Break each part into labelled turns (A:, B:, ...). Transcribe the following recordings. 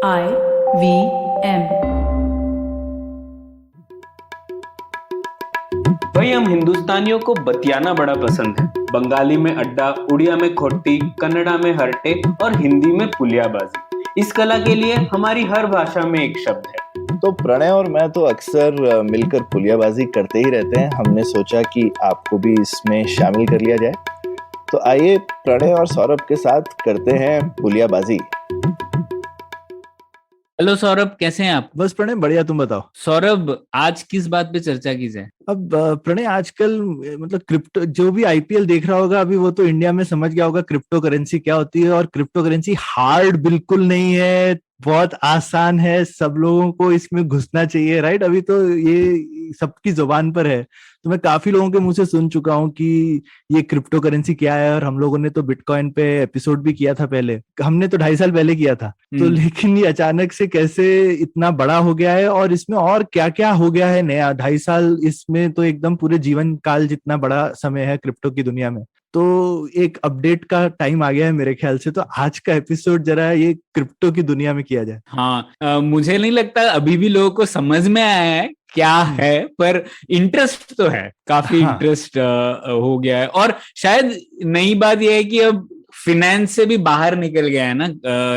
A: IVM।
B: भाई हम हिंदुस्तानियों को बतियाना बड़ा पसंद है। बंगाली में अड्डा, उड़िया में खोटी, कन्नड़ा में हरटे और हिंदी में पुलियाबाजी। इस कला के लिए हमारी हर भाषा में एक शब्द है।
C: तो प्रणय और मैं तो अक्सर मिलकर पुलियाबाजी करते ही रहते हैं। हमने सोचा कि आपको भी इसमें शामिल कर लिया जाए। तो आइए प्रणय और सौरभ के साथ करते हैं पुलियाबाजी।
D: हेलो सौरभ, कैसे हैं आप?
E: बस प्रणय बढ़िया, तुम बताओ।
D: सौरभ, आज किस बात पे चर्चा की जाए?
E: अब प्रणय आजकल मतलब क्रिप्टो, जो भी आईपीएल देख रहा होगा अभी वो तो इंडिया में समझ गया होगा क्रिप्टो करेंसी क्या होती है। और क्रिप्टो करेंसी हार्ड बिल्कुल नहीं है, बहुत आसान है। सब लोगों को इसमें घुसना चाहिए, राइट? अभी तो ये सबकी जुबान पर है। तो मैं काफी लोगों के मुंह से सुन चुका हूँ कि ये क्रिप्टो करेंसी क्या है। और हम लोगों ने तो बिटकॉइन पे एपिसोड भी किया था पहले, हमने तो 2.5 साल पहले किया था। तो लेकिन ये अचानक से कैसे इतना बड़ा हो गया है और इसमें और क्या क्या हो गया है नया। 2.5 साल इसमें तो एकदम पूरे जीवन काल जितना बड़ा समय है क्रिप्टो की दुनिया में। तो एक अपडेट का टाइम आ गया है मेरे ख्याल से। तो आज का एपिसोड जरा ये क्रिप्टो की दुनिया में किया जाए।
D: हाँ, मुझे नहीं लगता अभी भी लोगों को समझ में आया है क्या है, पर इंटरेस्ट तो है, काफी इंटरेस्ट हो गया है। और शायद नई बात यह है कि अब फिनेंस से भी बाहर निकल गया है ना,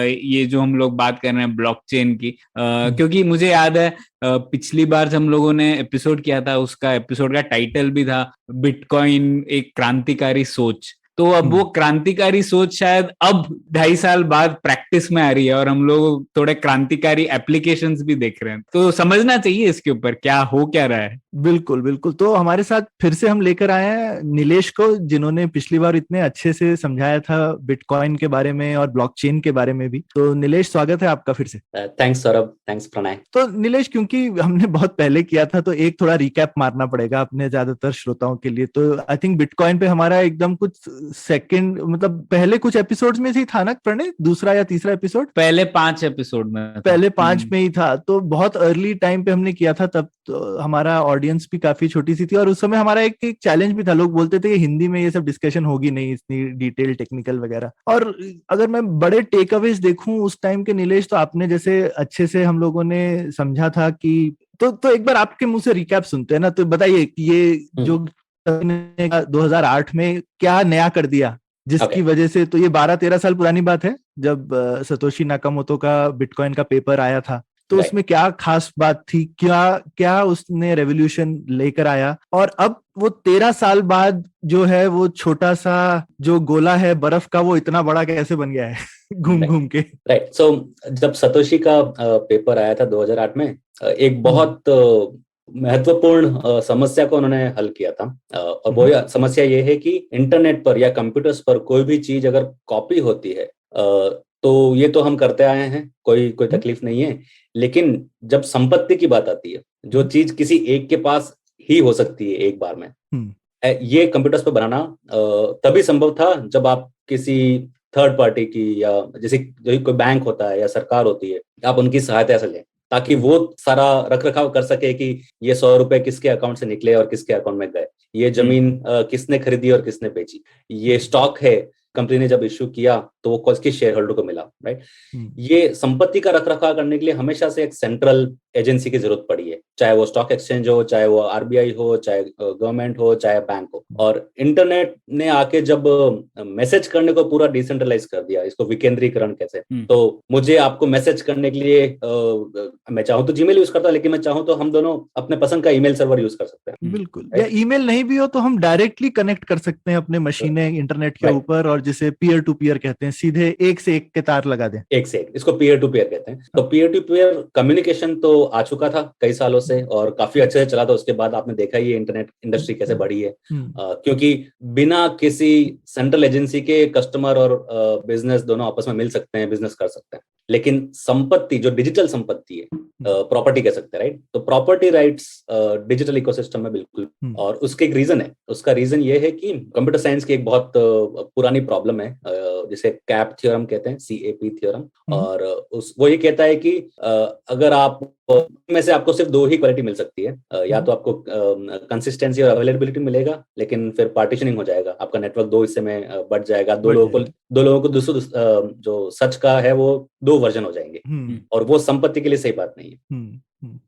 D: ये जो हम लोग बात कर रहे हैं ब्लॉकचेन की। क्योंकि मुझे याद है पिछली बार जब हम लोगों ने एपिसोड किया था, उसका एपिसोड का टाइटल भी था बिटकॉइन एक क्रांतिकारी सोच। तो अब वो क्रांतिकारी सोच शायद अब 2.5 साल बाद प्रैक्टिस में आ रही है और हम लोग थोड़े क्रांतिकारी एप्लीकेशंस भी देख रहे हैं। तो समझना चाहिए इसके ऊपर क्या हो क्या रहा है।
E: बिल्कुल बिल्कुल। तो हमारे साथ फिर से हम लेकर आए हैं नीलेश को, जिन्होंने पिछली बार इतने अच्छे से समझाया था बिटकॉइन के बारे में और ब्लॉकचेन के बारे में भी। तो नीलेश, स्वागत है आपका फिर से।
F: Thanks Saurabh, thanks Pranay.
E: तो नीलेश, क्योंकि हमने बहुत पहले किया था तो एक थोड़ा रिकैप मारना पड़ेगा अपने ज्यादातर श्रोताओं के लिए। तो आई थिंक बिटकॉइन पे हमारा एकदम कुछ सेकंड, मतलब पहले कुछ एपिसोड्स में से ही था ना प्रणय, दूसरा या तीसरा एपिसोड?
D: पहले 5 एपिसोड में था।
E: पहले 5 में ही था। तो बहुत अर्ली टाइम पे हमने किया था, तब तो हमारा ऑडियंस भी काफी छोटी सी थी। और उस समय हमारा एक चैलेंज भी था, लोग बोलते थे कि हिंदी में ये सब डिस्कशन होगी नहीं, इतनी डिटेल टेक्निकल वगैरह। और अगर मैं बड़े टेक अवेज देखूं उस टाइम के नीलेश, तो आपने जैसे अच्छे से हम लोगों ने समझा था कि तो एक बार आपके मुंह से रिकैप सुनते हैं ना। तो बताइए कि ये जो 2008 में क्या नया कर दिया जिसकी वजह से, तो ये 12-13 साल पुरानी बात है जब सतोशी नाकामोटो का बिटकॉइन का पेपर आया था। तो उसमें क्या खास बात थी, क्या क्या उसने रेवोल्यूशन लेकर आया? और अब वो 13 साल बाद जो है वो छोटा सा जो गोला है बर्फ का, वो इतना बड़ा कैसे बन गया है घूम घूम के।
F: राइट। सो जब सतोशी का पेपर आया था 2008 में, एक बहुत महत्वपूर्ण समस्या को उन्होंने हल किया था। और वो समस्या ये है कि इंटरनेट पर या कंप्यूटर्स पर कोई भी चीज अगर कॉपी होती है, तो ये तो हम करते आए हैं, कोई तकलीफ नहीं है। लेकिन जब संपत्ति की बात आती है, जो चीज किसी एक के पास ही हो सकती है एक बार में, ये कंप्यूटर्स पर बनाना तभी संभव था जब आप किसी थर्ड पार्टी की, या जैसे जो कोई बैंक होता है या सरकार होती है, आप उनकी सहायता से लें, ताकि वो सारा रख रखाव कर सके कि ये 100 रुपए किसके अकाउंट से निकले और किसके अकाउंट में गए, ये जमीन किसने खरीदी और किसने बेची, ये स्टॉक है कंपनी ने जब इश्यू किया तो वो किस शेयर होल्डर को मिला, राइट। ये संपत्ति का रखरखाव करने के लिए हमेशा से एक सेंट्रल एजेंसी की जरूरत पड़ी है, चाहे वो स्टॉक एक्सचेंज हो, चाहे वो आरबीआई हो, चाहे गवर्नमेंट हो, चाहे बैंक हो। और इंटरनेट ने आके जब मैसेज करने को पूरा डिसेंट्रलाइज कर दिया, इसको विकेंद्रीकरण कैसे, तो मुझे आपको मैसेज करने के लिए मैं चाहूँ तो जीमेल यूज करता हूँ, लेकिन मैं चाहूँ तो हम दोनों अपने पसंद का ईमेल सर्वर यूज कर सकते हैं।
E: बिल्कुल। या ईमेल नहीं भी हो तो हम डायरेक्टली कनेक्ट कर सकते हैं अपने मशीनें इंटरनेट के ऊपर, और जिसे पीयर टू पीयर कहते हैं, सीधे एक से एक के तार लगा दें।
F: एक से एक, इसको पीयर टू पीयर कहते हैं। तो पीयर टू पीयर कम्युनिकेशन तो आ चुका था कई सालों से और काफी अच्छे से चला था। उसके बाद आपने देखा ये इंटरनेट इंडस्ट्री कैसे बढ़ी है, क्योंकि बिना किसी सेंट्रल एजेंसी के कस्टमर और बिजनेस दोनों आपस में मिल सकते हैं, बिजनेस कर सकते हैं। लेकिन संपत्ति, जो डिजिटल संपत्ति है, प्रॉपर्टी कह सकते हैं, राइट। तो प्रॉपर्टी राइट्स डिजिटल इकोसिस्टम में बिल्कुल, और उसके एक रीजन है। उसका रीजन ये है कि कंप्यूटर साइंस की एक बहुत पुरानी प्रॉब्लम है, जिसे कैप थ्योरम कहते हैं, CAP थ्योरम। और वो ये कहता है कि अगर आप में से आपको सिर्फ 2 ही क्वालिटी मिल सकती है, या तो आपको कंसिस्टेंसी और अवेलेबिलिटी मिलेगा, लेकिन फिर पार्टीशनिंग हो जाएगा, आपका नेटवर्क 2 हिस्से में बढ़ जाएगा, दो लोगों को जो सच का है वो 2 वर्जन हो जाएंगे, और वो संपत्ति के लिए सही बात नहीं है।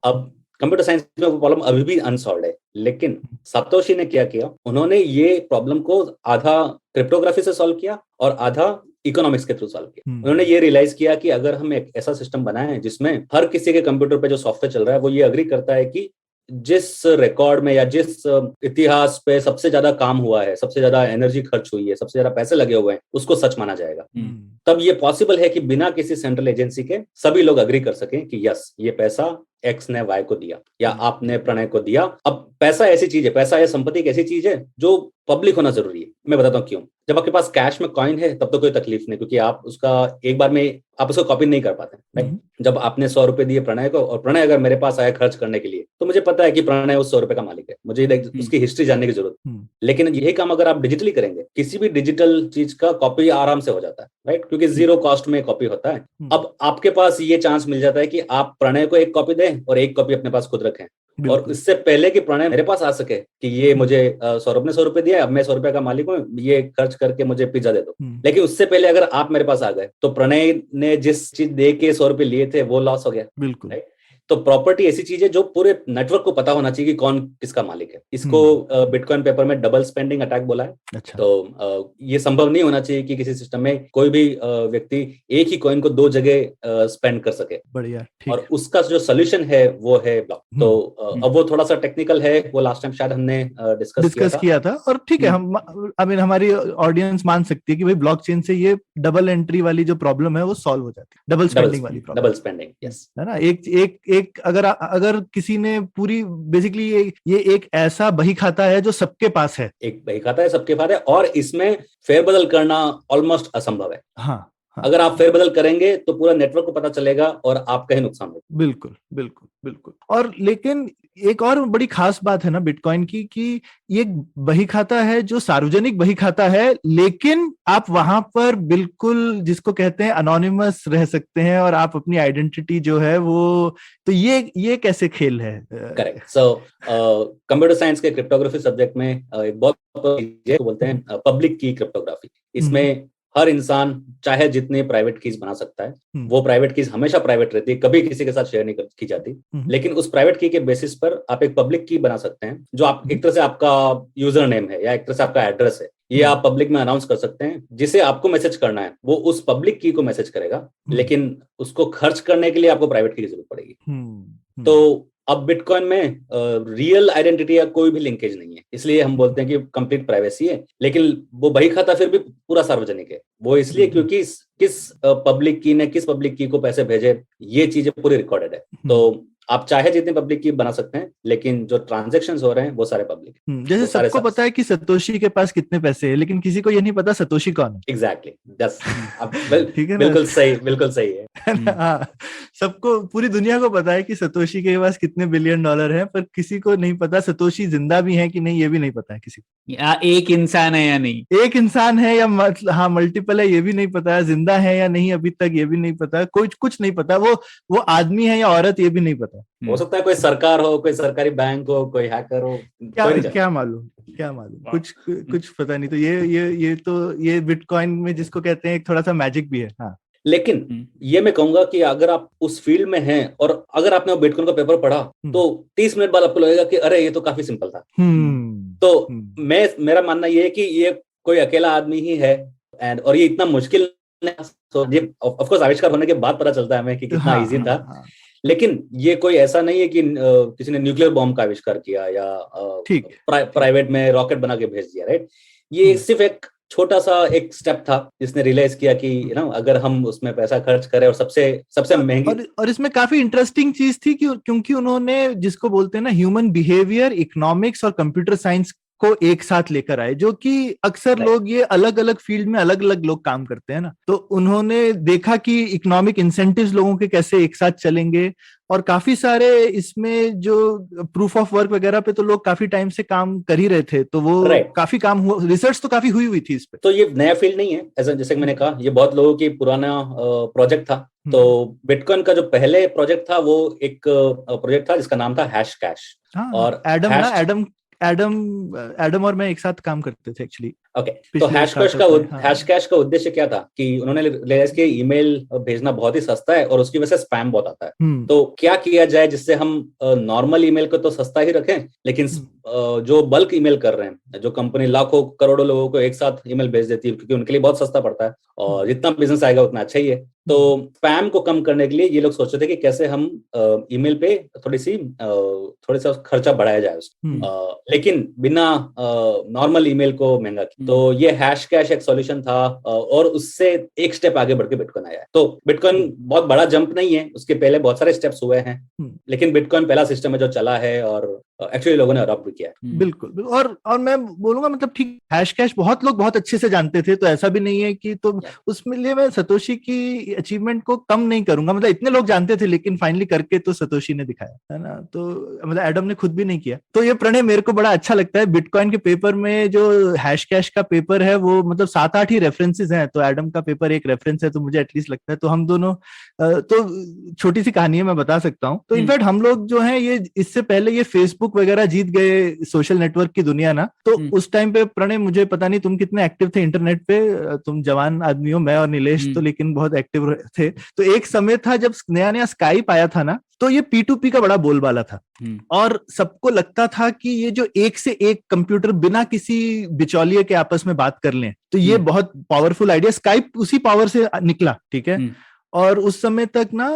F: अब कंप्यूटर साइंस में वो प्रॉब्लम अभी भी अनसॉल्व्ड है, लेकिन सातोशी ने क्या किया, उन्होंने ये प्रॉब्लम को आधा क्रिप्टोग्राफी से सॉल्व किया और आधा इकोनॉमिक्स के थ्रू सॉल्व किया। उन्होंने ये रियलाइज किया कि अगर हम एक ऐसा सिस्टम बनाएं जिसमें हर किसी के कंप्यूटर पे जो सॉफ्टवेयर चल रहा है वो ये एग्री करता है कि जिस रिकॉर्ड में या जिस इतिहास पे सबसे ज्यादा काम हुआ है, सबसे ज्यादा एनर्जी खर्च हुई है, सबसे ज्यादा पैसे लगे हुए हैं, उसको सच माना जाएगा। तब ये पॉसिबल है कि बिना किसी सेंट्रल एजेंसी के सभी लोग एग्री कर सकें कि यस, ये पैसा एक्स ने वाई को दिया या आपने प्रणय को दिया। अब पैसा ऐसी चीज है, पैसा या संपत्ति एक ऐसी चीज है जो पब्लिक होना जरूरी है। मैं बताता हूँ क्यों। जब आपके पास कैश में कॉइन है तब तो कोई तकलीफ नहीं, क्योंकि आप उसका एक बार में आप उसको कॉपी नहीं कर पाते, राइट? जब आपने 100 रुपए दिए प्रणय को और प्रणय अगर मेरे पास आया खर्च करने के लिए, तो मुझे पता है कि प्रणय उस 100 रुपए का मालिक है, मुझे उसकी हिस्ट्री जानने की जरूरत। लेकिन यही काम अगर आप डिजिटली करेंगे, किसी भी डिजिटल चीज का कॉपी आराम से हो जाता है, राइट? क्योंकि 0 कॉस्ट में कॉपी होता है। अब आपके पास ये चांस मिल जाता है कि आप प्रणय को एक कॉपी दें और एक कॉपी अपने पास खुद रखें, और इससे पहले कि प्रणय मेरे पास आ सके कि ये मुझे सौरभ ने 100 रुपए दिया, अब मैं 100 रुपए का मालिक हूँ, ये खर्च करके मुझे पिज्जा दे दो। लेकिन उससे पहले अगर आप मेरे पास आ गए तो प्रणय ने जिस चीज दे के 100 रुपए लिए थे वो लॉस हो गया।
E: बिल्कुल।
F: तो प्रॉपर्टी ऐसी चीज है जो पूरे नेटवर्क को पता होना चाहिए कि कौन किसका मालिक है। इसको बिटकॉइन पेपर में डबल स्पेंडिंग अटैक बोला है।
E: अच्छा।
F: तो ये संभव नहीं होना चाहिए कि किसी सिस्टम में कोई भी व्यक्ति एक ही कॉइन को 2 जगह स्पेंड कर सके।
E: बढ़िया, ठीक।
F: और उसका जो सोल्यूशन है वो है ब्लॉक। तो अब वो थोड़ा सा टेक्निकल है, वो लास्ट टाइम शायद हमने डिस्कस किया था।
E: और ठीक है, हम हमारी ऑडियंस मान सकती है कि भाई ब्लॉकचेन से ये डबल एंट्री वाली जो प्रॉब्लम है वो सॉल्व हो जाती है, डबल स्पेंडिंग वाली प्रॉब्लम।
F: डबल स्पेंडिंग, यस,
E: है ना। एक अगर किसी ने पूरी बेसिकली ये एक ऐसा बही खाता है जो सबके पास है,
F: एक बही खाता है सबके पास है, और इसमें फेरबदल करना ऑलमोस्ट असंभव है।
E: हाँ।
F: अगर आप फेरबदल करेंगे तो पूरा नेटवर्क को पता चलेगा और आपका ही नुकसान होगा।
E: बिल्कुल बिल्कुल बिल्कुल। और लेकिन एक और बड़ी खास बात है ना बिटकॉइन की, कि ये बही खाता है जो सार्वजनिक बही खाता है, लेकिन आप वहां पर बिल्कुल जिसको कहते हैं अनोनिमस रह सकते हैं और आप अपनी आइडेंटिटी जो है वो, तो ये कैसे खेल है?
F: करेक्ट। सो कंप्यूटर साइंस के क्रिप्टोग्राफी सब्जेक्ट में एक बहुत बोलते हैं पब्लिक की क्रिप्टोग्राफी। इसमें हर इंसान चाहे जितने प्राइवेट कीज बना सकता है, वो प्राइवेट कीज हमेशा प्राइवेट रहती है, कभी किसी के साथ शेयर नहीं की जाती। लेकिन उस प्राइवेट की के बेसिस पर आप एक पब्लिक की बना सकते हैं, जो आप एक तरह से आपका यूजर नेम है या एक तरह से आपका एड्रेस है, ये आप पब्लिक में अनाउंस कर सकते हैं। जिसे आपको मैसेज करना है वो उस पब्लिक की को मैसेज करेगा, लेकिन उसको खर्च करने के लिए आपको प्राइवेट की जरूरत पड़ेगी। तो अब बिटकॉइन में रियल आइडेंटिटी या कोई भी लिंकेज नहीं है, इसलिए हम बोलते हैं कि कंप्लीट प्राइवेसी है। लेकिन वो बही खाता फिर भी पूरा सार्वजनिक है। वो इसलिए क्योंकि किस पब्लिक की ने किस पब्लिक की को पैसे भेजे, ये चीजें पूरी रिकॉर्डेड है। तो आप चाहे जितने पब्लिक की बना सकते हैं, लेकिन जो ट्रांजैक्शंस हो रहे हैं वो सारे पब्लिक।
E: जैसे सबको पता है कि सतोशी के पास कितने पैसे हैं, लेकिन किसी को ये नहीं पता सतोशी कौन है।
F: एग्जैक्टली, बिल्कुल सही, बिल्कुल सही है।
E: हाँ, सबको, पूरी दुनिया को पता है कि सतोशी के पास कितने बिलियन डॉलर हैं, पर किसी को नहीं पता सतोशी जिंदा भी है कि नहीं, ये भी नहीं पता है किसी को।
D: या एक इंसान है या नहीं,
E: एक इंसान है या हाँ मल्टीपल है ये भी नहीं पता है, जिंदा है या नहीं अभी तक ये भी नहीं पता, कुछ नहीं पता, वो आदमी है या औरत ये भी नहीं पता।
F: हो सकता है कोई सरकार हो, कोई सरकारी बैंक हो, कोई हैकर हो,
E: क्या मालूम कुछ पता नहीं। तो ये बिटकॉइन में जिसको कहते हैं एक थोड़ा सा मैजिक भी है। हाँ,
F: लेकिन ये मैं कहूंगा कि अगर आप उस फील्ड में हैं और अगर आपने बिटकॉइन का पेपर पढ़ा तो 30 मिनट बाद आपको लगेगा कि अरे ये तो काफी सिंपल था। तो मेरा मानना ये है कि ये कोई अकेला आदमी ही है, और ये इतना मुश्किल नहीं। ऑफ कोर्स आविष्कार होने के बाद पता चलता है हमें कि कितना इजी था। लेकिन ये कोई ऐसा नहीं है कि किसी ने न्यूक्लियर बॉम्ब का आविष्कार किया या प्राइवेट में रॉकेट बना के भेज दिया, राइट? ये सिर्फ एक छोटा सा एक स्टेप था जिसने रियलाइज किया कि अगर हम उसमें पैसा खर्च करें, और सबसे महंगी
E: और इसमें काफी इंटरेस्टिंग चीज थी क्योंकि उन्होंने जिसको बोलते हैं ना ह्यूमन बिहेवियर, इकोनॉमिक्स और कंप्यूटर साइंस को एक साथ लेकर आए, जो कि अक्सर लोग ये अलग अलग फील्ड में अलग अलग लोग काम करते हैं ना। तो उन्होंने देखा कि इकोनॉमिक इंसेंटिव्स लोगों के कैसे एक साथ चलेंगे, और काफी सारे इसमें जो प्रूफ ऑफ वर्क वगैरह पे तो लोग काफी टाइम से काम कर ही रहे थे, तो वो काफी काम हुआ, रिसर्च तो काफी हुई थी इस पे।
F: तो ये नया फील्ड नहीं है, ऐसा जैसे मैंने कहा, ये बहुत लोगों की पुराना प्रोजेक्ट था, तो बिटकॉइन का जो पहले प्रोजेक्ट था वो एक प्रोजेक्ट था जिसका नाम था हैश कैश। और
E: एडम और मैं एक साथ काम करते थे एक्चुअली।
F: ओके, तो हैश कैश का उद्देश्य क्या था कि उन्होंने रियलाइज किया ईमेल भेजना बहुत ही सस्ता है और उसकी वजह से स्पैम बहुत आता है। तो क्या किया जाए जिससे हम नॉर्मल ईमेल को तो सस्ता ही रखें, लेकिन जो बल्क ईमेल कर रहे हैं, जो कंपनी लाखों करोड़ों लोगों को एक साथ ईमेल भेज देती है क्योंकि उनके लिए बहुत सस्ता पड़ता है और जितना बिजनेस आएगा उतना अच्छा ही है। तो स्पैम को कम करने के लिए ये लोग सोचते थे कि कैसे हम ईमेल पे थोड़ा सा खर्चा बढ़ाया जाए उसको, लेकिन बिना नॉर्मल ईमेल को महंगा किया। तो ये हैश कैश एक सॉल्यूशन था और उससे एक स्टेप आगे बढ़ के बिटकॉइन आया है। तो बिटकॉइन बहुत बड़ा जंप नहीं है, उसके पहले बहुत सारे स्टेप्स हुए हैं, लेकिन बिटकॉइन पहला सिस्टम है जो चला है और एक्चुअली लोगों ने अडॉप्ट भी किया है।
E: बिल्कुल। और मैं बोलूंगा मतलब ठीक, हैश कैश बहुत लोग बहुत अच्छे से जानते थे, तो ऐसा भी नहीं है कि, तो उसमें लिए मैं सतोशी की अचीवमेंट को कम नहीं करूंगा, मतलब इतने लोग जानते थे लेकिन फाइनली करके तो सतोशी ने दिखाया है ना। तो मतलब एडम ने खुद भी नहीं किया। तो ये प्रणय मेरे को बड़ा अच्छा लगता है, बिटकॉइन के पेपर में जो हैश कैश का पेपर है वो मतलब 7-8 ही रेफरेंसेस हैं, तो एडम का पेपर एक रेफरेंस है, तो मुझे एटलीस्ट लगता है तो हम दोनों तो छोटी सी कहानी है मैं बता सकता हूँ। तो इनफैक्ट हम लोग जो है ये इससे पहले ये फेसबुक वगैरह जीत गए सोशल नेटवर्क की दुनिया ना, तो उस टाइम पे प्रणय मुझे पता नहीं तुम कितने एक्टिव थे इंटरनेट पे, तुम जवान आदमी हो, मैं और नीलेश तो लेकिन बहुत एक्टिव थे। तो एक समय था जब नया नया स्काइप आया था ना, तो ये P2P का बड़ा बोलबाला था और सबको लगता था कि ये जो एक से एक कंप्यूटर बिना किसी बिचौलिए के आपस में बात कर लें, तो ये बहुत पावरफुल आइडिया। स्काइप उसी पावर से निकला, ठीक है। और उस समय तक ना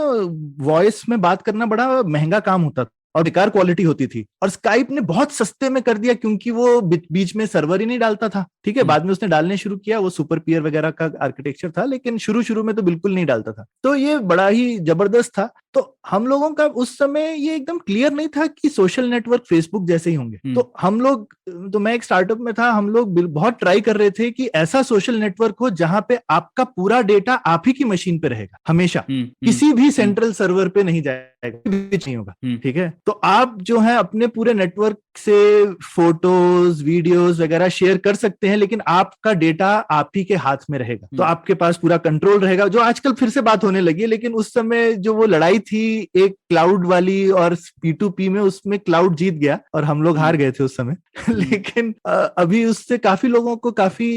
E: वॉइस में बात करना बड़ा महंगा काम होता था और बेकार क्वालिटी होती थी, और स्काइप ने बहुत सस्ते में कर दिया क्योंकि वो बीच में सर्वर ही नहीं डालता था, ठीक है। बाद में उसने डालने शुरू किया, वो सुपर पियर वगैरह का आर्किटेक्चर था, लेकिन शुरू में तो बिल्कुल नहीं डालता था। तो ये बड़ा ही जबरदस्त था। तो हम लोगों का उस समय ये एकदम क्लियर नहीं था कि सोशल नेटवर्क फेसबुक जैसे ही होंगे। तो हम लोग, तो मैं एक स्टार्टअप में था, हम लोग बहुत ट्राई कर रहे थे कि ऐसा सोशल नेटवर्क हो जहां पे आपका पूरा डेटा आप ही की मशीन पे रहेगा हमेशा, किसी भी सेंट्रल सर्वर पे नहीं जाएगा, नहीं होगा, ठीक है। तो आप जो है अपने पूरे नेटवर्क से फोटोज वीडियोस वगैरह शेयर कर सकते हैं, लेकिन आपका डेटा आप ही के हाथ में रहेगा, तो आपके पास पूरा कंट्रोल रहेगा, जो आजकल फिर से बात होने लगी है। लेकिन उस समय जो वो लड़ाई थी एक क्लाउड वाली और P2P में, उसमें क्लाउड जीत गया और हम लोग हार गए थे उस समय। लेकिन अभी उससे काफी लोगों को काफी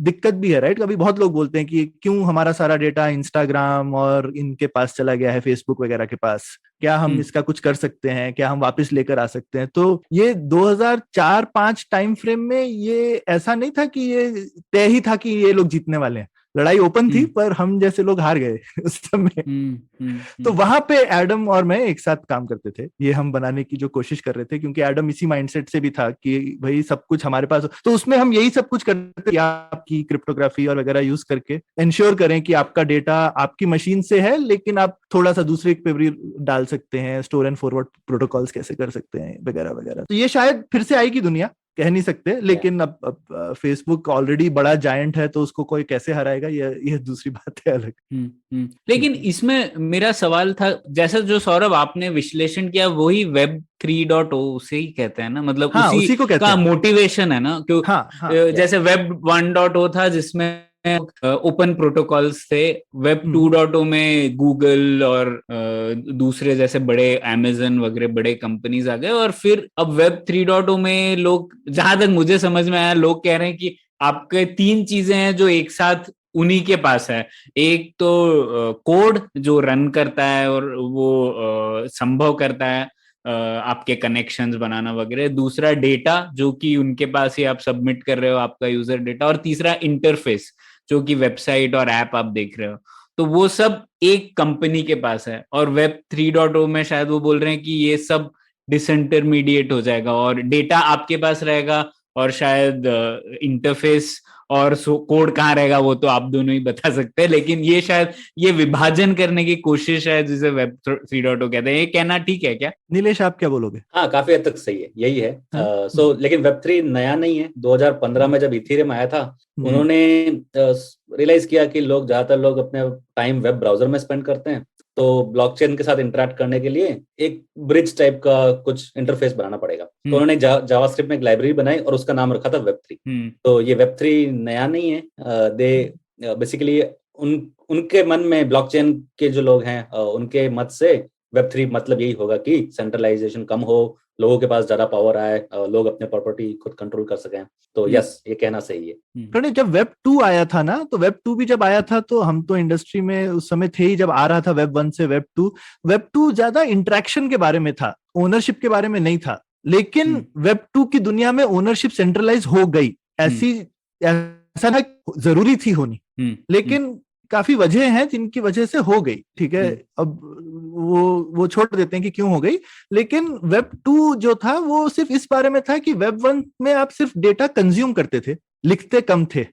E: दिक्कत भी है, राइट। अभी बहुत लोग बोलते हैं कि क्यों हमारा सारा डेटा इंस्टाग्राम और इनके पास चला गया है, फेसबुक वगैरह के पास, क्या हम इसका कुछ कर सकते हैं, क्या हम वापस लेकर आ सकते हैं। तो ये 2004-5 टाइम फ्रेम में ये ऐसा नहीं था कि ये तय ही था कि ये लोग जीतने वाले हैं, लड़ाई ओपन थी, पर हम जैसे लोग हार गए उस समय। तो वहां पे एडम और मैं एक साथ काम करते थे, ये हम बनाने की जो कोशिश कर रहे थे, क्योंकि एडम इसी माइंडसेट से भी था कि भाई सब कुछ हमारे पास, तो उसमें हम यही सब कुछ करते थे, आपकी क्रिप्टोग्राफी और वगैरह यूज करके इंश्योर करें कि आपका डेटा आपकी मशीन से है, लेकिन आप थोड़ा सा दूसरे पे भी डाल सकते हैं, स्टोर एंड फॉरवर्ड प्रोटोकॉल्स कैसे कर सकते हैं वगैरह वगैरह। तो ये शायद फिर से आएगी दुनिया, कह नहीं सकते, लेकिन अब फेसबुक ऑलरेडी बड़ा जायंट है, तो उसको कोई कैसे हराएगा, ये दूसरी बात है अलग।
D: लेकिन इसमें मेरा सवाल था, जैसा जो सौरभ आपने विश्लेषण किया वही वेब 3.0 उसे ही कहते हैं ना, मतलब
E: हाँ, उसी को कहते
D: का
E: हैं।
D: मोटिवेशन है ना, क्यों जैसे वेब 1.0 था जिसमें ओपन प्रोटोकॉल्स थे, वेब 2.0 में गूगल और दूसरे जैसे बड़े अमेज़न वगैरह बड़े कंपनीज आ गए, और फिर अब वेब 3.0 में लोग, जहां तक मुझे समझ में आया, लोग कह रहे हैं कि आपके 3 चीजें हैं जो एक साथ उन्हीं के पास है। एक तो कोड जो रन करता है और वो संभव करता है आपके कनेक्शंस बनाना वगैरह, दूसरा डेटा जो कि उनके पास ही आप सबमिट कर रहे हो, आपका यूजर डेटा, और तीसरा इंटरफेस जो कि वेबसाइट और ऐप आप देख रहे हो। तो वो सब एक कंपनी के पास है, और वेब 3.0 में शायद वो बोल रहे हैं कि ये सब डिसइंटरमीडिएट हो जाएगा और डेटा आपके पास रहेगा, और शायद इंटरफेस और कोड कहाँ रहेगा वो तो आप दोनों ही बता सकते हैं, लेकिन ये शायद ये विभाजन करने की कोशिश है जिसे वेब 3.0 कहते हैं। ये कहना ठीक है क्या?
E: नीलेश, आप क्या बोलोगे?
F: हाँ, काफी हद तक सही है, यही है। लेकिन वेब 3 नया नहीं है। 2015 में जब इथेरियम आया था, उन्होंने रियलाइज किया कि ज्यादातर लोग अपने टाइम वेब ब्राउजर में स्पेंड करते हैं, तो ब्लॉकचेन के साथ इंटरेक्ट करने के लिए एक ब्रिज टाइप का कुछ इंटरफेस बनाना पड़ेगा। तो उन्होंने जावास्क्रिप्ट में एक लाइब्रेरी बनाई और उसका नाम रखा था वेब 3। तो ये वेब 3 नया नहीं है। दे बेसिकली उनके मन में ब्लॉकचेन के जो लोग हैं उनके मत से Web3 मतलब यही होगा कि सेंट्रलाइजेशन कम हो, लोगों के पास ज्यादा पावर आए, लोग अपने प्रॉपर्टी खुद कंट्रोल कर सकें। तो यस, ये कहना सही है।
E: प्रणय, जब वेब 2 आया था ना, तो वेब 2 भी जब आया था तो हम तो इंडस्ट्री में उस समय थे ही, जब आ रहा था वेब 1 से वेब 2 ज्यादा इंटरेक्शन के बारे में था, ओनरशिप के बारे में नहीं था। लेकिन वेब 2 की दुनिया में ओनरशिप सेंट्रलाइज हो गई, ऐसा ना जरूरी थी होनी, लेकिन काफी वजह हैं जिनकी वजह से हो गई। ठीक है, अब वो छोड़ देते हैं कि क्यों हो गई। लेकिन वेब 2 जो था वो सिर्फ इस बारे में था कि वेब 1 में आप सिर्फ डेटा कंज्यूम करते थे, लिखते कम थे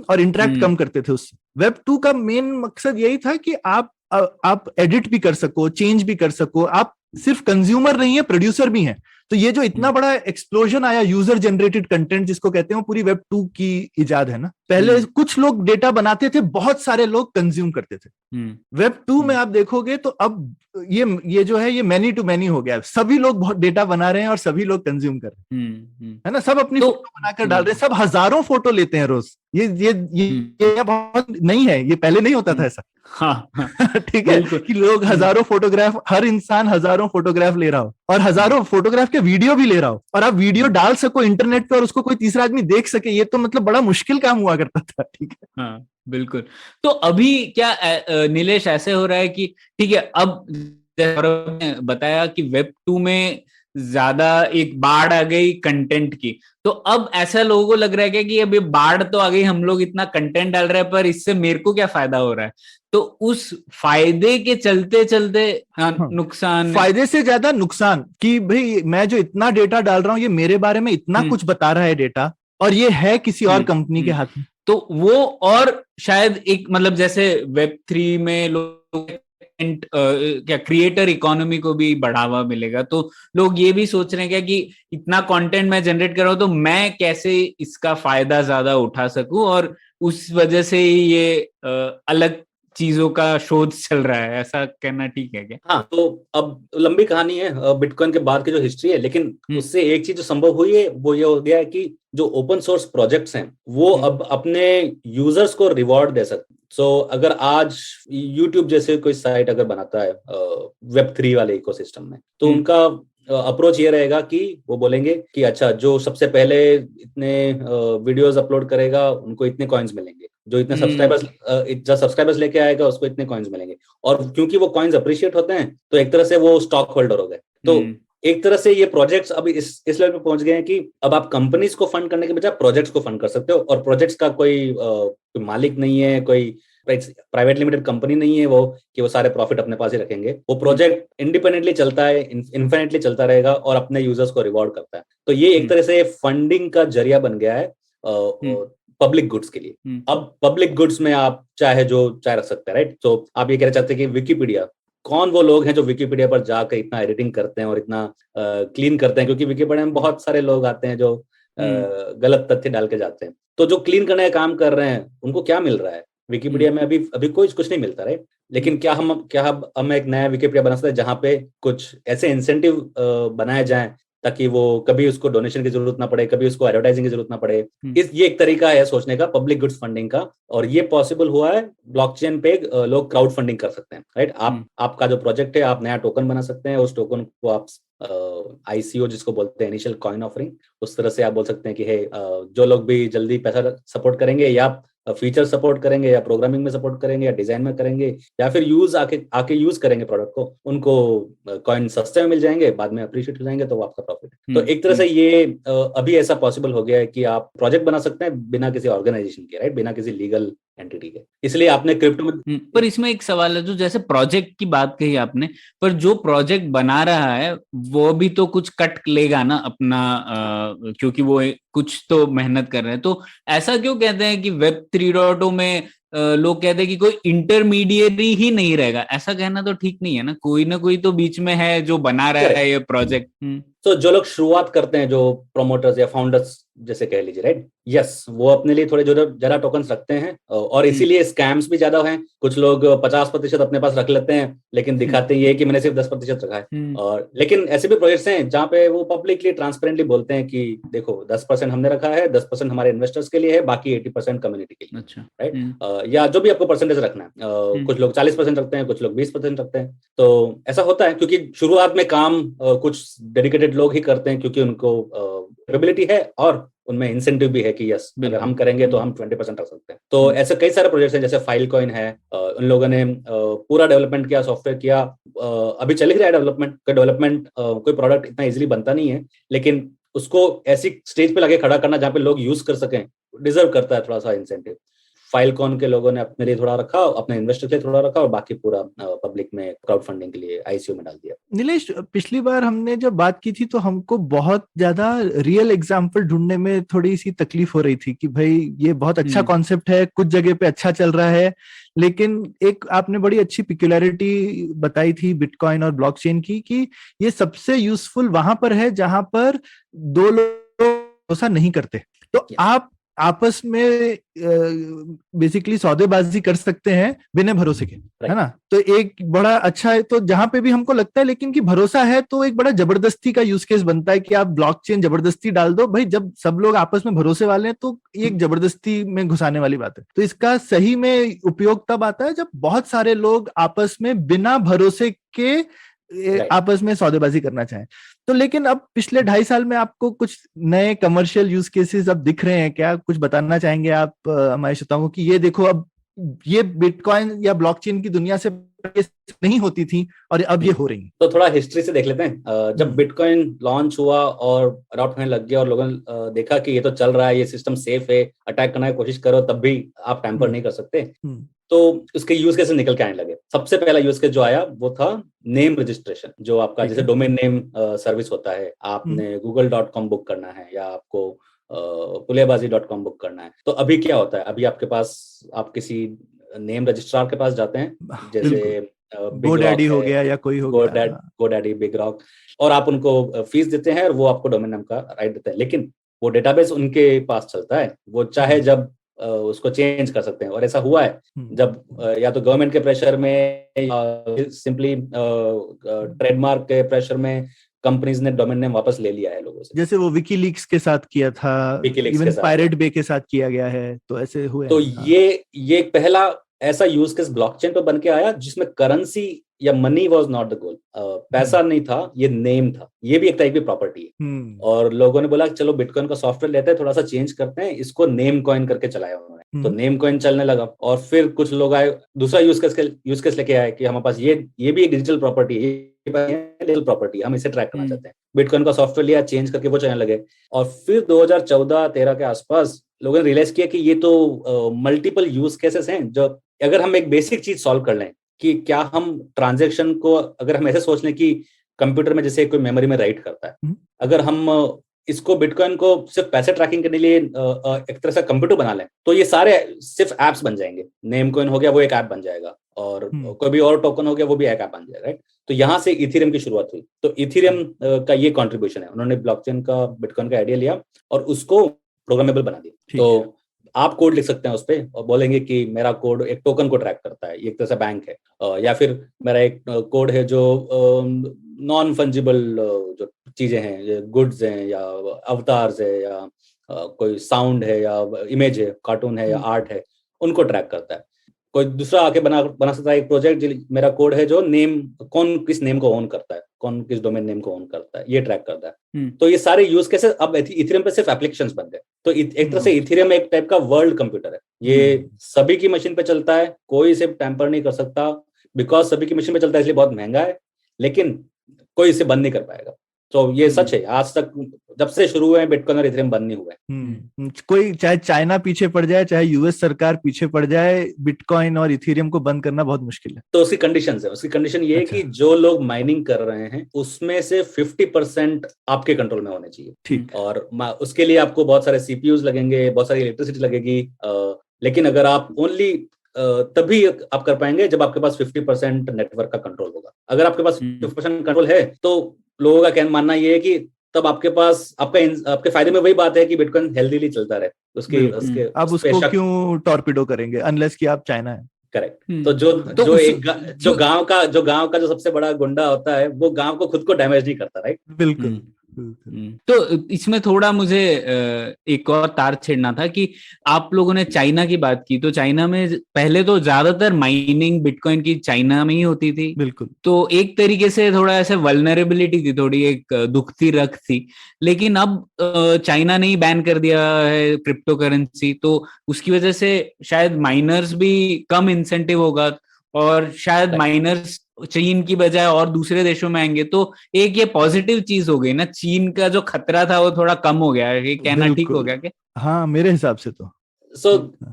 E: और इंटरेक्ट कम करते थे उससे। वेब 2 का मेन मकसद यही था कि आप एडिट भी कर सको, चेंज भी कर सको, आप सिर्फ कंज्यूमर नहीं है, प्रोड्यूसर भी हैं। तो ये जो इतना बड़ा एक्सप्लोजन आया यूजर जनरेटेड कंटेंट जिसको कहते हैं, वो पूरी वेब 2 की इजाद है ना। पहले कुछ लोग डेटा बनाते थे, बहुत सारे लोग कंज्यूम करते थे। वेब 2 में आप देखोगे तो अब ये जो है ये मैनी टू मैनी हो गया है, सभी लोग बहुत डेटा बना रहे हैं और सभी लोग कंज्यूम कर रहे हैं, है ना। सब अपनी फोटो बनाकर डाल रहे हैं, सब हजारों फोटो लेते हैं रोज। ये बहुत नहीं है, ये पहले नहीं होता था ऐसा। ठीक है, कि लोग हजारों फोटोग्राफ, हर इंसान हजारों फोटोग्राफ ले रहा हो और हजारों फोटोग्राफ के वीडियो भी ले रहा हो, और आप वीडियो डाल सको इंटरनेट पे और उसको कोई तीसरा आदमी देख सके, ये तो मतलब बड़ा मुश्किल काम हुआ करता था। ठीक है,
D: हाँ बिल्कुल। तो अभी क्या नीलेश ऐसे हो रहा है कि ठीक है, अब जैसे बताया कि वेब 2 में ज्यादा एक बाढ़ आ गई कंटेंट की, तो अब ऐसा लोगों को लग रहा है कि अब ये बाढ़ तो आ गई, हम लोग इतना कंटेंट डाल रहे हैं, पर इससे मेरे को क्या फायदा हो रहा है। तो उस फायदे के चलते चलते नुकसान,
E: फायदे से ज्यादा नुकसान, कि भाई मैं जो इतना डेटा डाल रहा हूँ ये मेरे बारे में इतना कुछ बता रहा है डेटा, और ये है किसी और कंपनी के हाथ में।
D: तो वो, और शायद एक मतलब जैसे वेब 3 में लोग क्या क्रिएटर इकोनॉमी को भी बढ़ावा मिलेगा, तो लोग ये भी सोच रहे हैं क्या कि इतना कंटेंट मैं जनरेट कर रहा हूं तो मैं कैसे इसका फायदा ज्यादा उठा सकूं, और उस वजह से ये अलग चीजों का शोध चल रहा है, ऐसा कहना ठीक है क्या?
F: हाँ, तो अब लंबी कहानी है बिटकॉइन के बाद की जो हिस्ट्री है, लेकिन उससे एक चीज जो संभव हुई है वो ये हो गया है कि जो ओपन सोर्स प्रोजेक्ट्स हैं वो अब अपने यूजर्स को रिवॉर्ड दे सकते हैं। सो अगर आज यूट्यूब जैसे कोई साइट अगर बनाता है वेब 3 वाले इकोसिस्टम में, तो उनका अप्रोच ये रहेगा कि वो बोलेंगे कि अच्छा, जो सबसे पहले इतने वीडियोस अपलोड करेगा उनको इतने कॉइन्स मिलेंगे, जो इतने सब्सक्राइबर्स लेके आएगा उसको इतने कॉइन्स मिलेंगे। और क्योंकि वो कॉइन्स अप्रिशिएट होते हैं तो एक तरह से वो स्टॉक होल्डर हो गए। तो एक तरह से ये प्रोजेक्ट्स अभी इस लेवल पे पहुंच गए हैं कि अब आप कंपनीज को फंड करने के बजाय प्रोजेक्ट्स को फंड कर सकते हो, और प्रोजेक्ट्स का कोई मालिक नहीं है, कोई प्राइवेट लिमिटेड कंपनी नहीं है वो, कि वो सारे प्रॉफिट अपने पास ही रखेंगे। वो प्रोजेक्ट इंडिपेंडेंटली चलता है, इन्फिनिटली चलता रहेगा और अपने यूजर्स को रिवॉर्ड करता है। तो ये एक तरह से फंडिंग का जरिया बन गया है पब्लिक गुड्स के लिए। अब पब्लिक गुड्स में आप चाहे जो चाहे रख सकते हैं, राइट। तो आप ये कहना चाहते हैं कि विकिपीडिया, कौन वो लोग हैं जो विकिपीडिया पर जाकर इतना एडिटिंग करते हैं और इतना क्लीन करते हैं, क्योंकि विकिपीडिया में बहुत सारे लोग आते हैं जो गलत तथ्य डाल के जाते हैं। तो जो क्लीन करने का काम कर रहे हैं उनको क्या मिल रहा है? विकिपीडिया में अभी कुछ नहीं मिलता, राइट। लेकिन क्या हम एक नया विकिपीडिया बना सकते हैं जहां पे कुछ ऐसे इंसेंटिव बनाए जाएं ताकि वो कभी उसको डोनेशन की जरूरत ना पड़े, कभी उसको एडवर्टाइजिंग की जरूरत ना पड़े। ये एक तरीका है सोचने का पब्लिक गुड्स फंडिंग का, और ये पॉसिबल हुआ है ब्लॉकचेन पे। लोग क्राउड फंडिंग कर सकते हैं, राइट। आपका जो प्रोजेक्ट है, आप नया टोकन बना सकते हैं, उस टोकन को आप ICO जिसको बोलते हैं, इनिशियल कॉइन ऑफरिंग, उस तरह से आप बोल सकते हैं कि जो लोग भी जल्दी पैसा सपोर्ट करेंगे, या फीचर सपोर्ट करेंगे, या प्रोग्रामिंग में सपोर्ट करेंगे, या डिजाइन में करेंगे, या फिर यूज आके यूज करेंगे प्रोडक्ट को, उनको कॉइन सस्ते में मिल जाएंगे, बाद में अप्रिशिएट हो जाएंगे, तो वो आपका प्रॉफिट है। तो एक तरह से ये अभी ऐसा पॉसिबल हो गया है कि आप प्रोजेक्ट बना सकते हैं बिना किसी ऑर्गेनाइजेशन के, राइट, बिना किसी लीगल एंटिटी के। इसलिए आपने क्रिप्टो में
D: पर इसमें एक सवाल है, जो जैसे प्रोजेक्ट की बात कही आपने, पर जो प्रोजेक्ट बना रहा है वो भी तो कुछ कट लेगा ना अपना, क्योंकि वो कुछ तो मेहनत कर रहे हैं। तो ऐसा क्यों कहते हैं कि वेब 3.0 में लोग कहते हैं कि कोई इंटरमीडिएटरी ही नहीं रहेगा? ऐसा कहना तो ठीक नहीं है ना, कोई ना कोई तो बीच में है जो बना रहा है ये प्रोजेक्ट।
F: तो जो लोग शुरुआत करते हैं, जो प्रोमोटर्स या फाउंडर्स जैसे कह लीजिए, राइट, यस, वो अपने लिए थोड़े ज्यादा टोकन्स रखते हैं, और इसीलिए स्कैम्स भी ज्यादा हैं। कुछ लोग 50% अपने पास रख लेते हैं, लेकिन दिखाते ये कि मैंने सिर्फ 10% रखा है। और लेकिन ऐसे भी प्रोजेक्ट्स हैं जहाँ पे वो पब्लिकली ट्रांसपेरेंटली बोलते हैं कि देखो 10% 20% हमने रखा है, 10% हमारे इन्वेस्टर्स के लिए है, बाकी 80% कम्युनिटी के लिए।
D: अच्छा,
F: राइट। या जो भी आपको परसेंटेज रखना है, कुछ लोग 40% रखते हैं, कुछ लोग 20% रखते हैं। तो ऐसा होता है क्योंकि शुरुआत में काम कुछ डेडिकेटेड लोग ही करते हैं, क्योंकि उनको एबिलिटी है और उनमें इंसेंटिव भी है कि यस अगर हम करेंगे तो हम 20% रख सकते हैं। तो ऐसे कई सारे प्रोजेक्ट्स हैं, जैसे फाइलकॉइन है, उन लोगों ने पूरा डेवलपमेंट किया, सॉफ्टवेयर किया, अभी चल ही रहा है डेवलपमेंट का। डेवलपमेंट कोई प्रोडक्ट इतना इजीली बनता नहीं है, लेकिन उसको ऐसी स्टेज पे लाके खड़ा करना जहाँ पे लोग यूज कर सकें, डिजर्व करता है थोड़ा सा इंसेंटिव। फाइलकॉन के लोगों ने अपने लिए थोड़ा रखा, अपने इन्वेस्टर के लिए थोड़ा रखा, और बाकी पूरा पब्लिक में क्राउड फंडिंग के लिए आईसीओ में डाल दिया।
E: नीलेश, पिछली बार हमने जब बात की थी तो हमको बहुत ज्यादा रियल एग्जाम्पल ढूंढने में थोड़ी सी तकलीफ हो रही थी कि भाई ये बहुत अच्छा कॉन्सेप्ट है, कुछ जगह पे अच्छा चल रहा है, लेकिन एक आपने बड़ी अच्छी पिक्युलैरिटी बताई थी बिटकॉइन और ब्लॉकचेन की, कि ये सबसे यूजफुल वहां पर है जहां पर दो लोग भरोसा नहीं करते। तो आप आपस में बेसिकली सौदेबाजी कर सकते हैं बिना भरोसे के, है ना? तो एक बड़ा अच्छा है, तो जहां पे भी हमको लगता है लेकिन कि भरोसा है, तो एक बड़ा जबरदस्ती का यूज केस बनता है कि आप ब्लॉकचेन जबरदस्ती डाल दो। भाई जब सब लोग आपस में भरोसे वाले हैं तो ये एक जबरदस्ती में घुसाने वाली बात है। तो इसका सही में उपयोग तब आता है जब बहुत सारे लोग आपस में बिना भरोसे के आपस में सौदेबाजी करना चाहें। तो लेकिन अब पिछले 2.5 साल में आपको कुछ नए कमर्शियल यूज केसेस अब दिख रहे हैं क्या? कुछ बताना चाहेंगे आप हमारे श्रोताओं को कि ये देखो, अब ये बिटकॉइन या ब्लॉकचेन की दुनिया से नहीं होती थी और अब ये हो रही है।
F: तो थोड़ा हिस्ट्री से देख लेते हैं। जब बिटकॉइन लॉन्च हुआ और अडॉप्ट होने लग गया और लोगों ने देखा कि ये तो चल रहा है, ये सिस्टम सेफ है, अटैक करने की कोशिश करो तब भी आप टैम्पर नहीं कर सकते, तो उसके यूज केस निकल के आने लगे। सबसे पहला यूज केस जो आया वो था नेम रजिस्ट्रेशन, जो आपका जैसे डोमेन नेम सर्विस होता है, आपने google.com बुक करना है या आपको पुलियाबाजी.com बुक करना है। तो अभी क्या होता है, अभी आपके पास आप किसी नेम रजिस्ट्रार के पास जाते हैं, जैसे
E: GoDaddy हो गया या कोई हो गया,
F: GoDaddy, बिग रॉक, और आप उनको फीस देते हैं और वो आपको डोमेन नेम का राइट देते हैं। लेकिन वो डेटाबेस उनके पास चलता है, वो चाहे जब उसको चेंज कर सकते हैं। और ऐसा हुआ है जब या तो गवर्नमेंट के प्रेशर में या सिंपली ट्रेडमार्क के प्रेशर में कंपनीज ने डोमेन नेम वापस ले लिया है लोगों से,
E: जैसे वो विकीलीक्स के साथ किया था, इवन पायरेट बे के साथ किया गया है, तो ऐसे हुए।
F: तो ये पहला ऐसा यूज केस ब्लॉकचेन पे बन के आया जिसमें करेंसी या money was not the goal, पैसा नहीं था, ये नेम था। ये भी एक टाइप की प्रॉपर्टी है। और लोगों ने बोला चलो बिटकॉइन का सॉफ्टवेयर लेते हैं, थोड़ा सा चेंज करते हैं, इसको नेम कॉइन करके चलाया उन्होंने। तो नेम कॉइन चलने लगा और फिर कुछ लोग आए, दूसरा यूज केस लेके आए कि हमारे पास ये भी एक डिजिटल प्रॉपर्टी है, डिजिटल प्रॉपर्टी, हम इसे ट्रैक करना चाहते हैं। बिटकॉइन का सॉफ्टवेयर लिया, चेंज करके वो चलने लगे। और फिर 2014-13 के आसपास लोगों ने रियलाइज किया कि ये तो मल्टीपल यूज केसेस हैं। जो अगर हम एक बेसिक चीज सॉल्व कर लें कि क्या हम ट्रांजैक्शन को, अगर हम ऐसे सोच लें कि कंप्यूटर में जैसे कोई मेमोरी में राइट करता है, अगर हम इसको बिटकॉइन को सिर्फ पैसे ट्रैकिंग करने के लिए एक तरह से कंप्यूटर बना लें, तो ये सारे सिर्फ एप्स बन जाएंगे। नेम कॉइन हो गया, वो एक ऐप बन जाएगा, और कोई भी और टोकन हो गया, वो भी एक ऐप बन जाएगा, राइट? तो यहाँ से इथेरियम की शुरुआत हुई। तो इथेरियम का ये कॉन्ट्रीब्यूशन है, उन्होंने ब्लॉकचेन का, बिटकॉइन का आइडिया लिया और उसको प्रोग्रामेबल बना दिया। तो आप कोड लिख सकते हैं उस पर और बोलेंगे कि मेरा कोड एक टोकन को ट्रैक करता है, ये एक तरह से बैंक है, या फिर मेरा एक कोड है जो नॉन फंजिबल जो चीजें हैं, गुड्स हैं या अवतार्स है या कोई साउंड है या इमेज है, कार्टून है या आर्ट है, उनको ट्रैक करता है। कोई दूसरा आके बना सकता है एक प्रोजेक्ट, मेरा कोड है जो नेम, कौन किस नेम को ओन करता है, कौन किस डोमेन नेम को ओन करता है, ये ट्रैक करता है। तो ये सारे यूज केसेस अब इथेरियम पे सिर्फ एप्लीकेशंस बन गए। तो एक तरह से इथेरियम एक टाइप का वर्ल्ड कंप्यूटर है, ये सभी की मशीन पे चलता है, कोई इसे टैंपर नहीं कर सकता। बिकॉज सभी की मशीन पे चलता है इसलिए बहुत महंगा है, लेकिन कोई इसे बंद नहीं कर पाएगा। तो ये सच है, आज तक जब से शुरू हुए बिटकॉइन और इथेरियम बंद नहीं हुए।
E: कोई चाहे चाइना पीछे पड़ जाए, चाहे यूएस सरकार पीछे पड़ जाए, बिटकॉइन और इथेरियम को बंद करना बहुत मुश्किल है।
F: तो उसकी कंडीशन है, उसकी कंडीशन ये है कि जो लोग माइनिंग कर रहे हैं उसमें से 50% आपके कंट्रोल में होने चाहिए।
E: ठीक।
F: और उसके लिए आपको बहुत सारे सीपीयूज लगेंगे, बहुत सारी इलेक्ट्रिसिटी लगेगी, लेकिन अगर आप ओनली तभी आप कर पाएंगे जब आपके पास 50% नेटवर्क का कंट्रोल होगा। अगर आपके पास 50% कंट्रोल है तो लोगों का क्या मानना ये है कि तब आपके पास आपके फायदे में वही बात है कि बिटकॉइन हेल्दीली चलता रहे। उसके
E: अब उसको क्यों टॉर्पिडो करेंगे, अनलेस कि आप चाइना है।
F: करेक्ट। तो जो गांव का जो सबसे बड़ा गुंडा होता है, वो गांव को खुद को डैमेज नहीं करता, राइट?
E: बिल्कुल।
D: तो इसमें थोड़ा मुझे एक और तार छेड़ना था कि आप लोगों ने चाइना की बात की, तो चाइना में पहले तो ज्यादातर माइनिंग बिटकॉइन की चाइना में ही होती थी।
E: बिल्कुल।
D: तो एक तरीके से थोड़ा ऐसे वल्नरेबिलिटी थी, थोड़ी एक दुखती रख थी। लेकिन अब चाइना ने ही बैन कर दिया है क्रिप्टो करेंसी, तो उसकी वजह से शायद माइनर्स भी कम इंसेंटिव होगा, और शायद माइनर्स चीन की बजाय और दूसरे देशों में आएंगे। तो एक ये पॉजिटिव चीज हो गई ना, चीन का जो खतरा था वो थोड़ा कम हो गया है, ये कहना ठीक हो गया क्या?
E: हाँ, मेरे हिसाब से तो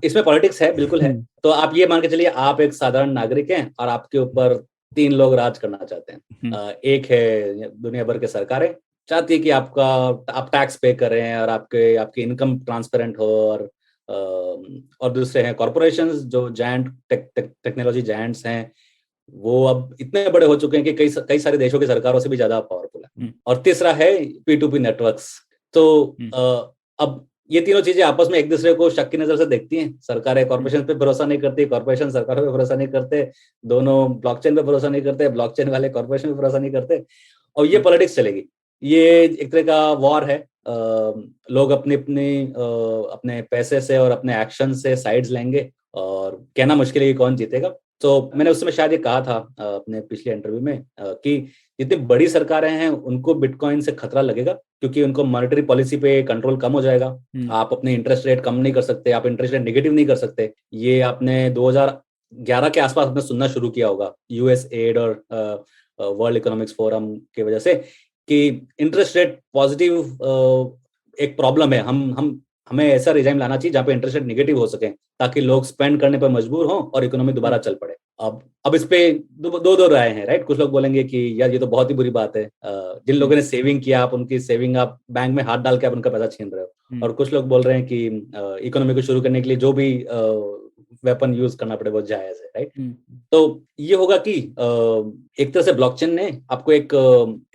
F: इसमें पॉलिटिक्स है, बिल्कुल है। तो आप ये मान के चलिए, आप एक साधारण नागरिक हैं और आपके ऊपर 3 लोग राज करना चाहते हैं। एक है दुनिया भर के सरकारें चाहती है कि आप टैक्स पे कर रहे हैं और आपकी इनकम ट्रांसपेरेंट हो, और दूसरे हैं कॉर्पोरेशंस जो जायंट टेक्नोलॉजी जायंट्स हैं, वो अब इतने बड़े हो चुके हैं कि कई सारे देशों की सरकारों से भी ज्यादा पावरफुल है। और तीसरा है P2P नेटवर्क्स। तो अब ये तीनों चीजें आपस में एक दूसरे को शक की नजर से देखती हैं। सरकारें कॉर्पोरेशन पे भरोसा नहीं करती, कॉर्पोरेशन सरकारों पे भरोसा नहीं करते, दोनों ब्लॉकचेन पे भरोसा नहीं करते, ब्लॉकचेन वाले कॉर्पोरेशन पे भरोसा नहीं करते, और ये पॉलिटिक्स चलेगी। ये एक तरह का वॉर है। लोग अपने पैसे से और अपने एक्शन से साइड्स लेंगे, और कहना मुश्किल है कि कौन जीतेगा। तो मैंने उस समय शायद ये कहा था अपने पिछले इंटरव्यू में कि जितनी बड़ी सरकारें हैं उनको बिटकॉइन से खतरा लगेगा, क्योंकि उनको मॉनेटरी पॉलिसी पे कंट्रोल कम हो जाएगा। आप अपने इंटरेस्ट रेट कम नहीं कर सकते, आप इंटरेस्ट रेट नेगेटिव नहीं कर सकते। ये आपने 2011 के आसपास आपने सुनना शुरू किया होगा USAID और वर्ल्ड इकोनॉमिक्स फोरम की वजह से, कि इंटरेस्ट रेट पॉजिटिव एक प्रॉब्लम है। हमें ऐसा रिजाइम लाना चाहिए जहाँ पे इंटरेस्ट रेट नेगेटिव हो सके, ताकि लोग स्पेंड करने पर मजबूर हों और इकोनॉमी दोबारा चल पड़े। अब इस पे दो राय हैं, राइट। कुछ लोग बोलेंगे कि यार ये तो बहुत ही बुरी बात है, जिन लोगों ने सेविंग किया, आप उनकी सेविंग आप बैंक में हाथ डाल के आप उनका पैसा छीन रहे हो। और कुछ लोग बोल रहे हैं कि इकोनॉमी को शुरू करने के लिए जो भी वेपन यूज करना पड़े वो जायज है, राइट। तो ये होगा कि एक तरह से ब्लॉकचेन ने आपको एक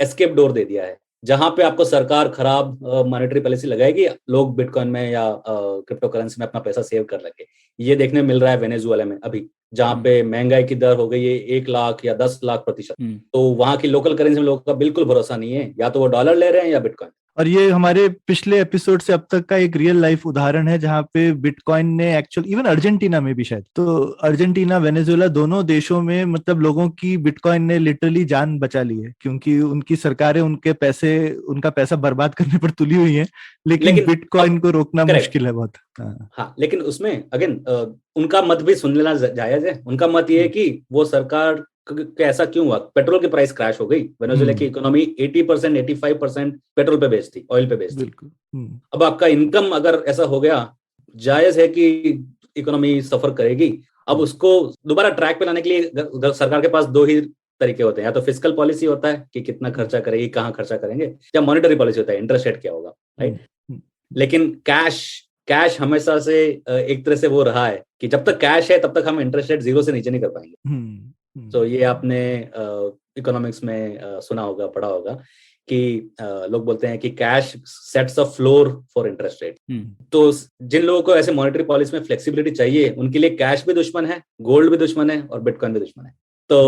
F: एस्केप डोर दे दिया है, जहां पे आपको सरकार खराब मॉनेटरी पॉलिसी लगाएगी, लोग बिटकॉइन में या क्रिप्टो करेंसी में अपना पैसा सेव कर लेंगे। ये देखने में मिल रहा है वेनेजुएला में अभी, जहां पे महंगाई की दर हो गई है 1 लाख या 10 लाख %। तो वहां की लोकल करेंसी में लोगों का बिल्कुल भरोसा नहीं है, या तो वो डॉलर ले रहे हैं या बिटकॉइन।
E: और ये हमारे पिछले एपिसोड से अब तक का एक रियल लाइफ उदाहरण है, जहाँ पे बिटकॉइन ने एक्चुअल इवन अर्जेंटीना में भी शायद, तो अर्जेंटीना वेनेजुएला दोनों देशों में मतलब लोगों की बिटकॉइन ने लिटरली जान बचा ली है, क्योंकि उनकी सरकारें उनका पैसा बर्बाद करने पर तुली हुई है, लेकिन बिटकॉइन को रोकना मुश्किल है बहुत।
F: हाँ, लेकिन उसमें अगेन उनका मत भी सुन लेना जायज है। उनका मत ये है कि वो सरकार ऐसा क्यों हुआ, पेट्रोल की प्राइस क्रैश हो गई, वेनेजुएला की इकोनॉमी 80% 85% पेट्रोल पे बेस्ड थी, ऑयल पे बेस्ड थी। अब आपका इनकम अगर ऐसा हो गया, जायज है कि इकोनॉमी सफर करेगी। अब उसको दोबारा ट्रैक पे लाने के लिए सरकार के पास 2 ही तरीके होते हैं, या तो फिस्कल पॉलिसी होता है कि कितना खर्चा करेगी, कहाँ खर्चा करेंगे, या मॉनेटरी पॉलिसी होता है, इंटरेस्ट रेट क्या होगा, राइट। लेकिन कैश हमेशा से एक तरह से वो रहा है कि जब तक कैश है तब तक हम इंटरेस्ट रेट 0 से नीचे नहीं कर पाएंगे। तो ये आपने इकोनॉमिक्स में सुना होगा, पढ़ा होगा कि लोग बोलते हैं कि cash sets a floor for interest rate. तो जिन लोगों को ऐसे मॉनेटरी पॉलिसी में फ्लेक्सिबिलिटी चाहिए, उनके लिए कैश भी दुश्मन है, गोल्ड भी दुश्मन है, और बिटकॉइन भी दुश्मन है। तो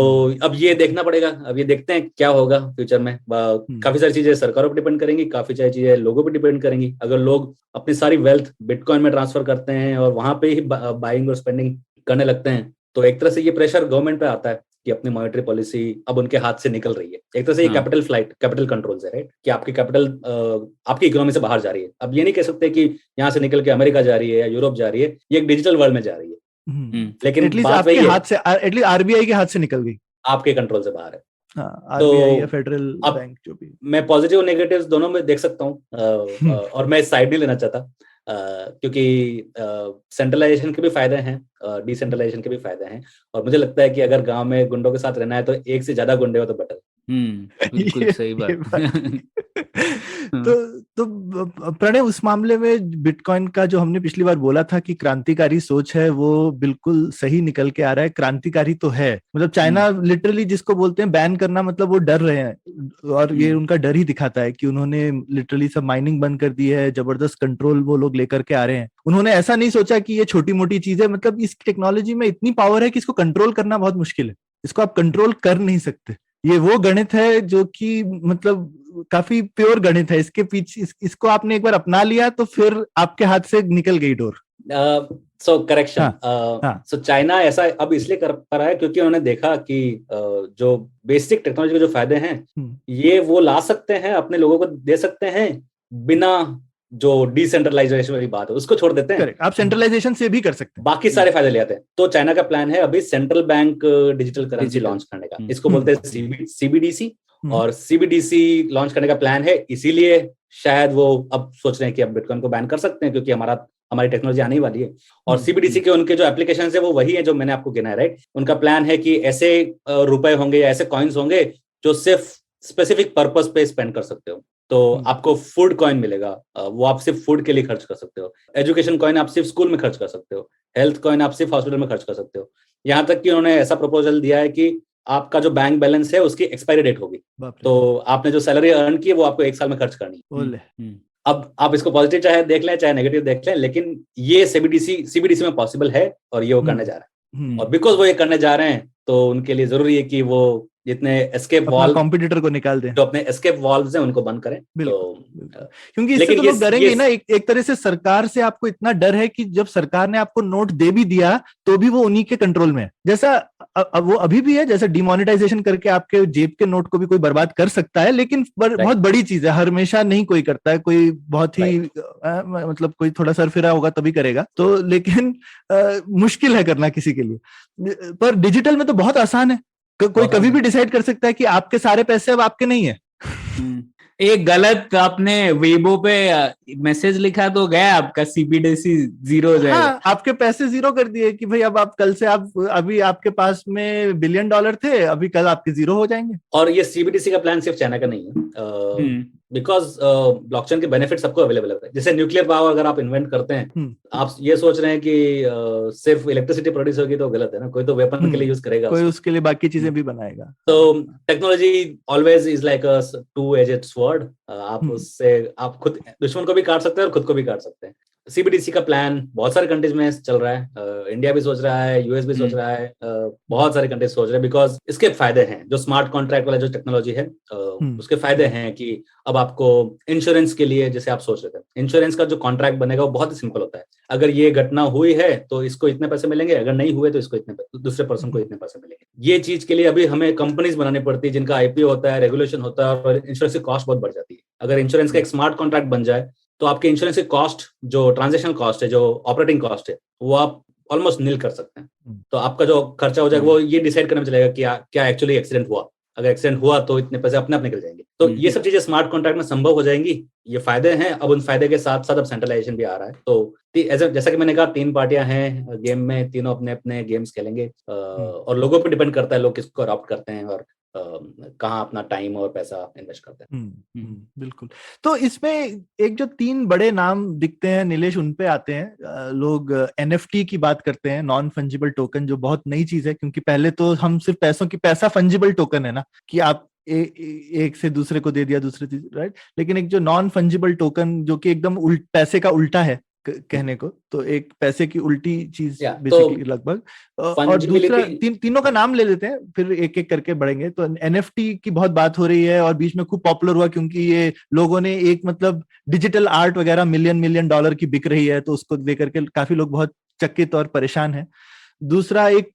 F: अब ये देखना पड़ेगा, अब ये देखते हैं क्या होगा फ्यूचर में। काफी सारी चीजें सरकारों पर डिपेंड करेंगी, काफी सारी चीजें लोगों पर डिपेंड करेंगी। अगर लोग अपनी सारी वेल्थ बिटकॉइन में ट्रांसफर करते हैं और वहां पे ही बाइंग और स्पेंडिंग करने लगते हैं, तो एक तरह से ये प्रेशर गवर्नमेंट पे आता है कि अपनी मॉनेटरी पॉलिसी अब उनके हाथ से निकल रही है। एक तरह से ये कैपिटल कंट्रोल है, राइट, कि आपकी कैपिटल आपकी इकोनॉमी से बाहर जा रही है। अब ये नहीं कह सकते कि यहाँ से निकल के अमेरिका जा रही है या यूरोप जा रही है, ये एक डिजिटल वर्ल्ड में जा रही है। लेकिन
E: एटलीस्ट आपके हाथ से, एटलीस्ट RBI के हाथ से निकल गई,
F: आपके कंट्रोल से बाहर है।
E: RBI या फेडरल बैंक जो भी।
F: मैं पॉजिटिव और नेगेटिव दोनों में देख सकता हूँ, और मैं साइड नहीं लेना चाहता, क्योंकि सेंट्रलाइजेशन के भी फायदे हैं, डिसेंट्रलाइजेशन के भी फायदे हैं। और मुझे लगता है कि अगर गांव में गुंडों के साथ रहना है तो एक से ज्यादा गुंडे हो तो बेटर।
D: बिल्कुल सही बात।
E: तो प्रणय, उस मामले में बिटकॉइन का जो हमने पिछली बार बोला था कि क्रांतिकारी सोच है, वो बिल्कुल सही निकल के आ रहा है। क्रांतिकारी तो है, मतलब चाइना लिटरली जिसको बोलते हैं बैन करना, मतलब वो डर रहे हैं, और ये उनका डर ही दिखाता है कि उन्होंने लिटरली सब माइनिंग बंद कर दी है, जबरदस्त कंट्रोल वो लोग लेकर के आ रहे हैं। उन्होंने ऐसा नहीं सोचा कि ये छोटी मोटी चीज है, मतलब इस टेक्नोलॉजी में इतनी पावर है कि इसको कंट्रोल करना बहुत मुश्किल है, इसको आप कंट्रोल कर नहीं सकते। ये वो गणित है जो कि मतलब काफी प्योर गणित है। इसके पीछे इसको आपने एक बार अपना लिया तो फिर आपके हाथ से निकल गई डोर।
F: सो करेक्शन,
E: हाँ।
F: सो चाइना ऐसा अब इसलिए कर पा रहा है क्योंकि उन्होंने देखा कि जो बेसिक टेक्नोलॉजी के जो फायदे हैं ये वो ला सकते हैं, अपने लोगों को दे सकते हैं बिना जो डिसेंट्रलाइजेशन वाली बात है उसको छोड़ देते हैं।
E: आप सेंट्रलाइजेशन से भी कर सकते हैं,
F: बाकी सारे फायदे ले आते हैं। तो चाइना का प्लान है अभी central bank digital currency launch करने का, इसको बोलते हैं सीबीडीसी, और सीबीडीसी लॉन्च करने का प्लान है। इसीलिए शायद वो अब सोच रहे हैं कि अब बिटकॉइन को बैन कर सकते हैं क्योंकि हमारी टेक्नोलॉजी आने वाली है। और सीबीडीसी के उनके जो एप्लीकेशन है वो वही है जो मैंने आपको गिना है, राइट। उनका प्लान है कि ऐसे रुपए होंगे या ऐसे कॉइन्स होंगे जो सिर्फ स्पेसिफिक पर्पस पे स्पेंड कर सकते हो। तो आपको फूड कॉइन मिलेगा, वो आप सिर्फ फूड के लिए खर्च कर सकते हो। एजुकेशन कॉइन आप सिर्फ स्कूल में खर्च कर सकते हो। हेल्थ कॉइन आप सिर्फ हॉस्पिटल में खर्च कर सकते हो। यहाँ तक कि उन्होंने ऐसा प्रपोजल दिया है कि आपका जो बैंक बैलेंस है उसकी एक्सपायरी डेट होगी, तो आपने जो सैलरी अर्न की है वो आपको 1 साल में खर्च करनी है। अब आप इसको पॉजिटिव चाहे देख लें चाहे नेगेटिव देख लें, लेकिन ये सीबीडीसी में पॉसिबल है और ये वो करने जा रहा है। और बिकॉज वो ये करने जा रहे हैं तो उनके लिए जरूरी है कि वो जितने एस्केप वॉल्व
E: कॉम्पिटिटर को निकाल दें,
F: जो अपने एस्केप वॉल्व्स हैं उनको बंद करें।
E: क्योंकि इससे तो लोग डरेंगे ना। एक तरह से सरकार से आपको इतना डर है कि जब सरकार ने आपको नोट दे भी दिया तो भी वो उन्हीं के कंट्रोल में है। जैसा वो अभी भी है, जैसे डिमोनेटाइजेशन करके आपके जेब के नोट को भी कोई बर्बाद कर सकता है, लेकिन बहुत बड़ी चीज है, हमेशा नहीं कोई करता है। कोई बहुत ही मतलब कोई थोड़ा सरफिरा होगा तभी करेगा, तो लेकिन मुश्किल है करना किसी के लिए। पर डिजिटल में तो बहुत आसान है, कोई कभी भी डिसाइड कर सकता है कि आपके सारे पैसे अब आपके नहीं है।
D: एक गलत आपने वेबो पे मैसेज लिखा तो गया आपका सीबीडीसी जीरो हो जाएगा।
E: हाँ, आपके पैसे जीरो कर दिए कि भाई अब आप कल से आप अभी आपके पास में $1 बिलियन थे, अभी कल आपके जीरो हो जाएंगे।
F: और ये सीबीडीसी का प्लान सिर्फ चाइना का नहीं है, बिकॉज ब्लॉकचेन के बेनिफिट सबको अवेलेबल है। जैसे न्यूक्लियर पावर अगर आप इन्वेंट करते हैं, आप ये सोच रहे हैं कि सिर्फ इलेक्ट्रिसिटी प्रोड्यूस होगी तो गलत है ना, कोई तो वेपन के लिए यूज करेगा,
E: कोई उसके लिए बाकी चीजें भी बनाएगा।
F: तो technology always is like a two edged sword. आप उससे आप खुद दुश्मन को भी काट सकते हैं और खुद को भी काट सकते हैं। सीबीडीसी का प्लान बहुत सारे कंट्रीज में चल रहा है, इंडिया भी सोच रहा है, यूएस भी सोच रहा है, बहुत सारे कंट्रीज सोच रहे हैं, बिकॉज इसके फायदे हैं। जो स्मार्ट कॉन्ट्रैक्ट वाला जो टेक्नोलॉजी है उसके फायदे हैं कि अब आपको इंश्योरेंस के लिए, जैसे आप सोच रहे थे, इंश्योरेंस का जो कॉन्ट्रैक्ट बनेगा वो बहुत ही सिंपल होता है। अगर ये घटना हुई है तो इसको इतने पैसे मिलेंगे, अगर नहीं हुए तो इसको इतने, दूसरे पर्सन को इतने पैसे मिलेंगे। ये चीज के लिए अभी हमें कंपनीज बनानी पड़ती है जिनका आईपीओ होता है, रेगुलेशन होता है, और इंश्योरेंस की कॉस्ट बहुत बढ़ जाती है। अगर इंश्योरेंस का एक स्मार्ट कॉन्ट्रैक्ट बन जाए तो आपके इंश्योरेंस की कॉस्ट, जो ट्रांजेक्शन कॉस्ट है, जो ऑपरेटिंग कॉस्ट है, वो आप ऑलमोस्ट नील कर सकते हैं। तो आपका जो खर्चा हो जाएगा वो ये डिसाइड करने में चलेगा कि क्या एक्चुअली एक्सीडेंट हुआ। अगर एक्सीडेंट हुआ तो इतने पैसे अपने आप निकल जाएंगे। तो ये सब चीजें स्मार्ट कॉन्ट्रैक्ट में संभव हो जाएंगी। ये फायदे हैं। अब उन फायदे के साथ साथ अब सेंट्रलाइजेशन भी आ रहा है। तो जैसा कि मैंने कहा, 3 पार्टियां हैं गेम में, तीनों अपने अपने गेम्स खेलेंगे, और लोगों पर डिपेंड करता है लोग किसको अडॉप्ट करते हैं और कहाँ अपना टाइम और पैसा इन्वेस्ट करते हैं।
E: बिल्कुल। तो इसमें एक जो 3 बड़े नाम दिखते हैं नीलेश, उन पे आते हैं लोग। एनएफटी की बात करते हैं, नॉन फंजिबल टोकन, जो बहुत नई चीज है, क्योंकि पहले तो हम सिर्फ पैसा फंजिबल टोकन है ना, कि आप एक से दूसरे को दे दिया, दूसरे, राइट। लेकिन एक जो नॉन फंजिबल टोकन, जो कि एकदम पैसे का उल्टा है कहने को, तो एक पैसे की उल्टी चीज बेसिकली लगभग। और दूसरा तीनों का नाम ले लेते हैं, फिर एक एक करके बढ़ेंगे। तो एनएफटी की बहुत बात हो रही है और बीच में खूब पॉपुलर हुआ, क्योंकि ये लोगों ने एक मतलब डिजिटल आर्ट वगैरह मिलियन डॉलर की बिक रही है, तो उसको लेकर के काफी लोग बहुत चकित और परेशान है। दूसरा एक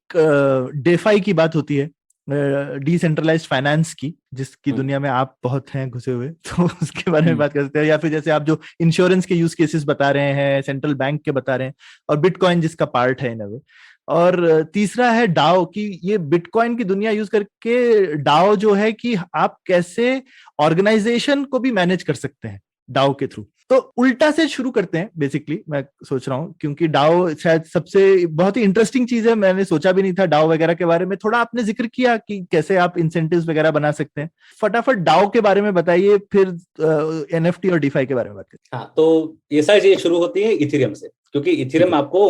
E: डेफाई की बात होती है, डिसेंट्रलाइज्ड फाइनेंस की, जिसकी दुनिया में आप बहुत हैं घुसे हुए, तो उसके बारे में बात कर सकते हैं। या फिर जैसे आप जो इंश्योरेंस के यूज केसेस बता रहे हैं, सेंट्रल बैंक के बता रहे हैं, और बिटकॉइन जिसका पार्ट है इन अ वे। और तीसरा है डाओ, कि ये बिटकॉइन की दुनिया यूज करके डाओ जो है कि आप कैसे ऑर्गेनाइजेशन को भी मैनेज कर सकते हैं डाओ के थ्रू। तो उल्टा से शुरू करते हैं बेसिकली, मैं सोच रहा हूं, क्योंकि डाओ शायद सबसे बहुत ही इंटरेस्टिंग चीज है। मैंने सोचा भी नहीं था डाओ वगैरह के बारे में। थोड़ा आपने जिक्र किया कि कैसे आप इंसेंटिव्स वगैरह बना सकते हैं। फटाफट डाओ के बारे में बताइए, फिर एनएफटी और डीफाई के बारे में बात करते हैं।
F: हाँ, तो ये सारी चीजें शुरू होती है इथेरियम से, क्योंकि इथेरियम आपको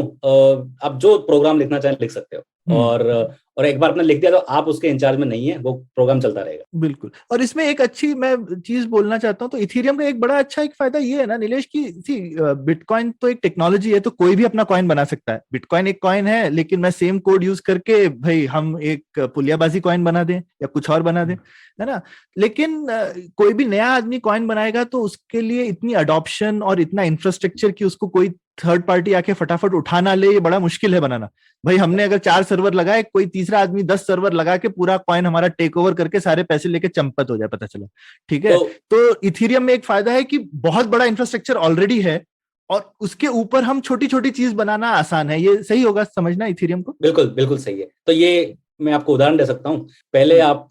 F: आप जो प्रोग्राम लिखना चाहें लिख सकते हो। और एक बार आपने लिख दिया तो आप उसके इंचार्ज में नहीं है, वो प्रोग्राम चलता रहेगा।
E: बिल्कुल। और इसमें एक अच्छी मैं चीज बोलना चाहता हूँ, तो इथेरियम का एक बड़ा अच्छा एक फायदा ये है ना नीलेश की, बिटकॉइन तो एक टेक्नोलॉजी है, तो कोई भी अपना कॉइन बना सकता है। बिटकॉइन एक कॉइन है, लेकिन मैं सेम कोड यूज करके भाई हम एक पुलियाबाजी कॉइन बना दें या कुछ और बना दें, है ना। लेकिन कोई भी नया आदमी कॉइन बनाएगा तो उसके लिए इतनी अडॉप्शन और इतना इंफ्रास्ट्रक्चर कि उसको कोई थर्ड पार्टी आके फटाफट उठा ना ले, ये बड़ा मुश्किल है बनाना। भाई हमने अगर 4 सर्वर लगाए, कोई तीसरा आदमी 10 सर्वर लगा के पूरा कॉइन हमारा टेक ओवर करके सारे पैसे लेके चंपत हो जाए, पता चला, ठीक है। तो इथेरियम में एक फायदा है कि बहुत बड़ा इंफ्रास्ट्रक्चर ऑलरेडी है और उसके ऊपर हम छोटी छोटी चीज बनाना आसान है। ये सही होगा समझना इथेरियम को?
F: बिल्कुल बिल्कुल सही है। तो ये मैं आपको उदाहरण दे सकता हूँ। पहले आप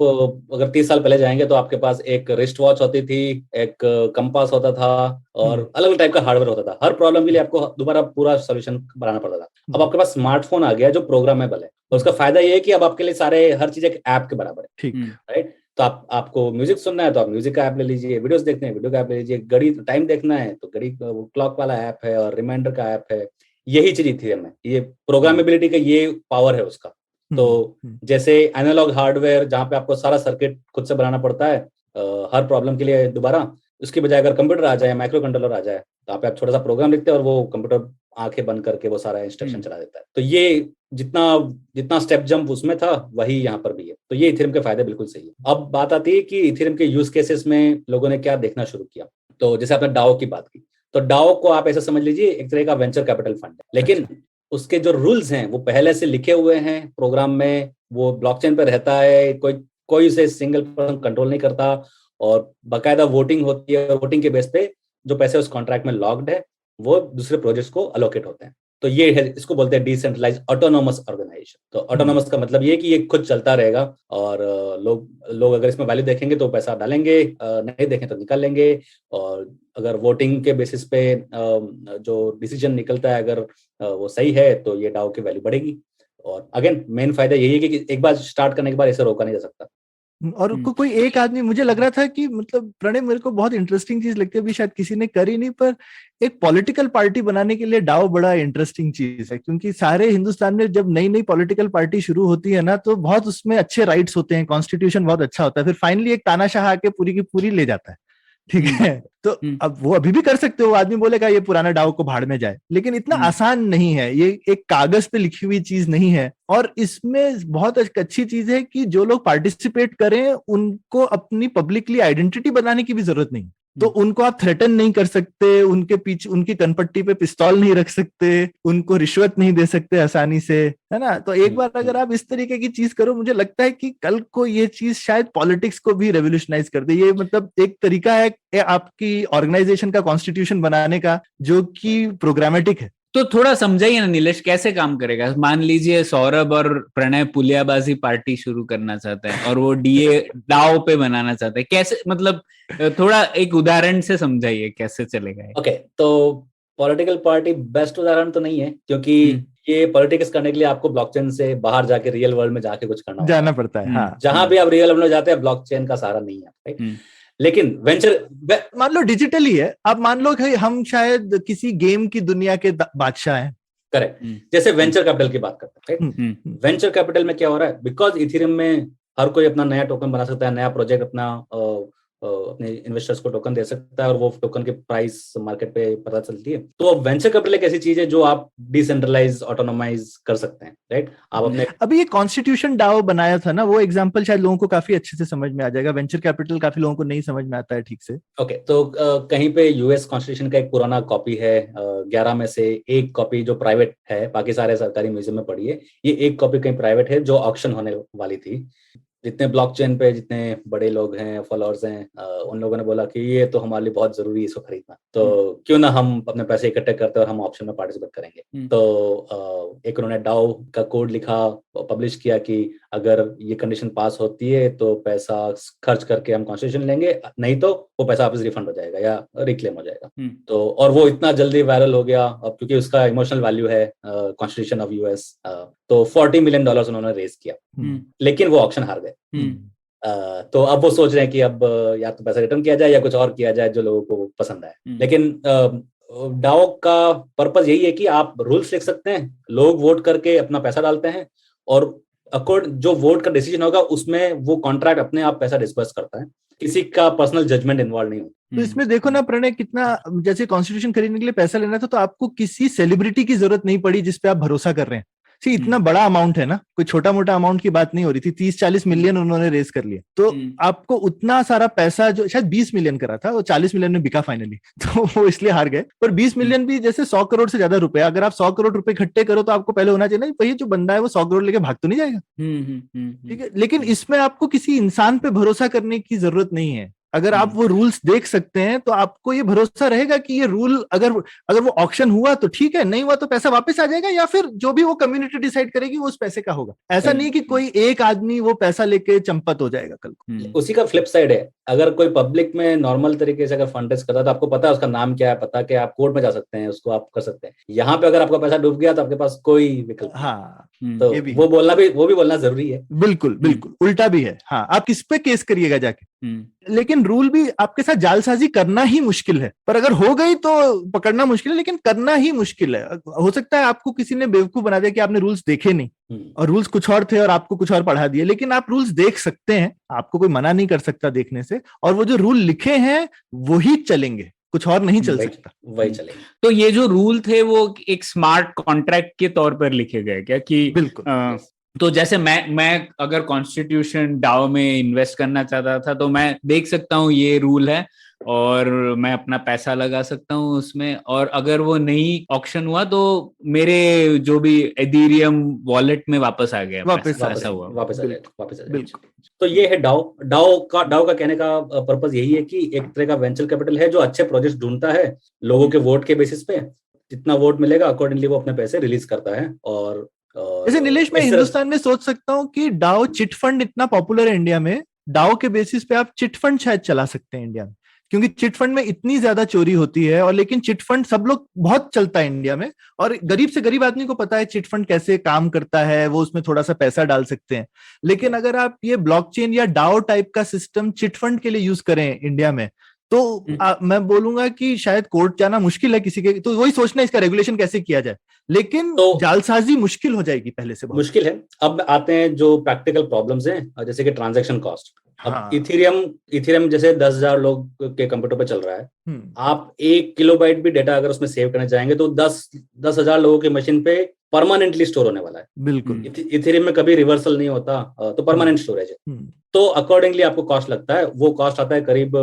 F: अगर 30 साल पहले जाएंगे तो आपके पास एक रिस्ट वॉच होती थी, एक कंपास होता था और अलग अलग टाइप का हार्डवेयर होता था। हर प्रॉब्लम के लिए आपको दोबारा पूरा सोल्यूशन बनाना पड़ता था। अब आपके पास स्मार्टफोन आ गया जो प्रोग्रामेबल है, और उसका फायदा ये है कि अब आपके लिए सारे हर चीज एक ऐप के बराबर है,
E: ठीक,
F: राइट। तो आपको म्यूजिक सुनना है तो आप म्यूजिक का ऐप ले लीजिए, वीडियोस देखने हैं वीडियो का ऐप ले लीजिए, घड़ी टाइम देखना है तो घड़ी क्लॉक वाला ऐप है और रिमाइंडर का ऐप है। यही चीज इथेरियम है, ये प्रोग्रामेबिलिटी का ये पावर है उसका। तो जैसे एनालॉग हार्डवेयर जहाँ पे आपको सारा सर्किट खुद से बनाना पड़ता है हर प्रॉब्लम के लिए दोबारा, उसकी बजाय अगर कंप्यूटर आ जाए, माइक्रो कंट्रोलर आ जाए, तो आप छोटा सा प्रोग्राम लिखते हैं और वो कंप्यूटर आंखें बंद करके वो सारा इंस्ट्रक्शन चला देता है। तो ये जितना स्टेप जंप उसमें था वही यहाँ पर भी है। तो ये इथेरियम के फायदे बिल्कुल सही है। अब बात आती है कि इथेरियम के यूज केसेस में लोगों ने क्या देखना शुरू किया। तो जैसे आपने डाओ की बात की, तो डाओ को आप ऐसा समझ लीजिए एक तरह का वेंचर कैपिटल फंड है, लेकिन उसके जो रूल्स हैं वो पहले से लिखे हुए हैं प्रोग्राम में, वो ब्लॉकचेन पे रहता है, कोई उसे सिंगल पर्सन कंट्रोल नहीं करता, और बाकायदा वोटिंग होती है। वोटिंग के बेस पे जो पैसे उस कॉन्ट्रैक्ट में लॉक्ड है वो दूसरे प्रोजेक्ट्स को अलोकेट होते हैं। तो ये है, इसको बोलते हैं डिसेंट्रलाइज ऑटोनोमस ऑर्गेनाइजेशन। तो ऑटोनोमस का मतलब ये कि ये खुद चलता रहेगा और लोग अगर इसमें वैल्यू देखेंगे तो पैसा डालेंगे, नहीं देखें तो निकाल लेंगे। और अगर वोटिंग के बेसिस पे जो डिसीजन निकलता है अगर वो सही है तो ये डाओ की वैल्यू बढ़ेगी। और अगेन मेन फायदा यही है कि एक बार स्टार्ट करने के बाद इसे रोका नहीं जा सकता।
E: और कोई एक आदमी, मुझे लग रहा था कि मतलब प्रणय मेरे को बहुत इंटरेस्टिंग चीज लगती है, अभी शायद किसी ने करी नहीं, पर एक पॉलिटिकल पार्टी बनाने के लिए डाओ बड़ा इंटरेस्टिंग चीज है, क्योंकि सारे हिंदुस्तान में जब नई नई पॉलिटिकल पार्टी शुरू होती है ना तो बहुत उसमें अच्छे राइट्स होते हैं, कॉन्स्टिट्यूशन बहुत अच्छा होता है, फिर फाइनली एक तानाशाह आके पूरी की पूरी ले जाता है, ठीक है। तो अब वो अभी भी कर सकते हो, आदमी बोलेगा ये पुराना डाओ को भाड़ में जाए, लेकिन इतना आसान नहीं है, ये एक कागज पे लिखी हुई चीज नहीं है। और इसमें बहुत अच्छी चीज है कि जो लोग पार्टिसिपेट करें उनको अपनी पब्लिकली आइडेंटिटी बनाने की भी जरूरत नहीं, तो उनको आप थ्रेटन नहीं कर सकते, उनके पीछे उनकी कनपट्टी पे पिस्तौल नहीं रख सकते, उनको रिश्वत नहीं दे सकते आसानी से, है ना। तो एक बार अगर आप इस तरीके की चीज करो, मुझे लगता है कि कल को ये चीज शायद पॉलिटिक्स को भी रेवोल्यूशनाइज कर दे। ये मतलब एक तरीका है आपकी ऑर्गेनाइजेशन का कॉन्स्टिट्यूशन बनाने का जो कि प्रोग्रामेटिक है।
D: तो थोड़ा समझाइए ना नीलेश, कैसे काम करेगा? मान लीजिए सौरभ और प्रणय पुलियाबाजी पार्टी शुरू करना चाहते हैं और वो डाओ पे बनाना चाहते हैं, कैसे? मतलब थोड़ा एक उदाहरण से समझाइए कैसे चलेगा।
F: ओके, तो पॉलिटिकल पार्टी बेस्ट उदाहरण तो नहीं है, क्योंकि ये पॉलिटिक्स करने के लिए आपको ब्लॉकचेन से बाहर जाके रियल वर्ल्ड में जाके कुछ जाना
E: पड़ता है। हाँ,
F: जहां भी आप रियल वर्ल्ड में जाते हैं ब्लॉकचेन का सहारा नहीं है, राइट। लेकिन वेंचर
E: मान लो डिजिटली है, आप मान लो कि हम शायद किसी गेम की दुनिया के बादशाह हैं,
F: करेक्ट। जैसे वेंचर कैपिटल की बात करते हैं, राइट। वेंचर कैपिटल में क्या हो रहा है, बिकॉज इथेरियम में हर कोई अपना नया टोकन बना सकता है, नया प्रोजेक्ट अपने इन्वेस्टर्स को टोकन दे सकता है और वो टोकन के प्राइस मार्केट पे पता चलती है। तो वेंचर कैपिटल एक ऐसी चीज है जो आप डिसेंट्रलाइज ऑटोनोमाइज कर सकते हैं, राइट। आप अपने
E: अभी ये कॉन्स्टिट्यूशन डाओ बनाया था ना, वो एग्जांपल शायद लोगों को काफी अच्छे से समझ में आ जाएगा। वेंचर कैपिटल काफी लोगों को नहीं समझ में आता है ठीक से।
F: ओके, तो कहीं पे यूएस कॉन्स्टिट्यूशन का एक पुराना कॉपी है, 11 में से एक कॉपी जो प्राइवेट है, बाकी सारे सरकारी म्यूजियम में पड़ी है। ये एक कॉपी कहीं प्राइवेट है जो ऑक्शन होने वाली थी। जितने ब्लॉकचेन पे जितने बड़े लोग हैं, फॉलोअर्स हैं, उन लोगों ने बोला कि ये तो हमारे लिए बहुत जरूरी है इसको खरीदना, तो क्यों ना हम अपने पैसे इकट्ठे करते और हम ऑप्शन में पार्टिसिपेट करेंगे। तो एक उन्होंने डाओ का कोड लिखा, पब्लिश किया कि अगर ये कंडीशन पास होती है तो पैसा खर्च करके हम कॉन्स्टिट्यूशन लेंगे, नहीं तो वो पैसा वापस रिफंड हो जाएगा या रिक्लेम हो जाएगा। तो और वो इतना जल्दी वायरल हो गया अब, क्योंकि उसका इमोशनल वैल्यू है कॉन्स्टिट्यूशन ऑफ यूएस। तो $40 मिलियन उन्होंने रेज किया, लेकिन वो ऑक्शन हार गए। तो अब वो सोच रहे हैं कि अब या तो पैसा रिटर्न किया जाए या कुछ और किया जाए जो लोगों को पसंद आए। लेकिन डाओ का पर्पस यही है कि आप रूल्स लिख सकते हैं, लोग वोट करके अपना पैसा डालते हैं और अकॉर्ड जो वोट का डिसीजन होगा उसमें वो कॉन्ट्रैक्ट अपने आप पैसा डिस्बर्स करता है, किसी का पर्सनल जजमेंट इन्वॉल्व नहीं होता।
E: तो इसमें देखो ना प्रणय, कितना, जैसे कॉन्स्टिट्यूशन खरीदने के लिए पैसा लेना था तो आपको किसी सेलिब्रिटी की जरूरत नहीं पड़ी जिसपे आप भरोसा कर रहे हैं। इतना बड़ा अमाउंट है ना, कोई छोटा मोटा अमाउंट की बात नहीं हो रही थी। 30-40 मिलियन उन्होंने रेस कर लिया, तो आपको उतना सारा पैसा, जो शायद 20 मिलियन करा था, वो 40 मिलियन में बिका फाइनली, तो वो इसलिए हार गए। पर 20 मिलियन भी जैसे 100 करोड़ से ज्यादा रुपए, अगर आप 100 करोड़ रुपए इकट्ठे करो तो आपको पहले होना चाहिए ना, वही जो बंदा है वो 100 करोड़ लेके भाग तो नहीं जाएगा। ठीक है, लेकिन इसमें आपको किसी इंसान पे भरोसा करने की जरूरत नहीं है। अगर आप वो रूल्स देख सकते हैं तो आपको ये भरोसा रहेगा कि ये रूल अगर वो ऑक्शन हुआ तो ठीक है, नहीं हुआ तो पैसा वापस आ जाएगा, या फिर जो भी वो कम्युनिटी डिसाइड करेगी वो उस पैसे का होगा। ऐसा नहीं कि कोई एक आदमी वो पैसा लेके चंपत हो जाएगा कल को।
F: उसी का फ्लिप साइड है, अगर कोई पब्लिक में नॉर्मल तरीके से अगर फंड रेज करता है तो आपको पता है उसका नाम क्या है, पता कि आप कोर्ट में जा सकते हैं, उसको आप कर सकते हैं। यहाँ पे अगर आपका पैसा डूब गया तो आपके पास कोई विकल्प,
E: हाँ,
F: तो वो भी बोलना जरूरी है।
E: बिल्कुल बिल्कुल, उल्टा भी है। हाँ, आप किस पे केस करिएगा जाके, लेकिन रूल भी आपके साथ जालसाजी करना ही मुश्किल है, पर अगर हो गई तो पकड़ना मुश्किल है, लेकिन करना ही मुश्किल है। हो सकता है आपको किसी ने बेवकूफ बना दिया कि आपने रूल्स देखे नहीं और रूल्स कुछ और थे और आपको कुछ और पढ़ा दिए, लेकिन आप रूल्स देख सकते हैं, आपको कोई मना नहीं कर सकता देखने से, और वो जो रूल लिखे हैं वही चलेंगे, कुछ और नहीं चल सकता,
F: वही चलेगा।
D: तो ये जो रूल थे वो एक स्मार्ट कॉन्ट्रैक्ट के तौर पर लिखे गए क्या कि
E: बिल्कुल।
D: तो जैसे मैं अगर कॉन्स्टिट्यूशन डाओ में इन्वेस्ट करना चाहता था तो मैं देख सकता हूँ ये रूल है और मैं अपना पैसा लगा सकता हूँ उसमें, और अगर वो नहीं ऑक्शन हुआ तो मेरे जो भी एथेरियम वॉलेट में वापस आ गया,
F: वापस आ जाएगा। तो ये है डाओ। डाओ का कहने का पर्पस यही है कि एक तरह का वेंचर कैपिटल है जो अच्छे प्रोजेक्ट ढूंढता है लोगों के वोट के बेसिस पे, जितना वोट मिलेगा अकॉर्डिंगली वो अपने पैसे रिलीज करता है। और
E: जैसे नीलेश, मैं हिंदुस्तान में सोच सकता हूँ कि डाओ चिट फंड इतना पॉपुलर है इंडिया में, डाओ के बेसिस पे आप चिट फंड शायद चला सकते हैं इंडिया में, क्योंकि चिट फंड में इतनी ज्यादा चोरी होती है। और लेकिन चिट फंड सब लोग बहुत चलता है इंडिया में, और गरीब से गरीब आदमी को पता है चिट फंड कैसे काम करता है, वो उसमें थोड़ा सा पैसा डाल सकते हैं। लेकिन अगर आप ये ब्लॉकचेन या डाओ टाइप का सिस्टम चिट फंड के लिए यूज करें इंडिया में, तो मैं बोलूंगा कि शायद कोर्ट जाना मुश्किल है किसी के, तो वही सोचना इसका रेगुलेशन कैसे किया जाए, लेकिन तो जालसाजी मुश्किल हो जाएगी पहले से, बहुत
F: मुश्किल है। अब आते हैं जो प्रैक्टिकल प्रॉब्लम्स हैं, जैसे कि ट्रांजैक्शन कॉस्ट। अब इथेरियम जैसे 10,000 लोग के कंप्यूटर पे चल रहा है, आप 1 किलोबाइट भी डेटा अगर उसमें सेव करना चाहेंगे तो 10,000 लोगों की मशीन पे परमानेंटली स्टोर होने वाला है।
E: बिल्कुल,
F: इथेरियम में कभी रिवर्सल नहीं होता, तो परमानेंट स्टोरेज है। तो अकॉर्डिंगली आपको कॉस्ट लगता है, वो कॉस्ट आता है करीब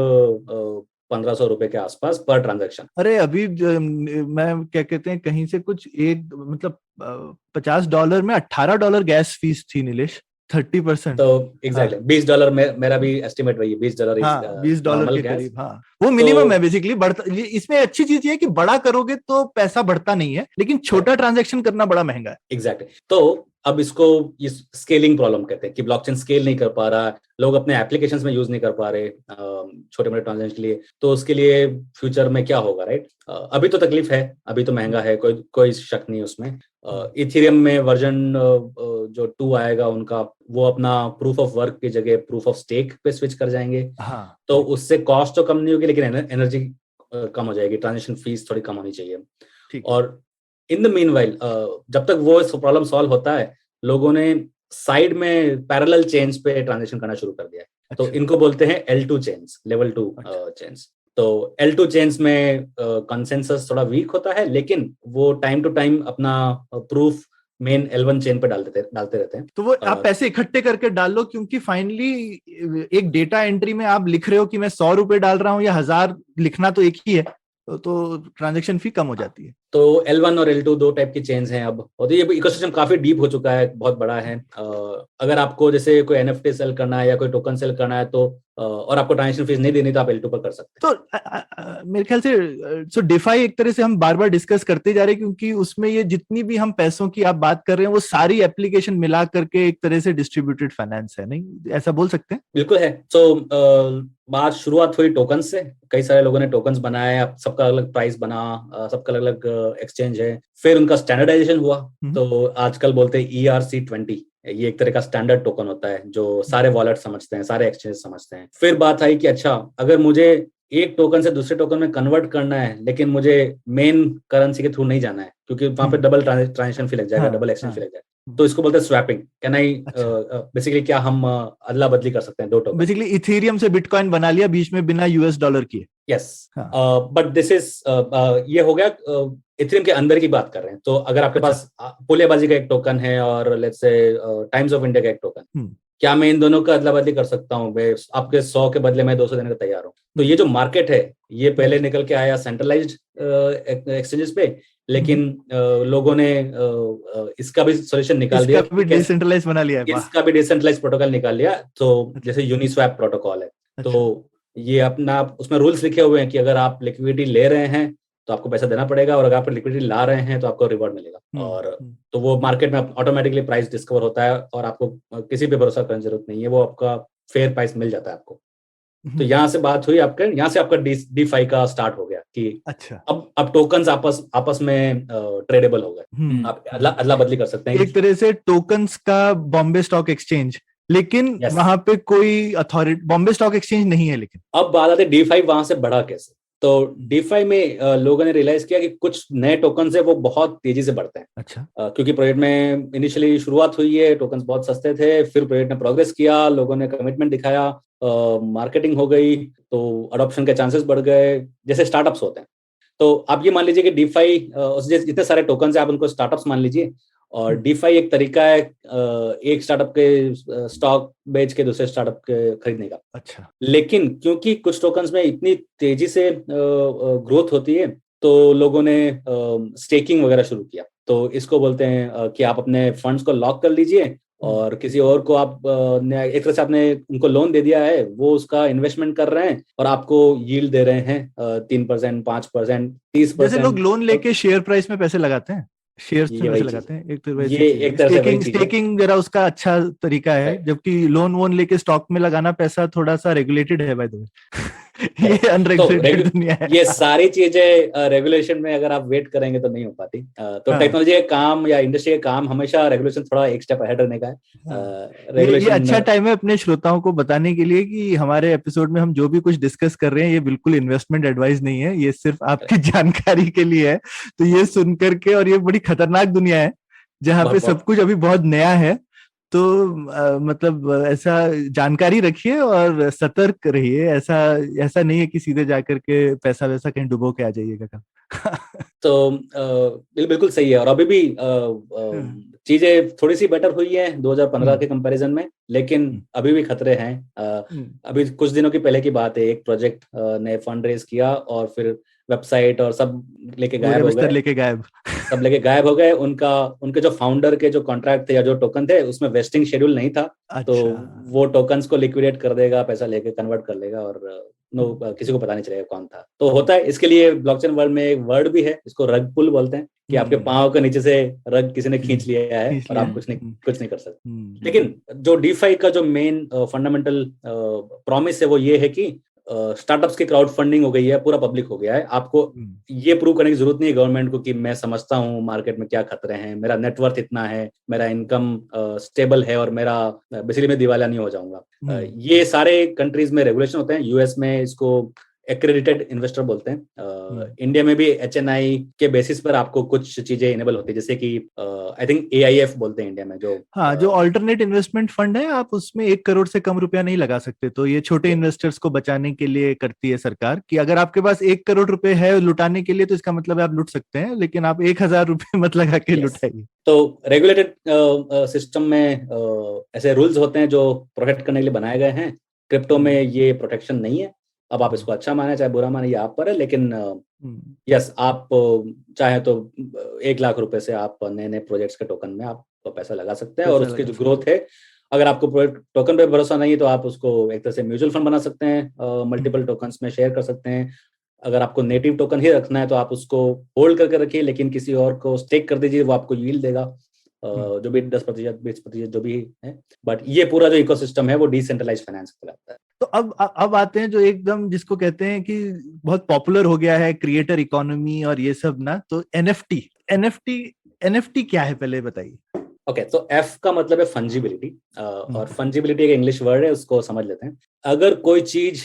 F: 1,500 रुपए के आसपास पर ट्रांजैक्शन।
E: अरे अभी मैं क्या कहते हैं, कहीं से कुछ एक मतलब $50 में $18 गैस फीस थी नीलेश, 30%।
F: तो एग्जैक्टली $20 मेरा भी एस्टिमेट वही है, $20।
E: हाँ, $20 के करीब। हाँ, वो मिनिमम है बेसिकली। बढ़ता, इसमें अच्छी चीज ये है कि बड़ा करोगे तो पैसा बढ़ता नहीं है, लेकिन छोटा ट्रांजैक्शन करना बड़ा महंगा है।
F: एग्जैक्टली। तो अब इसको ये स्केलिंग प्रॉब्लम कहते हैं कि ब्लॉकचेन स्केल नहीं कर पा रहा, लोग अपने एप्लीकेशंस में यूज नहीं कर पा रहे छोटे मोटे ट्रांजैक्शन के लिए। तो उसके लिए फ्यूचर में क्या होगा, राइट? अभी तो तकलीफ है, अभी तो महंगा है, कोई शक नहीं उसमें। इथेरियम में वर्जन जो 2 आएगा उनका, वो अपना प्रूफ ऑफ वर्क की जगह प्रूफ ऑफ स्टेक पे स्विच कर जाएंगे।
E: हाँ,
F: तो उससे कॉस्ट तो कम नहीं होगी, लेकिन एनर्जी कम हो जाएगी, ट्रांजैक्शन फीस थोड़ी कम होनी चाहिए। और इन द मीनवाइल जब तक वो प्रॉब्लम सॉल्व होता है, लोगों ने साइड में पैरेलल चेन्स पे ट्रांजैक्शन करना शुरू कर दिया है। अच्छा। तो इनको बोलते हैं L2 चेन्स, लेवल 2 चेन्स। तो L2 चेन्स में कंसेंसस थोड़ा वीक होता है, लेकिन वो टाइम टू टाइम अपना प्रूफ मेन L1 चेन पे डालते रहते हैं।
E: तो वो आप पैसे इकट्ठे करके डाल लो, क्योंकि फाइनली एक डेटा एंट्री में आप लिख रहे हो कि मैं 100 रुपए डाल रहा हूँ या 1000, लिखना तो एक ही है, तो ट्रांजैक्शन फी कम हो जाती है।
F: तो L1 और L2 दो टाइप की चेन्स हैं अब, और ये इकोसिस्टम काफी डीप हो चुका है, बहुत बड़ा है। अगर आपको जैसे कोई NFT सेल करना है या कोई टोकन सेल करना है तो और आपको ट्रांजैक्शन फीस नहीं देनी तो आप L2 पर कर सकते हैं।
E: तो मेरे ख्याल से डिफाई एक तरह से हम बार बार डिस्कस करते जा रहे हैं, क्योंकि उसमें ये जितनी भी हम पैसों की आप बात कर रहे हैं वो सारी एप्लीकेशन मिला करके एक तरह से डिस्ट्रीब्यूटेड फाइनेंस है, नहीं ऐसा बोल सकते हैं?
F: बिल्कुल है। तो बात शुरुआत हुई टोकन से, कई सारे लोगों ने टोकन्स बनाए, सबका अलग प्राइस बना, सबका अलग अलग एक्सचेंज है। फिर उनका स्टैंडर्डाइजेशन हुआ, तो आजकल बोलते हैं ERC20, ये एक तरह का स्टैंडर्ड टोकन होता है जो सारे वॉलेट समझते हैं, सारे एक्सचेंज समझते हैं। फिर बात आई कि अच्छा, अगर मुझे एक टोकन से दूसरे टोकन में कन्वर्ट करना है, लेकिन मुझे मेन करेंसी के थ्रू नहीं जाना है, क्योंकि वहां पे डबल ट्रांजैक्शन फी लग जाएगा, डबल एक्सचेंज फी लग जाएगा, तो इसको बोलते हैं स्वैपिंग। कैन आई
E: अच्छा।
F: बेसिकली क्या हम अदला बदली कर सकते हैं दो टोकन?
E: बेसिकली इथेरियम से बिटकॉइन बना लिया बीच में बिना यूएस डॉलर किए।
F: यस,
E: हाँ।
F: बट दिस इज ये हो गया इथेरियम के अंदर की बात कर रहे हैं। तो अगर आपके
E: अच्छा।
F: पास पुलियाबाजी का एक टोकन है और let's say times of India का एक टोकन, क्या मैं इन दोनों का अदला बदली कर सकता हूँ? आपके 100 के बदले मैं 200 देने को तैयार हूँ। तो ये जो मार्केट है ये पहले निकल के आया सेंट्रलाइज्ड एक्सचेंजेस पे, लेकिन लोगों ने इसका भी सोल्यूशन निकाल दिया,
E: इसका भी डिसेंट्रलाइज बना लिया है। वाह।
F: इसका भी डिसेंट्रलाइज प्रोटोकॉल निकाल लिया। तो
E: अच्छा।
F: जैसे यूनिस्वैप प्रोटोकॉल है,
E: अच्छा।
F: तो ये अपना उसमें रूल्स लिखे हुए हैं कि अगर आप लिक्विडिटी ले रहे हैं तो आपको पैसा देना पड़ेगा, और अगर आप लिक्विडिटी ला रहे हैं तो आपको रिवॉर्ड मिलेगा। और तो वो मार्केट में ऑटोमेटिकली प्राइस डिस्कवर होता है और आपको किसी पे भरोसा करने की जरूरत नहीं है, वो आपका फेयर प्राइस मिल जाता है आपको। तो यहाँ से बात हुई आपके, यहाँ से आपका DeFi का स्टार्ट हो गया कि
E: अच्छा।
F: अब टोकन्स आपस में ट्रेडेबल हो गए, आप अदला बदली कर सकते हैं।
E: एक तरह से टोकन्स का बॉम्बे स्टॉक एक्सचेंज, लेकिन
F: Yes.
E: वहां पे कोई अथॉरिटी, बॉम्बे स्टॉक एक्सचेंज नहीं है। लेकिन
F: अब बात आती है DeFi वहां से बढ़ा कैसे। तो DeFi में लोगों ने रियलाइज किया कि कुछ नए टोकन है वो बहुत तेजी से बढ़ते हैं।
E: अच्छा।
F: क्योंकि प्रोजेक्ट में इनिशियली शुरुआत हुई है, टोकन्स बहुत सस्ते थे, फिर प्रोजेक्ट ने प्रोग्रेस किया, लोगों ने कमिटमेंट दिखाया, मार्केटिंग हो गई, तो अडॉप्शन के चांसेस बढ़ गए, जैसे स्टार्टअप्स होते हैं। तो आप ये मान लीजिए कि DeFi जितने सारे टोकन है आप उनको स्टार्टअप्स मान लीजिए, और DeFi एक तरीका है एक स्टार्टअप के स्टॉक बेच के दूसरे स्टार्टअप के खरीदने का।
E: अच्छा।
F: लेकिन क्योंकि कुछ टोकन्स में इतनी तेजी से ग्रोथ होती है, तो लोगों ने स्टेकिंग वगैरह शुरू किया। तो इसको बोलते हैं कि आप अपने फंड्स को लॉक कर लीजिए और किसी और को आप एक तरह से आपने उनको लोन दे दिया है, वो उसका इन्वेस्टमेंट कर रहे हैं और आपको यील्ड दे रहे हैं 3%, 5%, 30%।
E: जैसे लोग लोन लेके शेयर प्राइस में पैसे लगाते हैं, शेयर्स में पैसे लगाते हैं, एक तरह
F: ये एक तरह से वही चीज है।
E: स्टेकिंग जरा उसका अच्छा तरीका है, जबकि लोन वोन लेके स्टॉक में लगाना पैसा थोड़ा सा रेगुलेटेड है बाय द वे। ये अनरेगुलेटेड दुनिया है।
F: ये सारी चीजें रेगुलेशन में अगर आप वेट करेंगे तो नहीं हो पाती। तो टेक्नोलॉजी का काम या इंडस्ट्री का काम हमेशा रेगुलेशन थोड़ा एक स्टेप अहेड रहने का है।
E: ये अच्छा टाइम है अपने श्रोताओं को बताने के लिए कि हमारे एपिसोड में हम जो भी कुछ डिस्कस कर रहे हैं ये बिल्कुल इन्वेस्टमेंट एडवाइस नहीं है, ये सिर्फ आपकी जानकारी के लिए है। तो ये सुन करके, और ये बड़ी खतरनाक दुनिया है जहाँ पे सब कुछ अभी बहुत नया है, तो मतलब ऐसा जानकारी रखिए और सतर्क रहिए। ऐसा नहीं है कि सीधे जाकर के पैसा वैसा कहीं डुबो के आ जाइएगा कल।
F: तो बिल्कुल सही है। और अभी भी चीजें थोड़ी सी बेटर हुई है 2015 के कंपैरिजन में, लेकिन अभी भी खतरे हैं। अभी कुछ दिनों की पहले की बात है, एक प्रोजेक्ट ने फंड रेज किया और फिर वेबसाइट और सब लेके गायब हो गए। सब लेके गायब हो गए। उनके जो फाउंडर के जो कॉन्ट्रैक्ट थे या जो टोकन थे उसमें वेस्टिंग शेड्यूल नहीं था।
E: अच्छा।
F: तो वो टोकन्स को लिक्विडेट कर देगा, पैसा लेके कन्वर्ट कर लेगा, और किसी को पता नहीं चलेगा कौन था। तो होता है, इसके लिए ब्लॉकचेन वर्ल्ड में एक वर्ड भी है, इसको रग पुल बोलते हैं, कि आपके पांव के नीचे से रग किसी ने खींच लिया है और आप कुछ नहीं कर सकते। लेकिन जो DeFi का जो मेन फंडामेंटल प्रॉमिस है वो ये है कि स्टार्टअप्स की क्राउड फंडिंग हो गई है, पूरा पब्लिक हो गया है। आपको ये प्रूव करने की जरूरत नहीं है गवर्नमेंट को कि मैं समझता हूँ मार्केट में क्या खतरे हैं, मेरा नेटवर्थ इतना है, मेरा इनकम स्टेबल है और मेरा बेसिकली मैं दिवालिया नहीं हो जाऊंगा। ये सारे कंट्रीज में रेगुलेशन होते हैं। यूएस में इसको एक्रेडिटेड इन्वेस्टर बोलते हैं। इंडिया में भी HNI के बेसिस पर आपको कुछ चीजें इनेबल होती है, जैसे कि आई थिंक AIF बोलते हैं इंडिया में, जो
E: ऑल्टरनेट इन्वेस्टमेंट फंड है। आप उसमें 1 करोड़ से कम रुपया नहीं लगा सकते। तो ये छोटे इन्वेस्टर्स को बचाने के लिए करती है सरकार कि अगर आपके पास 1 करोड़ रुपए है लुटाने के लिए तो इसका मतलब है आप लुट सकते हैं, लेकिन आप 1000 रुपए मत लगा के लुटाइए।
F: तो रेगुलेटेड सिस्टम में ऐसे रूल्स होते हैं जो प्रोटेक्ट करने के लिए बनाए गए हैं। क्रिप्टो में ये प्रोटेक्शन नहीं है। अब आप इसको अच्छा माने चाहे बुरा माने, ये आप पर है। लेकिन यस, आप चाहे तो 1 लाख रुपए से आप नए प्रोजेक्ट्स के टोकन में आप पैसा लगा सकते हैं। और उसकी जो ग्रोथ है, अगर आपको टोकन पे भरोसा नहीं है तो आप उसको एक तरह से म्यूचुअल फंड बना सकते हैं, मल्टीपल टोकन्स में शेयर कर सकते हैं। अगर आपको नेटिव टोकन ही रखना है तो आप उसको होल्ड करके रखिए, लेकिन किसी और को स्टेक कर दीजिए, वो आपको यील्ड देगा, जो भी 10%, 20% जो भी है। बट ये पूरा जो इकोसिस्टम है वो डिसेंट्रलाइज्ड फाइनेंस कहलाता है।
E: तो अब आते हैं जो एकदम जिसको कहते हैं कि बहुत पॉपुलर हो गया है, क्रिएटर इकोनॉमी और ये सब ना। तो NFT क्या है, पहले बताइए।
F: ओके, तो F का मतलब है फंजिबिलिटी, और फंजिबिलिटी एक इंग्लिश वर्ड है, उसको समझ लेते हैं। अगर कोई चीज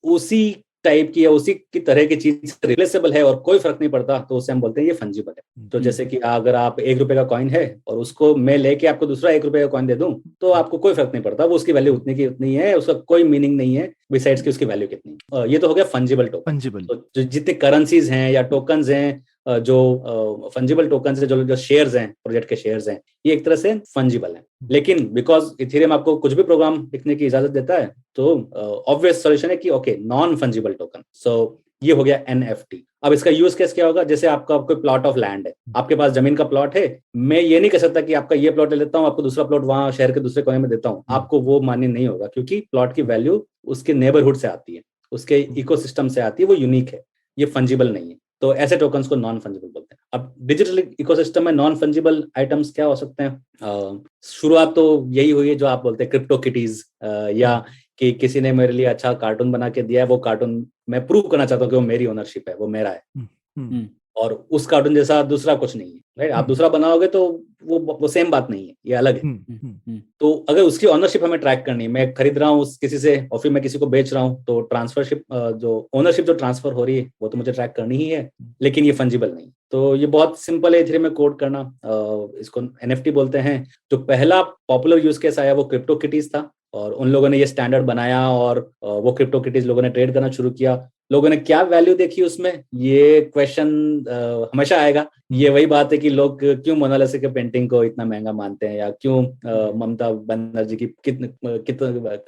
F: उसी टाइप की या उसी की तरह की चीज रिप्लेसेबल है और कोई फर्क नहीं पड़ता, तो उसे हम बोलते हैं ये फंजिबल है। तो जैसे कि अगर आप 1 रुपए का कॉइन है और उसको मैं लेके आपको दूसरा 1 रुपए का कॉइन दे दूं, तो आपको कोई फर्क नहीं पड़ता, वो उसकी वैल्यू उतनी की उतनी है, उसका कोई मीनिंग नहीं है बिसाइड्स की उसकी वैल्यू कितनी। ये तो हो गया फंजिबल टोकन।
E: फंजिबल।
F: तो जितने करेंसीज हैं या टोकन्स हैं, जो फंजिबल टोकन है, जो शेयर्स हैं, प्रोजेक्ट के शेयर्स हैं, ये एक तरह से फंजिबल है। लेकिन बिकॉज इथेरियम आपको कुछ भी प्रोग्राम लिखने की इजाजत देता है, तो ऑब्वियस सॉल्यूशन है कि ओके, नॉन फंजिबल टोकन। सो ये हो गया NFT। अब इसका यूज केस क्या होगा? जैसे आपका कोई प्लॉट ऑफ लैंड है, आपके पास जमीन का प्लॉट है, मैं ये नहीं कह सकता कि आपका ये प्लॉट ले लेता हूँ, आपको दूसरा प्लॉट वहां शहर के दूसरे कोने में देता हूँ, आपको वो मान्य नहीं होगा, क्योंकि प्लॉट की वैल्यू उसके नेबरहुड से आती है, उसके इकोसिस्टम से आती है, वो यूनिक है, ये फंजिबल नहीं है। तो ऐसे टोकन्स को नॉन फंजिबल बोलते हैं। अब डिजिटल इकोसिस्टम में नॉन फंजिबल आइटम्स क्या हो सकते हैं? शुरुआत तो यही हुई है जो आप बोलते हैं क्रिप्टो किटीज, या कि किसी ने मेरे लिए अच्छा कार्टून बना के दिया है, वो कार्टून मैं प्रूव करना चाहता हूँ कि वो मेरी ओनरशिप है, वो मेरा है, और उस कार्टून जैसा दूसरा कुछ नहीं है, राइट? आप दूसरा बनाओगे तो वो सेम बात नहीं है, ये अलग है। तो अगर उसकी ओनरशिप हमें ट्रैक करनी है, मैं खरीद रहा हूँ किसी से और फिर मैं किसी को बेच रहा हूँ, तो ट्रांसफरशिप, जो ओनरशिप जो ट्रांसफर हो रही है, वो तो मुझे ट्रैक करनी ही है, लेकिन ये फंजिबल नहीं। तो ये बहुत सिंपल है इथेरियम में कोड करना। इसको NFT बोलते हैं। जो पहला पॉपुलर यूज केस आया वो क्रिप्टो किटीज था, और उन लोगों ने ये स्टैंडर्ड बनाया, और वो क्रिप्टो किटीज लोगों ने ट्रेड करना शुरू किया। लोगों ने क्या वैल्यू देखी उसमें, ये क्वेश्चन हमेशा आएगा। ये वही बात है कि लोग क्यों मोनालिसा के पेंटिंग को इतना महंगा मानते हैं, या क्यों ममता बनर्जी की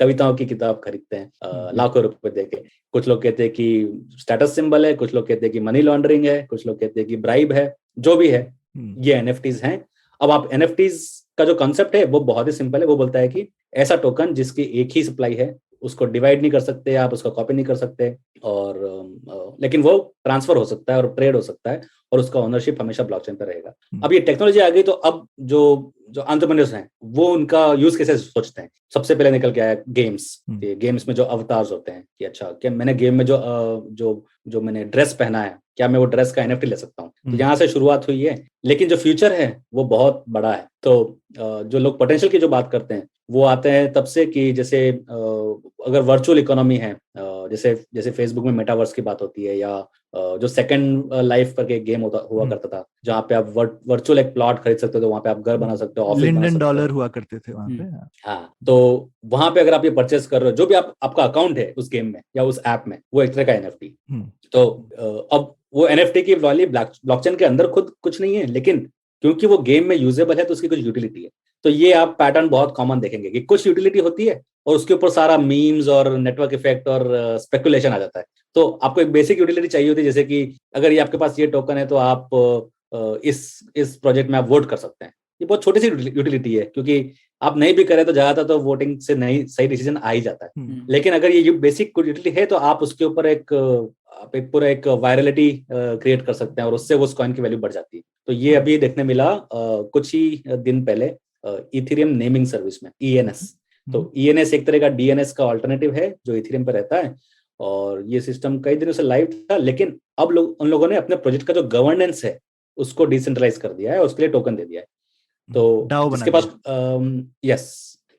F: कविताओं की किताब खरीदते हैं लाखों रुपए देके। कुछ लोग कहते हैं कि स्टेटस सिंबल है, कुछ लोग कहते हैं कि मनी लॉन्ड्रिंग है, कुछ लोग कहते हैं कि ब्राइब है। जो भी है, ये NFTs हैं। अब आप NFTs का जो कॉन्सेप्ट है वो बहुत ही सिंपल है। वो बोलता है कि ऐसा टोकन जिसकी एक ही सप्लाई है, उसको डिवाइड नहीं कर सकते आप, उसका कॉपी नहीं कर सकते, और लेकिन वो ट्रांसफर हो सकता है और ट्रेड हो सकता है, और उसका ओनरशिप हमेशा ब्लॉकचेन पर रहेगा। अब ये टेक्नोलॉजी आ गई, तो अब जो एंटरप्रेन्योर्स हैं वो उनका यूज कैसे सोचते हैं। सबसे पहले निकल के आया गेम्स। गेम्स में जो अवतार्स होते हैं कि अच्छा, क्या मैंने गेम में जो मैंने ड्रेस पहना है, क्या मैं वो ड्रेस का NFT ले सकता हूँ? तो यहाँ से शुरुआत हुई है, लेकिन जो फ्यूचर है वो बहुत बड़ा है। तो जो लोग पोटेंशियल की जो बात करते हैं वो आते हैं तब से कि जैसे अगर वर्चुअल इकोनॉमी है, जैसे फेसबुक में मेटावर्स की बात होती है, या जो सेकंड लाइफ करके गेम हुआ करता था, जहाँ पे आप वर्चुअल एक प्लॉट खरीद सकते हो, तो वहाँ पे आप घर बना सकते हो, ऑफिस बना सकते हो।
E: $1 हुआ करते थे वहाँ पे।
F: हाँ, तो वहाँ पे अगर आप ये परचेस कर रहे हो, जो भी आपका अकाउंट है उस गेम में या उस ऐप में, वो एक तरह का NFT। तो अब वो NFT की वैल्यू ब्लॉकचेन के अंदर खुद कुछ नहीं है, लेकिन क्योंकि वो गेम में यूजेबल है तो उसकी कुछ यूटिलिटी है। तो ये आप पैटर्न बहुत कॉमन देखेंगे कि कुछ यूटिलिटी होती है और उसके ऊपर सारा मीम्स और नेटवर्क इफेक्ट और स्पेकुलेशन आ जाता है। तो आपको एक बेसिक यूटिलिटी चाहिए होती है, जैसे कि अगर ये आपके पास ये टोकन है तो आप इस प्रोजेक्ट में आप वोट कर सकते हैं। ये बहुत छोटी सी यूटिलिटी है, क्योंकि आप नहीं भी करें तो ज्यादातर तो वोटिंग से नहीं सही डिसीजन आ ही जाता है। लेकिन अगर ये बेसिक यूटिलिटी है तो आप उसके ऊपर एक वायरलिटी क्रिएट कर सकते हैं, और उससे उस कॉइन की वैल्यू बढ़ जाती है। तो ये अभी देखने मिला कुछ ही दिन पहले इथेरियम नेमिंग सर्विस में, ENS। तो ENS एक तरह का DNS का ऑल्टरनेटिव है जो इथेरियम पे रहता है, और ये सिस्टम कई दिनों से लाइव था, लेकिन अब उन लोगों ने अपने प्रोजेक्ट का जो गवर्नेंस है उसको डिसेंट्रलाइज कर दिया है और उसके लिए टोकन दे दिया है। तो जिसके पास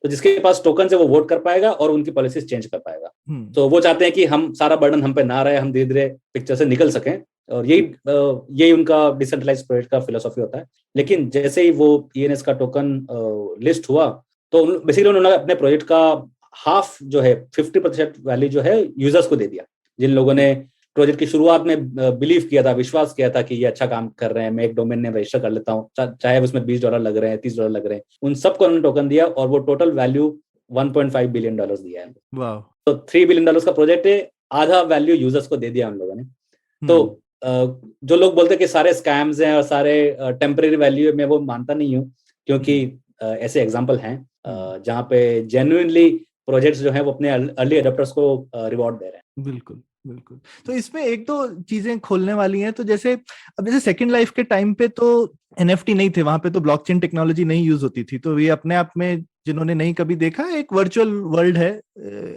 F: तो जिसके पास टोकन है वो वोट कर पाएगा और उनकी पॉलिसीज चेंज कर पाएगा। तो वो चाहते हैं कि हम सारा बर्डन हम पे ना रहे, हम धीरे धीरे पिक्चर से निकल सकें, और यही उनका डिसेंट्रलाइज प्रोजेक्ट का फिलोसॉफी होता है। लेकिन जैसे ही वो ENS का टोकन लिस्ट हुआ, तो बेसिकली उन्होंने अपने प्रोजेक्ट का हाफ जो है 50% वैल्यू जो है यूजर्स को दे दिया। जिन लोगों ने प्रोजेक्ट की शुरुआत में बिलीव किया था, विश्वास किया था कि ये अच्छा काम कर रहे हैं, मैं एक डोमेन नेम रजिस्टर कर लेता हूँ, चाहे उसमें $20 लग रहे हैं, $30 लग रहे हैं, उन सबको उन्होंने टोकन दिया, और वो टोटल वैल्यू $1.5 बिलियन दिया है। तो $3 बिलियन का प्रोजेक्ट है, आधा वैल्यू यूजर्स को दे दिया उन लोगों ने। तो जो लोग बोलते हैं कि सारे स्कैम्स हैं और सारे टेम्परेरी वैल्यू है, मैं वो मानता नहीं हूँ, क्योंकि ऐसे एग्जाम्पल हैं जहाँ पे जेन्युइनली प्रोजेक्ट्स जो है वो अपने अर्ली एडॉप्टर्स को रिवॉर्ड दे रहे हैं।
E: बिल्कुल बिल्कुल। तो इसमें एक दो चीजें खोलने वाली हैं। तो जैसे सेकंड लाइफ के टाइम पे तो NFT नहीं थे, वहां पे तो ब्लॉकचेन टेक्नोलॉजी नहीं यूज होती थी। तो ये अपने आप में, जिन्होंने नहीं कभी देखा, एक वर्चुअल वर्ल्ड है,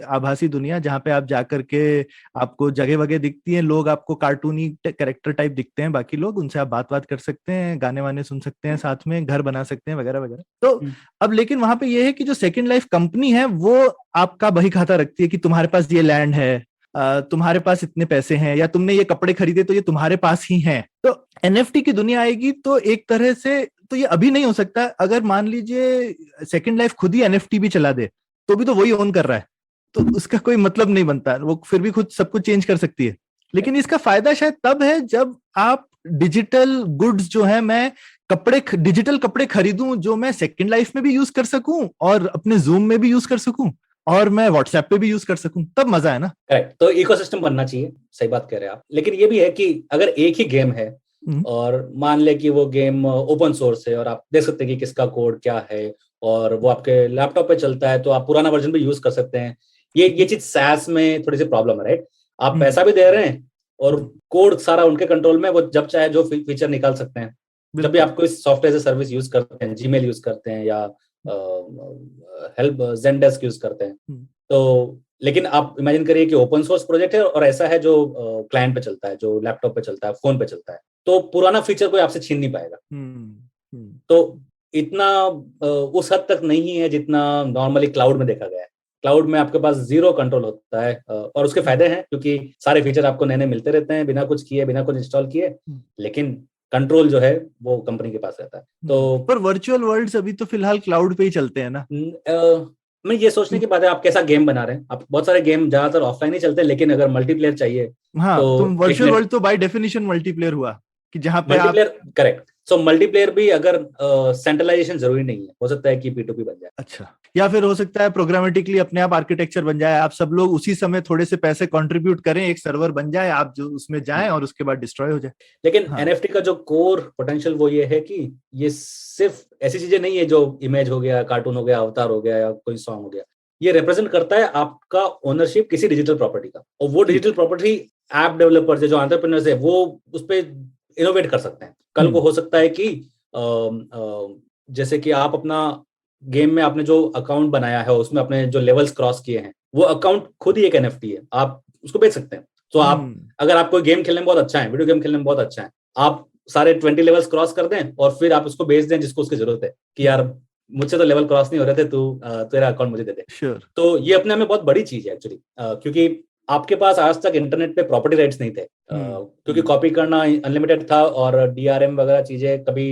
E: आभासी दुनिया, जहाँ पे आप जाकर के आपको जगह वगह दिखती हैं, लोग आपको कार्टूनी कैरेक्टर टाइप दिखते हैं, बाकी लोग उनसे आप बात कर सकते हैं, गाने वाने सुन सकते हैं, साथ में घर बना सकते हैं वगैरह वगैरह। तो अब लेकिन वहां पे ये है कि जो सेकंड लाइफ कंपनी है वो आपका बही खाता रखती है कि तुम्हारे पास ये लैंड है, तुम्हारे पास इतने पैसे हैं या तुमने ये कपड़े खरीदे तो ये तुम्हारे पास ही हैं। तो एनएफटी की दुनिया आएगी तो एक तरह से तो ये अभी नहीं हो सकता। अगर मान लीजिए सेकंड लाइफ खुद ही एनएफटी भी चला दे तो भी तो वही ओन कर रहा है, तो उसका कोई मतलब नहीं बनता, वो फिर भी खुद सब कुछ चेंज कर सकती है। लेकिन इसका फायदा शायद तब है जब आप डिजिटल गुड्स जो है, मैं डिजिटल कपड़े खरीदूं जो मैं सेकंड लाइफ में भी यूज कर सकूं और अपने जूम में भी यूज कर सकूं और मैं व्हाट्सएप पे भी यूज कर सकूं, तब मजा है ना।
F: करेक्ट, तो इकोसिस्टम बनना चाहिए, सही बात कह रहे हैं आप। लेकिन ये भी है कि अगर एक ही गेम है और मान ले कि वो गेम ओपन सोर्स है और आप देख सकते हैं कि किसका कोड क्या है और वो आपके लैपटॉप पे चलता है, तो आप पुराना वर्जन भी यूज कर सकते हैं। ये चीज सैस में थोड़ी सी प्रॉब्लम है, राइट? आप पैसा भी दे रहे हैं और कोड सारा उनके कंट्रोल में, वो जब चाहे जो फीचर निकाल सकते हैं। जब भी आप कोई सॉफ्टवेयर से सर्विस यूज करते हैं, जीमेल यूज करते हैं या हेल्प ज़ेनडेस्क यूज करते हैं, तो लेकिन आप इमेजिन करिए कि ओपन सोर्स प्रोजेक्ट है और ऐसा है जो क्लाइंट पे चलता है, जो लैपटॉप पे चलता है, फोन पे चलता है, तो पुराना फीचर कोई आपसे छीन नहीं पाएगा। तो इतना उस हद तक नहीं है जितना नॉर्मली क्लाउड में देखा गया है। क्लाउड में आपके पास जीरो कंट्रोल होता है और उसके फायदे हैं क्योंकि सारे फीचर आपको नए नए मिलते रहते हैं बिना कुछ किए, बिना कुछ इंस्टॉल किए, लेकिन कंट्रोल जो है वो कंपनी के पास रहता है। तो
E: पर वर्चुअल वर्ल्ड्स अभी तो फिलहाल क्लाउड पे ही चलते हैं ना।
F: मैं ये सोचने की बात है आप कैसा गेम बना रहे हैं। आप बहुत सारे गेम ज्यादातर ऑफलाइन ही चलते हैं, लेकिन अगर मल्टीप्लेयर चाहिए,
E: हाँ,
F: तो
E: वर्चुअल वर्ल्ड तो बाय डेफिनेशन मल्टीप्लेयर हुआ कि जहां पे
F: मल्टीप्लेयर, करेक्ट। सो मल्टीप्लेयर भी अगर सेंट्रलाइजेशन जरूरी नहीं है, हो सकता है कि P2P बन जाए।
E: अच्छा, या फिर हो सकता है प्रोग्रामेटिकली अपने आप आर्किटेक्चर बन जाए, आप सब लोग उसी समय थोड़े से पैसे कंट्रीब्यूट करें, एक सर्वर बन जाए, आप जो उसमें जाएं और उसके बाद डिस्ट्रॉय हो जाए।
F: लेकिन NFT का जो कोर पोटेंशियल वो ये है कि ये सिर्फ ऐसी चीजें नहीं है जो इमेज हो गया, कार्टून हो गया, अवतार हो गया या कोई सॉन्ग हो गया। ये रिप्रेजेंट करता है आपका ओनरशिप किसी डिजिटल प्रॉपर्टी का, और वो डिजिटल प्रॉपर्टी ऐप डेवलपर्स है, जो एंटरप्रेन्योर्स है, वो उस पर इनोवेट कर सकते हैं। कल को हो सकता है कि जैसे कि आप अपना गेम में आपने जो अकाउंट बनाया है उसमें अपने जो लेवल्स क्रॉस किए हैं, वो अकाउंट खुद ही एक NFT है, आप उसको बेच सकते हैं। तो आप अगर आप कोई गेम खेलने में बहुत अच्छा है, वीडियो गेम खेलने में बहुत अच्छा है, आप सारे 20 लेवल्स क्रॉस कर दें और फिर आप उसको बेच दें जिसको उसकी जरूरत है कि यार मुझसे तो लेवल क्रॉस नहीं हो रहे थे, तू तेरा अकाउंट मुझे दे दे।
E: Sure.
F: तो ये अपने में बहुत बड़ी चीज है एक्चुअली, क्योंकि आपके पास आज तक इंटरनेट पे प्रॉपर्टी राइट्स नहीं थे, क्योंकि कॉपी करना अनलिमिटेड था और DRM वगैरह चीजें कभी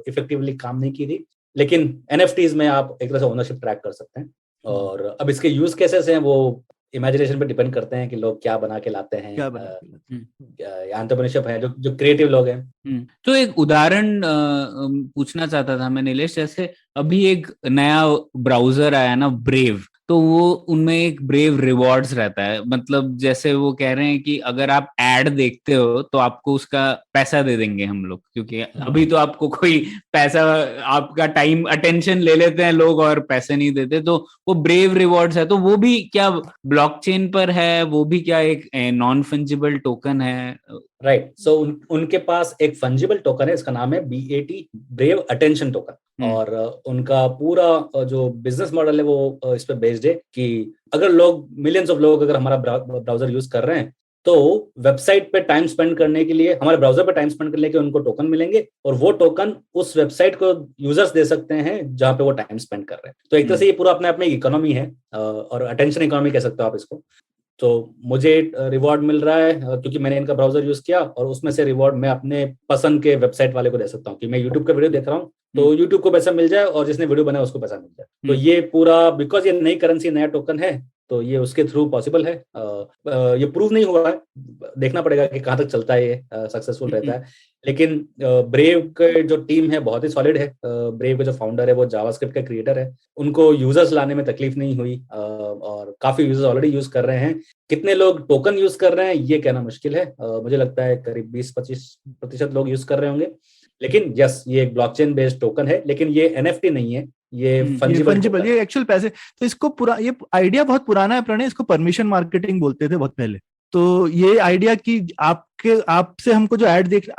F: इफेक्टिवली काम नहीं की थी। लेकिन NFTs में आप एक तरह से ओनरशिप ट्रैक कर सकते हैं, और अब इसके यूज केसेस हैं वो इमेजिनेशन पे डिपेंड करते हैं कि लोग क्या बना के लाते हैं, एंटरप्रेन्योरशिप है, जो क्रिएटिव लोग हैं।
D: तो एक उदाहरण पूछना चाहता था मैं नीलेश, जैसे अभी एक नया ब्राउजर आया ना, ब्रेव, तो वो उनमें एक ब्रेव रिवॉर्ड्स रहता है। मतलब जैसे वो कह रहे हैं कि अगर आप एड देखते हो तो आपको उसका पैसा दे देंगे हम लोग, क्योंकि अभी तो आपको कोई पैसा, आपका टाइम अटेंशन ले लेते हैं लोग और पैसे नहीं देते, तो वो ब्रेव रिवॉर्ड्स है। तो वो भी क्या ब्लॉकचेन पर है? वो भी क्या एक नॉन फंजिबल टोकन है?
F: राइट, सो उनके पास एक फंजिबल टोकन है, इसका नाम है BAT, ब्रेव अटेंशन टोकन। और उनका पूरा जो बिजनेस मॉडल है वो इस पे बेस्ड है कि अगर लोग, मिलियंस ऑफ लोग अगर हमारा ब्राउजर यूज कर रहे हैं, तो वेबसाइट पे टाइम स्पेंड करने के लिए, हमारे ब्राउजर पे टाइम स्पेंड करने के लिए उनको टोकन मिलेंगे, और वो टोकन उस वेबसाइट को यूजर्स दे सकते हैं जहां पे वो टाइम स्पेंड कर रहे हैं। तो एक तरह से ये पूरा अपने आप में इकोनॉमी है, और अटेंशन इकोनॉमी कह सकते हो आप इसको। तो मुझे रिवॉर्ड मिल रहा है क्योंकि मैंने इनका ब्राउजर यूज किया, और उसमें से रिवॉर्ड मैं अपने पसंद के वेबसाइट वाले को दे सकता हूँ कि मैं यूट्यूब का वीडियो देख रहा हूँ तो यूट्यूब को पैसा मिल जाए, और जिसने वीडियो बनाया उसको पैसा मिल जाए। तो ये पूरा, बिकॉज ये नई करेंसी, नया टोकन है, तो ये उसके थ्रू पॉसिबल है। ये प्रूव नहीं हुआ है, देखना पड़ेगा कि कहाँ तक चलता है, ये सक्सेसफुल रहता है। लेकिन ब्रेव के जो टीम है बहुत ही सॉलिड है। ब्रेव के जो फाउंडर है वो जावास्क्रिप्ट का क्रिएटर है, उनको यूजर्स लाने में तकलीफ नहीं हुई, और काफी यूजर्स ऑलरेडी यूज कर रहे हैं। कितने लोग टोकन यूज कर रहे हैं ये कहना मुश्किल है, मुझे लगता है करीब 20-25% लोग यूज कर रहे होंगे। लेकिन यस, ये एक ब्लॉकचेन बेस्ड टोकन है, लेकिन ये NFT नहीं है, ये फंजिबल,
E: ये एक्चुअल पैसे। तो इसको ये आइडिया बहुत पुराना है प्रणय, इसको परमिशन मार्केटिंग बोलते थे बहुत पहले। तो ये आइडिया कि आपसे हमको जो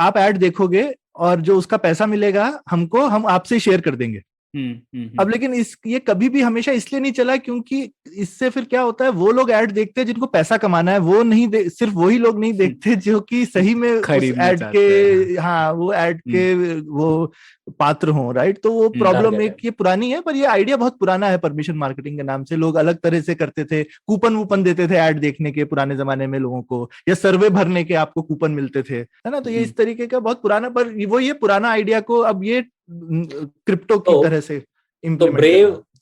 E: आप ऐड देखोगे और जो उसका पैसा मिलेगा हमको, हम आपसे शेयर कर देंगे। अब लेकिन ये कभी भी हमेशा इसलिए नहीं चला क्योंकि इससे फिर क्या होता है, वो लोग ऐड देखते हैं जिनको पैसा कमाना है, वो नहीं सिर्फ वही लोग नहीं देखते जो कि सही में उस ऐड के, हाँ, वो ऐड के वो पात्र हों, राइट। तो वो प्रॉब्लम एक ये पुरानी है, पर ये आइडिया बहुत पुराना है। परमिशन मार्केटिंग के नाम से लोग अलग तरह से करते थे, कूपन वूपन देते थे ऐड देखने के पुराने जमाने में लोगों को, या सर्वे भरने के आपको कूपन मिलते थे, है ना। तो ये इस तरीके का बहुत पुराना, पर वो ये पुराना आइडिया को अब ये क्रिप्टो की तरह से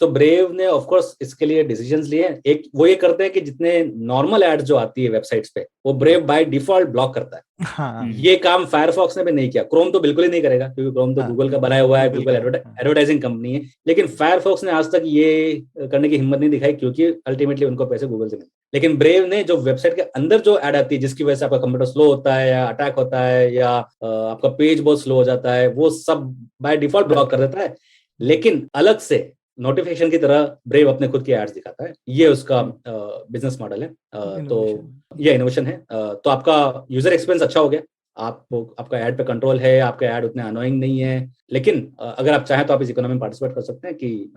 F: तो ब्रेव ने ऑफ कोर्स इसके लिए डिसीजंस लिए हैं। एक वो ये करते हैं कि जितने नॉर्मल एड्स जो आती है वेबसाइट्स पे, वो ब्रेव बाय डिफॉल्ट ब्लॉक करता है।
E: हाँ।
F: ये काम फायरफॉक्स ने भी नहीं किया, क्रोम तो बिल्कुल ही नहीं करेगा क्योंकि क्रोम तो गूगल का बनाया हुआ है, गूगल एडवर्टाइजिंग कंपनी है। लेकिन फायरफॉक्स ने आज तक ये करने की हिम्मत नहीं दिखाई क्योंकि अल्टीमेटली उनको पैसे गूगल से मिलते। लेकिन ब्रेव ने जो वेबसाइट के अंदर जो ऐड आती है जिसकी वजह से आपका कंप्यूटर स्लो होता है या अटैक होता है या आपका पेज बहुत स्लो हो जाता है, वो सब बाय डिफॉल्ट ब्लॉक कर देता है। लेकिन अलग से नोटिफिकेशन की तरह ब्रेव अपने खुद के एड्स दिखाता है। ये उसका बिजनेस मॉडल है। तो ये इनोवेशन है। तो आपका यूजर एक्सपीरियंस अच्छा हो गया, आपका ऐड पे कंट्रोल है, आपका ऐड उतने अनोइंग नहीं है। लेकिन अगर आप चाहें तो आप इस इकोनॉमी में पार्टिसिपेट कर सकते हैं कि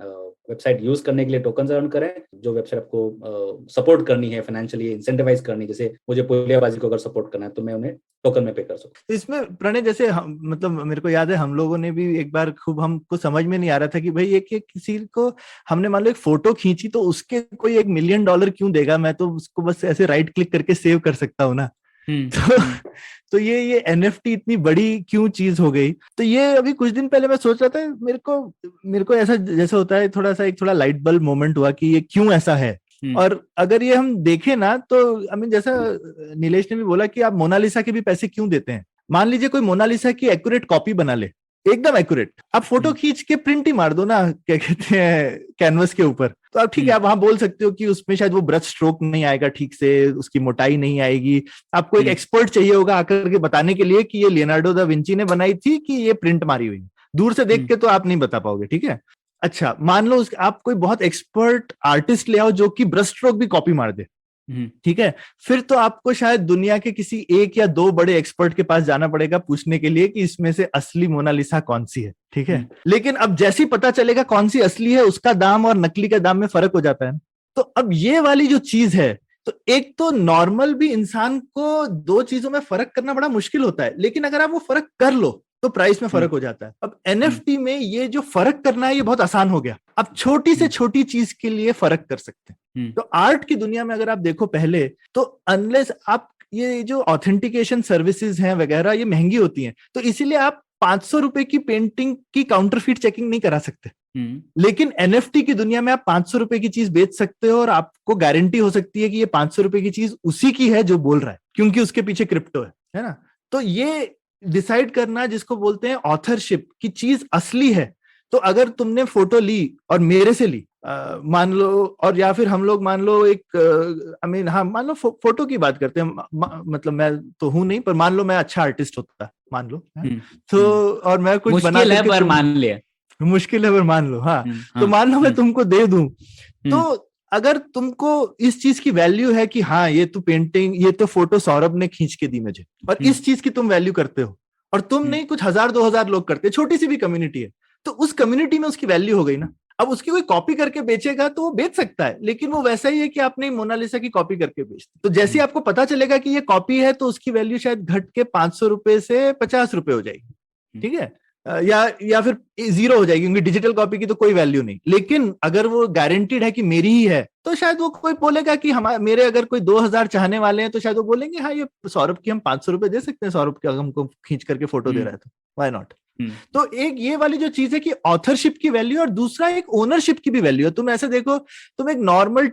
F: वेबसाइट यूज करने के लिए टोकन अर्न करें। जो वेबसाइट आपको सपोर्ट करनी है, फाइनेंशियली इंसेंटिवाइज करनी, जैसे मुझे पुलियाबाजी को अगर सपोर्ट करना है तो मैं उन्हें टोकन में पे कर सकूं।
E: इसमें प्रणय जैसे मतलब मेरे को याद है हम लोगों ने भी एक बार खूब, हमको समझ में नहीं आ रहा था कि भाई एक किसी को हमने मान लो एक फोटो खींची तो उसके कोई $1 मिलियन क्यों देगा, मैं तो उसको बस ऐसे राइट क्लिक करके सेव कर सकता हूँ ना। तो ये NFT इतनी बड़ी क्यों चीज हो गई। तो ये अभी कुछ दिन पहले मैं सोच रहा था, मेरे को ऐसा जैसे होता है थोड़ा लाइट बल्ब मोमेंट हुआ कि ये क्यों ऐसा है। और अगर ये हम देखें ना तो जैसा नीलेश ने भी बोला कि आप मोनालिसा के भी पैसे क्यों देते हैं। मान लीजिए कोई मोनालिसा की एक्यूरेट कॉपी बना ले, एकदम एक्यूरेट, आप फोटो खींच के प्रिंट ही मार दो ना, क्या कहते हैं, कैनवस के ऊपर, तो आप ठीक है, आप वहां बोल सकते हो कि उसमें शायद वो ब्रश स्ट्रोक नहीं आएगा ठीक से, उसकी मोटाई नहीं आएगी। आपको एक एक्सपर्ट चाहिए होगा आकर के बताने के लिए कि ये लियोनार्डो दा विंची ने बनाई थी कि ये प्रिंट मारी हुई। दूर से देख के तो आप नहीं बता पाओगे, ठीक है। अच्छा, मान लो आप कोई बहुत एक्सपर्ट आर्टिस्ट ले आओ जो कि ब्रश स्ट्रोक भी कॉपी मार दे, ठीक है, फिर तो आपको शायद दुनिया के किसी 1 या 2 बड़े एक्सपर्ट के पास जाना पड़ेगा पूछने के लिए कि इसमें से असली मोनालिसा कौन सी है, ठीक है। लेकिन अब जैसे ही पता चलेगा कौन सी असली है, उसका दाम और नकली का दाम में फर्क हो जाता है। तो अब ये वाली जो चीज है, तो एक तो नॉर्मल भी इंसान को 2 चीजों में फर्क करना बड़ा मुश्किल होता है, लेकिन अगर आप वो फर्क कर लो तो प्राइस में फर्क हो जाता है। अब NFT में ये जो फर्क करना है ये बहुत आसान हो गया। अब छोटी से छोटी चीज के लिए फर्क कर सकते हैं। तो आर्ट की दुनिया में अगर आप देखो पहले, तो अनलेस आप ये जो ऑथेंटिकेशन सर्विसेज हैं वगैरह ये महंगी होती हैं, तो इसीलिए आप 500 रुपए की पेंटिंग की काउंटरफीट चेकिंग नहीं करा सकते। लेकिन NFT की दुनिया में आप 500 रुपए की चीज बेच सकते हो और आपको गारंटी हो सकती है कि ये 500 रुपए की चीज उसी की है जो बोल रहा है, क्योंकि उसके पीछे क्रिप्टो है ना। तो ये डिसाइड करना जिसको बोलते हैं ऑथरशिप की चीज असली है। तो अगर तुमने फोटो ली और मेरे से ली, मान लो, और या फिर हम लोग मान लो एक हाँ मान लो फोटो की बात करते हैं, मतलब मैं तो हूं नहीं, पर मान लो मैं अच्छा आर्टिस्ट होता, मान लो, तो और मैं कुछ बना
D: मुश्किल है पर मान लिया,
E: मुश्किल है पर मान लो, हाँ, तो मान लो मैं तुमको दे दूं, तो अगर तुमको इस चीज की वैल्यू है कि हाँ ये तो पेंटिंग, ये तो फोटो सौरभ ने खींच के दी मुझे, और इस चीज की तुम वैल्यू करते हो, और तुम नहीं कुछ 1000-2000 लोग करते, छोटी सी भी कम्युनिटी है, तो उस कम्युनिटी में उसकी वैल्यू हो गई ना। अब उसकी कोई कॉपी करके बेचेगा तो वो बेच सकता है, लेकिन वो वैसा ही है कि आपने मोनालिसा की कॉपी करके बेचती। तो जैसे आपको पता चलेगा कि ये कॉपी है तो उसकी वैल्यू शायद घट के 500 रुपए से 50 रुपए हो जाएगी, ठीक है, या फिर 0 हो जाएगी, क्योंकि डिजिटल कॉपी की तो कोई वैल्यू नहीं। लेकिन अगर वो गारंटीड है कि मेरी ही है, तो शायद वो कोई बोलेगा कि मेरे अगर कोई 2000 चाहने वाले हैं तो शायद वो बोलेंगे हाँ ये सौरभ की हम 500 रुपए दे सकते हैं, सौरभ के हमको खींच करके फोटो दे रहा है तो व्हाई नॉट। तो एक ये वाली जो चीज है कि ऑथरशिप की वैल्यू, और दूसरा एक ओनरशिप की भी वैल्यू है। तुम ऐसे देखो, तुम एक नॉर्मल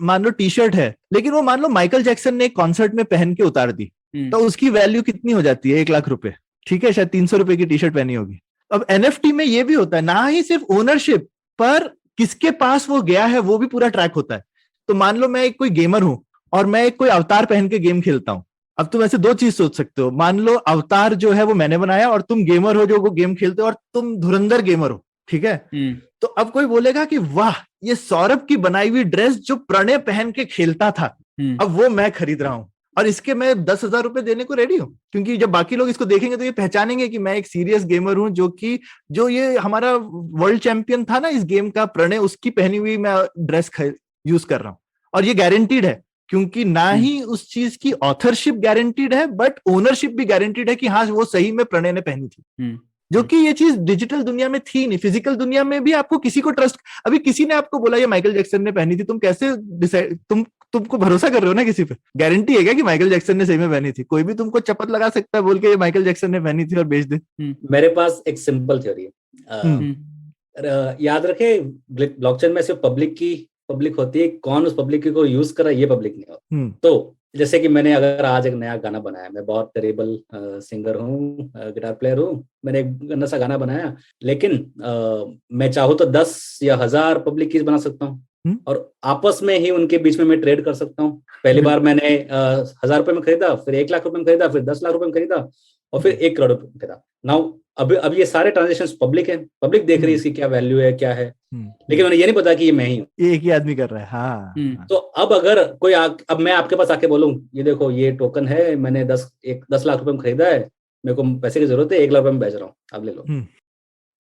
E: मान लो टी शर्ट है, लेकिन वो मान लो माइकल जैक्सन ने एक कॉन्सर्ट में पहन के उतार दी, तो उसकी वैल्यू कितनी हो जाती है? 1 लाख रुपए, ठीक है, शायद 300 रुपए की टी शर्ट पहनी होगी। अब NFT में ये भी होता है, ना ही सिर्फ ओनरशिप पर किसके पास वो गया है वो भी पूरा ट्रैक होता है। तो मान लो मैं एक कोई गेमर हूं और मैं एक कोई अवतार पहन के गेम खेलता हूं। अब तुम ऐसे 2 चीज सोच सकते हो, मान लो अवतार जो है वो मैंने बनाया और तुम गेमर हो जो वो गेम खेलते हो, और तुम धुरंधर गेमर हो, ठीक है। तो अब कोई बोलेगा कि वाह ये सौरभ की बनाई हुई ड्रेस जो प्रणय पहन के खेलता था, अब वो मैं खरीद रहा हूं। और इसके मैं 10,000 रुपए देने को रेडी हूँ, क्योंकि जब बाकी लोग इसको देखेंगे तो ये पहचानेंगे कि मैं एक सीरियस गेमर हूँ, जो ये हमारा वर्ल्ड चैंपियन था ना इस गेम का, प्रणय, उसकी पहनी हुई मैं ड्रेस यूज कर रहा हूँ। और ये गारंटीड है, क्योंकि ना ही उस चीज की ऑथरशिप गारंटीड है, बट ओनरशिप भी गारंटीड है कि हाँ वो सही में प्रणय ने पहनी थी। जो कि ये चीज डिजिटल दुनिया में थी नहीं। फिजिकल दुनिया में भी आपको किसी को ट्रस्ट, अभी किसी ने आपको बोला ये माइकल जैक्सन ने पहनी थी, तुम कैसे डिसाइड, तुमको भरोसा कर रहे हो ना किसी पे? गारंटी है क्या कि माइकल जैक्सन ने सही में पहनी थी? कोई भी तुमको चपत लगा सकता है बोल के ये माइकल जैक्सन ने पहनी थी और बेच दे।
F: मेरे पास एक सिंपल थ्योरी है। याद रखे, ब्लॉकचेन में सिर्फ पब्लिक होती है, कौन उस पब्लिक को यूज कर रहा है ये पब्लिक नहीं होता। तो जैसे कि मैंने अगर आज एक नया गाना बनाया, मैं बहुत टेरेबल सिंगर हूँ, गिटार प्लेयर हूँ, मैंने एक गंदा सा गाना बनाया, लेकिन मैं चाहूँ तो 10 या 1000 पब्लिक कीज बना सकता हूँ और आपस में ही उनके बीच में मैं ट्रेड कर सकता हूँ। पहली बार मैंने 1000 रुपए में खरीदा, फिर 1 लाख रुपए में खरीदा, फिर 10 लाख रुपए में खरीदा और फिर 1 करोड़ रुपए में खरीदा। नाउ अब ये सारे ट्रांजेक्शन पब्लिक है, पब्लिक देख रही है इसकी क्या वैल्यू है, क्या है, लेकिन उन्हें ये नहीं पता कि ये मैं ही हूँ,
E: ये एक ही आदमी कर रहा है। हाँ।
F: तो अब अगर कोई अब मैं आपके पास आके बोलूं ये देखो ये टोकन है, मैंने 10 लाख रुपए में खरीदा है, मेरे को पैसे की जरूरत है, 1 लाख रुपए में बेच रहा हूँ, आप ले लो,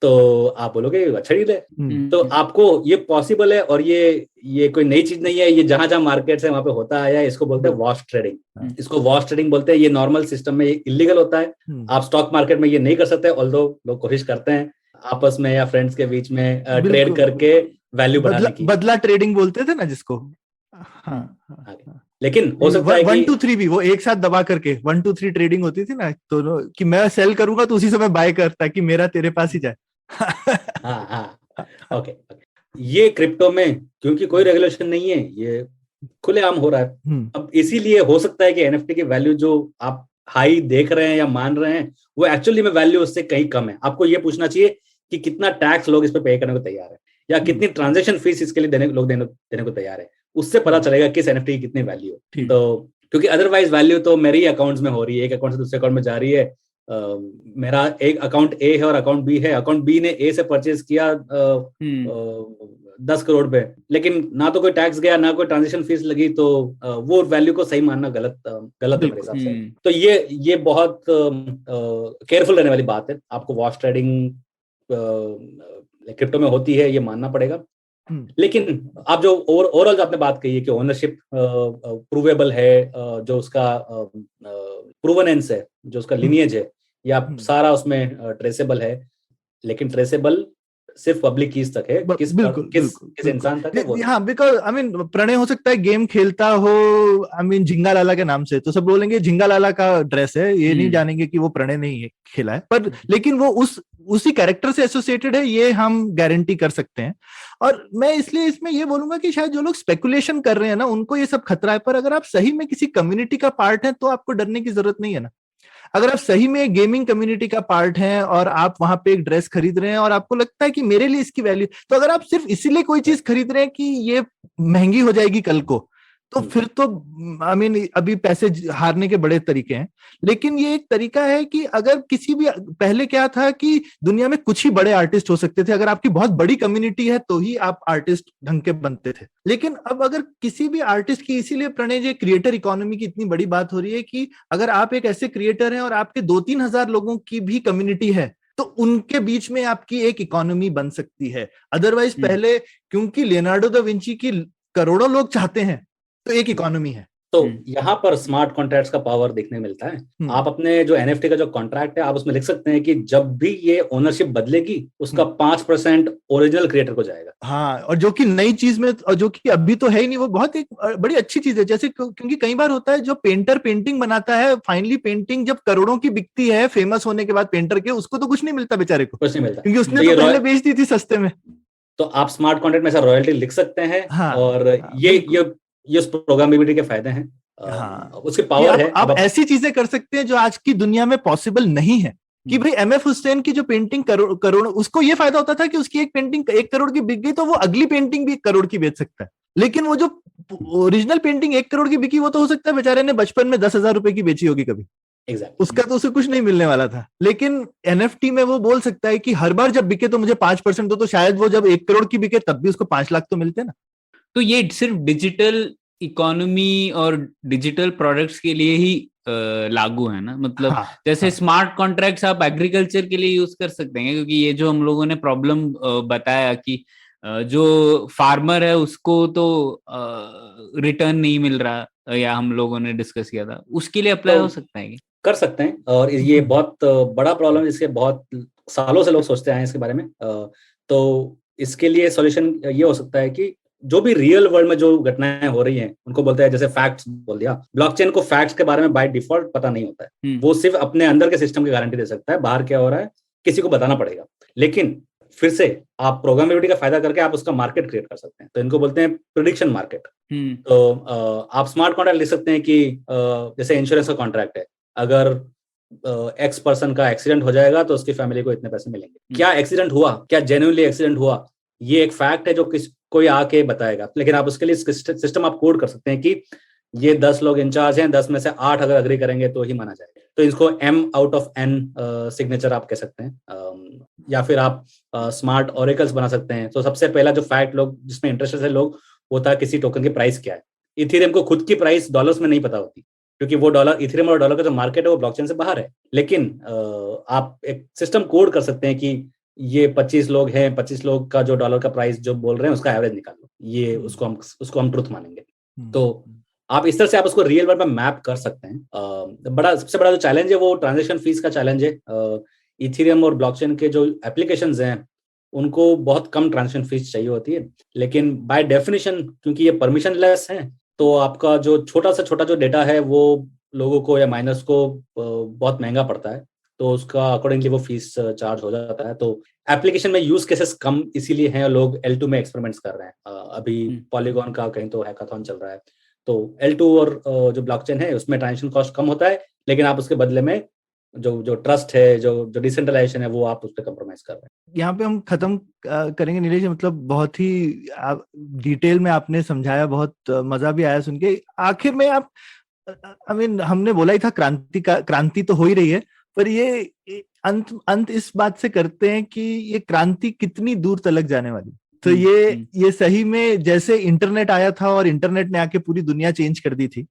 F: तो आप बोलोगे अच्छा डील है। तो आपको ये पॉसिबल है और ये कोई नई चीज नहीं है, ये जहां जहां मार्केट है वहां पे होता आया है। इसको बोलते हैं वॉश ट्रेडिंग, इसको वॉश ट्रेडिंग बोलते हैं। ये नॉर्मल सिस्टम में इलीगल होता है, आप स्टॉक मार्केट में ये नहीं कर सकते, ऑल्दो लोग कोशिश करते हैं आपस में या फ्रेंड्स के बीच में ट्रेड करके वैल्यू बढ़ाने की।
E: बदला ट्रेडिंग बोलते थे ना जिसको।
F: लेकिन हो सकता है
E: 1 2 3 भी वो एक साथ दबा करके 1 2 3 ट्रेडिंग होती थी ना, तो कि मैं सेल करूंगा तो उसी समय बाय कर, ताकि मेरा तेरे पास ही जाए।
F: ओके। ये क्रिप्टो में क्योंकि कोई रेगुलेशन नहीं है, ये खुलेआम हो रहा है। अब इसीलिए हो सकता है कि एनएफटी की वैल्यू जो आप हाई देख रहे हैं या मान रहे हैं, वो एक्चुअली में वैल्यू उससे कहीं कम है। आपको ये पूछना चाहिए कि कितना टैक्स लोग इस पे पे करने को तैयार है, या कितनी ट्रांजैक्शन फीस इसके लिए देने को तैयार है। उससे पता चलेगा किस एनएफटी की कितनी वैल्यू है। तो क्योंकि अदरवाइज वैल्यू तो मेरे ही अकाउंट्स में हो रही है, एक अकाउंट से दूसरे अकाउंट में जा रही है। मेरा एक अकाउंट ए है और अकाउंट बी है, अकाउंट बी ने ए से परचेज किया 10 करोड़ पे, लेकिन ना तो कोई टैक्स गया ना कोई ट्रांजेक्शन फीस लगी, तो वो वैल्यू को सही मानना गलत है मेरे हिसाब से। तो ये बहुत केयरफुल रहने वाली बात है। आपको वॉश ट्रेडिंग क्रिप्टो में होती है ये मानना पड़ेगा। लेकिन आप जो ओवरऑल जो आपने बात कही है कि ओनरशिप प्रूवेबल है, जो उसका प्रूवनेंस है, जो उसका लिनिएज है, या सारा उसमें ट्रेसेबल है, लेकिन ट्रेसेबल सिर्फ पब्लिक कीज तक है, किस इंसान तक है वो।
E: हाँ, बिकॉज आई मीन प्रणय हो सकता है गेम खेलता हो आई मीन झिंगा लाला के नाम से, तो सब बोलेंगे झिंगा लाला का ड्रेस है, ये नहीं जानेंगे कि वो प्रणय नहीं खेला है, पर लेकिन वो उसी कैरेक्टर से एसोसिएटेड है, ये हम गारंटी कर सकते हैं। और मैं इसलिए इसमें ये बोलूंगा कि शायद जो लोग स्पेकुलेशन कर रहे हैं ना, उनको ये सब खतरा है, पर अगर आप सही में किसी कम्युनिटी का पार्ट है तो आपको डरने की जरूरत नहीं है ना। अगर आप सही में गेमिंग कम्युनिटी का पार्ट हैं और आप वहां पे एक ड्रेस खरीद रहे हैं और आपको लगता है कि मेरे लिए इसकी वैल्यू, तो अगर आप सिर्फ इसीलिए कोई चीज खरीद रहे हैं कि ये महंगी हो जाएगी कल को, तो फिर तो आई मीन अभी पैसे हारने के बड़े तरीके हैं। लेकिन ये एक तरीका है कि अगर किसी भी, पहले क्या था कि दुनिया में कुछ ही बड़े आर्टिस्ट हो सकते थे, अगर आपकी बहुत बड़ी कम्युनिटी है तो ही आप आर्टिस्ट ढंग के बनते थे। लेकिन अब अगर किसी भी आर्टिस्ट की, इसीलिए प्रणय जी क्रिएटर इकोनॉमी की इतनी बड़ी बात हो रही है कि अगर आप एक ऐसे क्रिएटर हैं और आपके 2-3 हजार लोगों की भी कम्युनिटी है, तो उनके बीच में आपकी एक इकोनॉमी बन सकती है। अदरवाइज पहले, क्योंकि लियोनार्डो दा विंची की करोड़ों लोग चाहते हैं, तो एक इकोनॉमी है।
F: तो यहाँ पर स्मार्ट कॉन्ट्रैक्ट्स का पावर देखने मिलता है। आप अपने जो एनएफटी का जो कॉन्ट्रैक्ट है, आप उसमें लिख सकते हैं कि जब भी ये ओनरशिप बदलेगी उसका 5% ओरिजिनल क्रिएटर को जाएगा।
E: हाँ, और जो कि नई चीज में, और जो कि अभी तो है ही नहीं, वो बहुत एक बड़ी अच्छी चीज है। जैसे क्योंकि कई बार होता है जो पेंटर पेंटिंग बनाता है, फाइनली पेंटिंग जब करोड़ों की बिकती है फेमस होने के बाद पेंटर के, उसको तो कुछ नहीं मिलता बेचारे को,
F: कुछ नहीं मिलता,
E: क्योंकि उसने तो पहले बेच दी थी सस्ते में।
F: तो आप स्मार्ट कॉन्ट्रैक्ट में ऐसा रॉयल्टी लिख सकते हैं।
E: हाँ,
F: और ये उस प्रोग्रामेबिलिटी के फायदे हैं। उसके पावर है।
E: आप ऐसी चीजें कर सकते हैं जो आज की दुनिया में पॉसिबल नहीं है। कि भाई एमएफ हुसैन की जो पेंटिंग करोड़, उसको ये फायदा होता था कि उसकी एक पेंटिंग 1 करोड़ की बिक गई तो वो अगली पेंटिंग भी 1 करोड़ की बेच सकता है। लेकिन वो जो ओरिजिनल पेंटिंग 1 करोड़ की बिकी, वो तो हो सकता है बेचारे ने बचपन में 10,000 रुपए की बेची होगी कभी। उसका तो उसे कुछ नहीं मिलने वाला था। लेकिन एनएफटी में वो बोल सकता है कि हर बार जब बिके तो मुझे 5% दो, तो शायद वो जब 1 करोड़ की बिके तब भी उसको 5 लाख तो मिलते ना।
D: तो ये सिर्फ डिजिटल इकोनॉमी और डिजिटल प्रोडक्ट्स के लिए ही लागू है ना, मतलब
E: हाँ,
D: जैसे
E: हाँ,
D: स्मार्ट कॉन्ट्रैक्ट्स आप एग्रीकल्चर के लिए यूज कर सकते हैं, क्योंकि ये जो हम लोगों ने प्रॉब्लम बताया कि जो फार्मर है उसको तो रिटर्न नहीं मिल रहा, या हम लोगों ने डिस्कस किया था, उसके लिए अप्लाई
F: तो
D: हो सकता है कि
F: कर सकते हैं, और ये बहुत बड़ा प्रॉब्लम है, इसके बहुत सालों से लोग सोचते आए हैं इसके बारे में। तो इसके लिए सॉल्यूशन ये हो सकता है कि जो भी रियल वर्ल्ड में जो घटनाएं हो रही हैं उनको बोलते हैं, जैसे फैक्ट्स बोल दिया, ब्लॉकचेन को फैक्ट्स के बारे में बाय डिफॉल्ट पता नहीं होता है, वो सिर्फ अपने अंदर के सिस्टम की गारंटी दे सकता है, बाहर क्या हो रहा है किसी को बताना पड़ेगा। लेकिन फिर से आप प्रोग्रामेबिलिटी का फायदा करके आप उसका मार्केट क्रिएट कर सकते हैं, तो इनको बोलते हैं प्रिडिक्शन मार्केट। तो आप स्मार्ट कॉन्ट्रैक्ट लिख सकते हैं कि जैसे इंश्योरेंस का कॉन्ट्रैक्ट है, अगर एक्स पर्सन का एक्सीडेंट हो जाएगा तो उसकी फैमिली को इतने पैसे मिलेंगे। क्या एक्सीडेंट हुआ, क्या जेन्युइनली एक्सीडेंट हुआ, ये एक फैक्ट है जो कोई आके बताएगा, लेकिन आप उसके लिए सिस्टम आप कोड कर सकते हैं कि ये 10 लोग इंचार्ज हैं, 10 में से 8 अगर अग्री करेंगे तो ही माना जाएगा। तो इसको M out of N signature आप कह सकते हैं, या फिर आप स्मार्ट ऑरेकल्स बना सकते हैं। तो सबसे पहला जो फैक्ट लोग जिसमें इंटरेस्टेड है लोग, वो था किसी टोकन की प्राइस क्या है। इथेरियम को खुद की प्राइस डॉलर्स में नहीं पता होती, क्योंकि वो डॉलर, इथेरियम और डॉलर का जो मार्केट है वो ब्लॉकचेन से बाहर है। लेकिन आप एक सिस्टम कोड कर सकते हैं कि ये 25 लोग हैं, 25 लोग का जो डॉलर का प्राइस जो बोल रहे हैं उसका एवरेज निकाल लो, ये उसको हम ट्रुथ मानेंगे। तो आप इस तरह से आप उसको रियल वर्ल्ड में मैप कर सकते हैं। सबसे बड़ा जो चैलेंज है वो ट्रांजैक्शन फीस का चैलेंज है। इथेरियम और ब्लॉकचेन के जो एप्लीकेशंस हैं उनको बहुत कम ट्रांजैक्शन फीस चाहिए होती है, लेकिन बाय डेफिनेशन क्योंकि ये परमिशन लेस है, तो आपका जो छोटा से छोटा जो डेटा है वो लोगों को या माइनर्स को बहुत महंगा पड़ता है, तो उसका अकॉर्डिंगली वो फीस चार्ज हो जाता है। तो एप्लीकेशन में यूज केसेस कम इसीलिए हैं, लोग L2 में एक्सपेरिमेंट्स कर रहे हैं। अभी पॉलीगॉन का कहीं तो हैकाथॉन चल रहा है, तो L2 और जो ब्लॉकचेन है उसमें ट्रांजैक्शन कॉस्ट कम होता है, लेकिन आप उसके बदले में जो ट्रस्ट है, जो डिसेंट्रलाइजेशन है, वो आप उस पर कंप्रोमाइज कर रहे हैं।
E: यहाँ पे हम खत्म करेंगे नीलेश, मतलब बहुत ही डिटेल में आपने समझाया, बहुत मजा भी आया सुन के। आखिर में आप आई मीन हमने बोला ही था क्रांति तो हो ही रही है, पर ये अंत इस बात से करते हैं कि ये क्रांति कितनी दूर तलक जाने वाली। तो ये सही में जैसे इंटरनेट आया था और इंटरनेट ने आके पूरी दुनिया चेंज कर दी थी।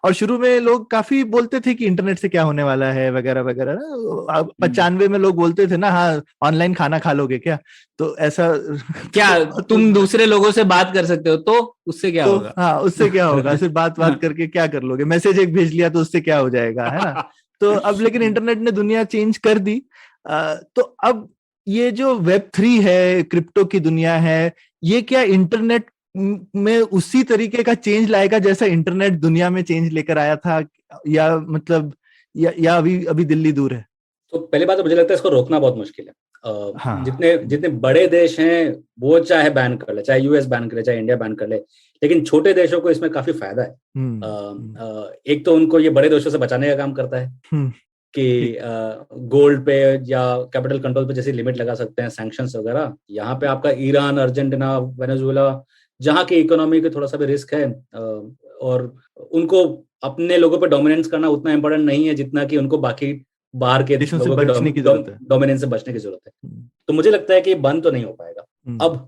E: और शुरू में लोग काफी बोलते थे कि इंटरनेट से क्या होने वाला है वगैरह वगैरह ना। 95 में लोग बोलते थे ना, हाँ ऑनलाइन खाना खा लोगे क्या, तो ऐसा
D: क्या तुम दूसरे लोगों से बात कर सकते हो, तो उससे क्या होगा?
E: हाँ उससे क्या होगा, सिर्फ बात करके क्या कर लोगे, मैसेज एक भेज लिया तो उससे क्या हो जाएगा, है ना। तो अब लेकिन इंटरनेट ने दुनिया चेंज कर दी। तो अब ये जो Web3 है, क्रिप्टो की दुनिया है, ये क्या इंटरनेट में उसी तरीके का चेंज लाएगा जैसा इंटरनेट दुनिया में चेंज लेकर आया था, या मतलब या अभी दिल्ली दूर है?
F: तो पहली बात तो मुझे लगता है इसको रोकना बहुत मुश्किल है।
E: हाँ।
F: जितने बड़े देश हैं वो चाहे बैन कर ले, चाहे यूएस बैन कर ले, चाहे इंडिया बैन कर ले, लेकिन छोटे देशों को इसमें काफी फायदा है। एक तो उनको ये बड़े देशों से बचाने का काम करता है कि गोल्ड पे या कैपिटल कंट्रोल पे जैसी लिमिट लगा सकते हैं, सैंक्शंस वगैरह। यहाँ पे आपका ईरान, अर्जेंटीना, वेनेजुएला, जहाँ की इकोनॉमी के थोड़ा सा भी रिस्क है, और उनको अपने लोगों पे डोमिनेंस करना उतना इम्पोर्टेंट नहीं है जितना कि उनको बाकी बाहर के
E: देशों से
F: लोगों
E: बचने की जरूरत है,
F: डोमिनेंस से बचने की जरूरत है। तो मुझे लगता है कि बंद तो नहीं हो पाएगा।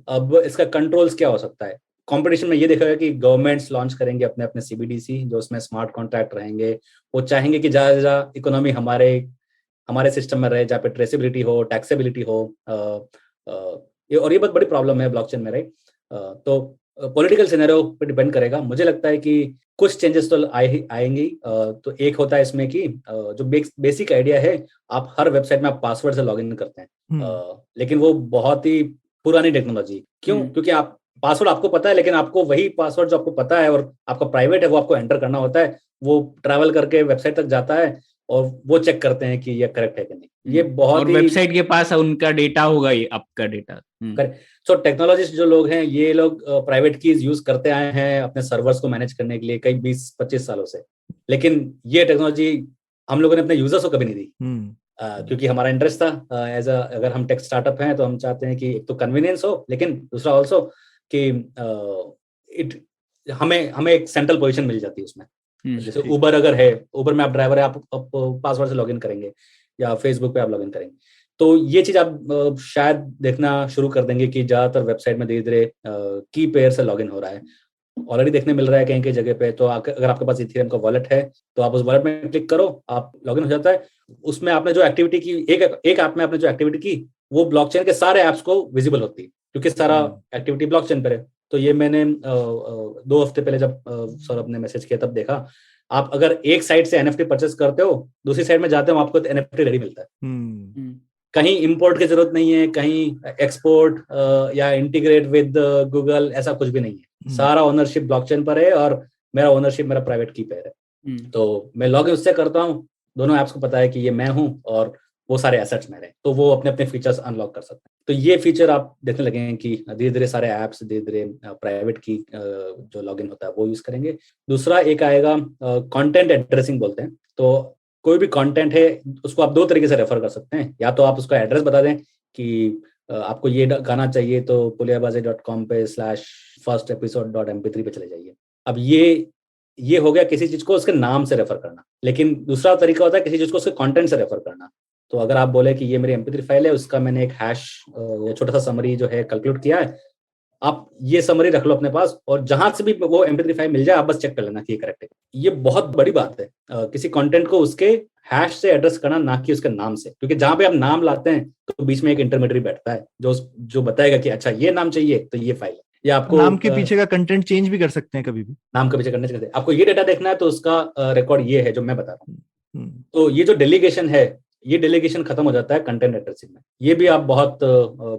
F: अब इसका कंट्रोल्स क्या हो सकता है? कंपटीशन में ये देखा गया कि गवर्नमेंट्स लॉन्च करेंगे अपने अपने CBDC जो उसमें स्मार्ट कॉन्ट्रैक्ट रहेंगे। वो चाहेंगे कि ज्यादा इकोनॉमी हमारे सिस्टम में रहे, जहाँ पे ट्रेसेबिलिटी हो, टैक्सेबिलिटी हो। और ये बहुत बड़ी प्रॉब्लम है ब्लॉकचेन में, राइट। तो पॉलिटिकल सिनेरियो पे डिपेंड करेगा। मुझे लगता है कि कुछ चेंजेस तो आएंगी। तो एक होता है इसमें कि जो बेसिक आइडिया है, आप हर वेबसाइट में आप पासवर्ड से लॉगिन करते हैं, लेकिन वो बहुत ही पुरानी टेक्नोलॉजी। क्यों? क्योंकि आप पासवर्ड आपको पता है, लेकिन आपको वही पासवर्ड जो आपको पता है और आपका प्राइवेट है वो आपको एंटर करना होता है। वो ट्रैवल करके वेबसाइट तक जाता है और वो चेक करते हैं कि ये करेक्ट है कि नहीं। ये बहुत
D: और वेबसाइट के पास उनका डेटा होगा, ये आपका डेटा।
F: सो टेक्नोलॉजिस्ट जो लोग हैं, ये लोग प्राइवेट कीज यूज करते आए हैं अपने सर्वर्स को मैनेज करने के लिए कई 20-25 सालों से, लेकिन ये टेक्नोलॉजी हम लोगों ने अपने यूजर्स को कभी नहीं दी। क्योंकि हमारा इंटरेस्ट था अगर हम टेक स्टार्टअप हैं तो हम चाहते हैं कि एक तो कन्वीनियंस हो, लेकिन दूसरा ऑल्सो कि हमें एक सेंट्रल पोजीशन मिल जाती है उसमें। जैसे उबर अगर है, उबर में आप ड्राइवर है, आप पासवर्ड से लॉगिन करेंगे या फेसबुक पे आप लॉगिन करेंगे, तो ये चीज आप शायद देखना शुरू कर देंगे कि ज्यादातर वेबसाइट में धीरे धीरे की पेयर से लॉगिन हो रहा है। ऑलरेडी देखने मिल रहा है कहीं कहीं जगह पे। तो अगर आपके पास इथेरियम का वॉलेट है तो आप उस वॉलेट में क्लिक करो, आप लॉगिन हो जाता है। उसमें आपने जो एक्टिविटी की, एक ऐप में आपने जो एक्टिविटी की वो ब्लॉकचेन के सारे ऐप्स को विजिबल होती है, क्योंकि सारा एक्टिविटी ब्लॉकचेन पर है। तो ये मैंने 2 हफ्ते पहले जब सौरभ ने मैसेज किया तब देखा। आप अगर एक साइट से एनएफटी परचेस करते हो, दूसरी साइट में जाते हो आपको एनएफटी रेडी मिलता है। कहीं इंपोर्ट की जरूरत नहीं है, कहीं एक्सपोर्ट या इंटीग्रेट विद गूगल, ऐसा कुछ भी नहीं है। सारा ओनरशिप ब्लॉकचेन पर है और मेरा ओनरशिप मेरा प्राइवेट की पे है। तो मैं लॉगिन उससे करता हूँ, दोनों ऐप्स को पता है कि ये मैं हूँ और वो सारे एसेट्स मेरे, तो वो अपने अपने फीचर्स अनलॉक कर सकते हैं। तो ये फीचर आप देखने लगे हैं कि धीरे धीरे सारे ऐप्स धीरे धीरे प्राइवेट की जो लॉगिन होता है वो यूज करेंगे। दूसरा एक आएगा कंटेंट एड्रेसिंग बोलते हैं। तो कोई भी कंटेंट है उसको आप 2 तरीके से रेफर कर सकते हैं। या तो आप उसका एड्रेस बता दें कि आपको ये गाना चाहिए तो puliyabazi.com पे /firstepisode.mp3 पे चले जाइए। अब ये हो गया किसी चीज को उसके नाम से रेफर करना। लेकिन दूसरा तरीका होता है किसी चीज को उसके कंटेंट से रेफर करना। तो अगर आप बोले कि ये मेरी MP3 फाइल है, उसका मैंने एक हैश या छोटा सा समरी जो है कैलकुलेट किया है, आप ये समरी रख लो अपने पास और जहां से भी वो MP3 फाइल मिल जाए आप बस चेक कर लेना कि ये करेक्ट है। ये बहुत बड़ी बात है, किसी कंटेंट को उसके हैश से एड्रेस करना, ना कि उसके नाम से। क्योंकि जहां पे आप नाम लाते हैं तो बीच में एक इंटरमीडिएट बैठता है जो बताएगा कि अच्छा ये नाम चाहिए तो ये फाइल है। या आपको
E: नाम के पीछे का कंटेंट चेंज भी कर सकते हैं कभी भी।
F: नाम के पीछे करने से आपको ये डेटा देखना है तो उसका रिकॉर्ड ये है जो मैं बता रहा हूँ। तो ये जो डेलीगेशन है, ये डेलीगेशन खत्म हो जाता है कंटेंट एड्रेसिंग में। ये भी आप बहुत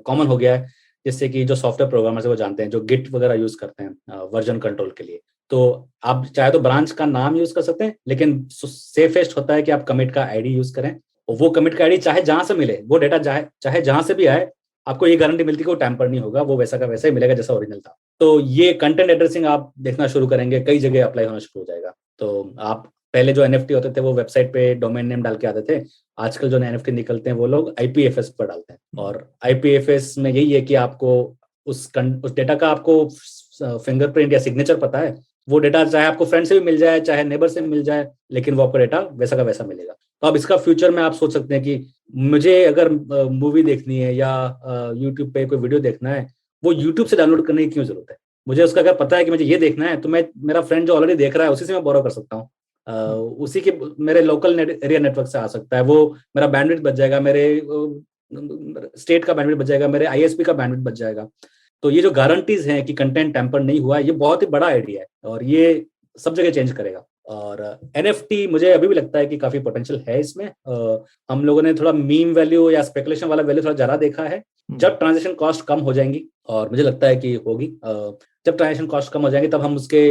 F: कॉमन हो गया है, जिससे कि जो सॉफ्टवेयर प्रोग्रामर्स है वो जानते हैं, जो गिट वगैरह यूज करते हैं वर्जन कंट्रोल के लिए। तो आप चाहे तो ब्रांच का नाम यूज कर सकते हैं, लेकिन सेफेस्ट होता है कि आप कमिट का आईडी यूज करें। और वो कमिट का आईडी चाहे जहां से मिले, वो डेटा चाहे जहां से भी आए, आपको ये गारंटी मिलती है कि वो टैम्पर नहीं होगा, वो वैसा का वैसा ही मिलेगा जैसा ओरिजिनल था। तो ये कंटेंट एड्रेसिंग आप देखना शुरू करेंगे, कई जगह अप्लाई होना शुरू हो जाएगा। तो आप पहले जो NFT होते थे वो वेबसाइट पे डोमेन नेम डाल के आते थे। आजकल जो NFT निकलते हैं वो लोग IPFS पर डालते हैं। और IPFS में यही है कि आपको उस डेटा का आपको फिंगरप्रिंट या सिग्नेचर पता है। वो डेटा चाहे आपको फ्रेंड से भी मिल जाए, चाहे नेबर से मिल जाए, लेकिन वो आपको डेटा वैसा का वैसा मिलेगा। तो अब इसका फ्यूचर में आप सोच सकते हैं कि मुझे अगर मूवी देखनी है या यूट्यूब पे कोई वीडियो देखना है, वो यूट्यूब से डाउनलोड करने की क्यों जरूरत है? मुझे उसका अगर पता है कि मुझे ये देखना है तो मेरा फ्रेंड जो ऑलरेडी देख रहा है उसी से मैं बोरो कर सकता हूँ। उसी के मेरे लोकल एरिया नेटवर्क से आ सकता है। वो मेरा बैंडविड्थ बच जाएगा, मेरे स्टेट का बैंडविड्थ बच जाएगा, मेरे ISP का बैंडविड्थ बच जाएगा। तो ये जो गारंटीज हैं कि कंटेंट टैम्पर नहीं हुआ, ये बहुत ही बड़ा आइडिया है और ये सब जगह चेंज करेगा। और NFT मुझे अभी भी लगता है कि काफी पोटेंशियल है इसमें। हम लोगों ने थोड़ा मीम वैल्यू या स्पेकुलेशन वाला वैल्यू थोड़ा ज्यादा देखा है। जब ट्रांजेक्शन कॉस्ट कम हो जाएंगी, और मुझे लगता है कि होगी, जब ट्रांजेक्शन कॉस्ट कम हो जाएंगी तब हम उसके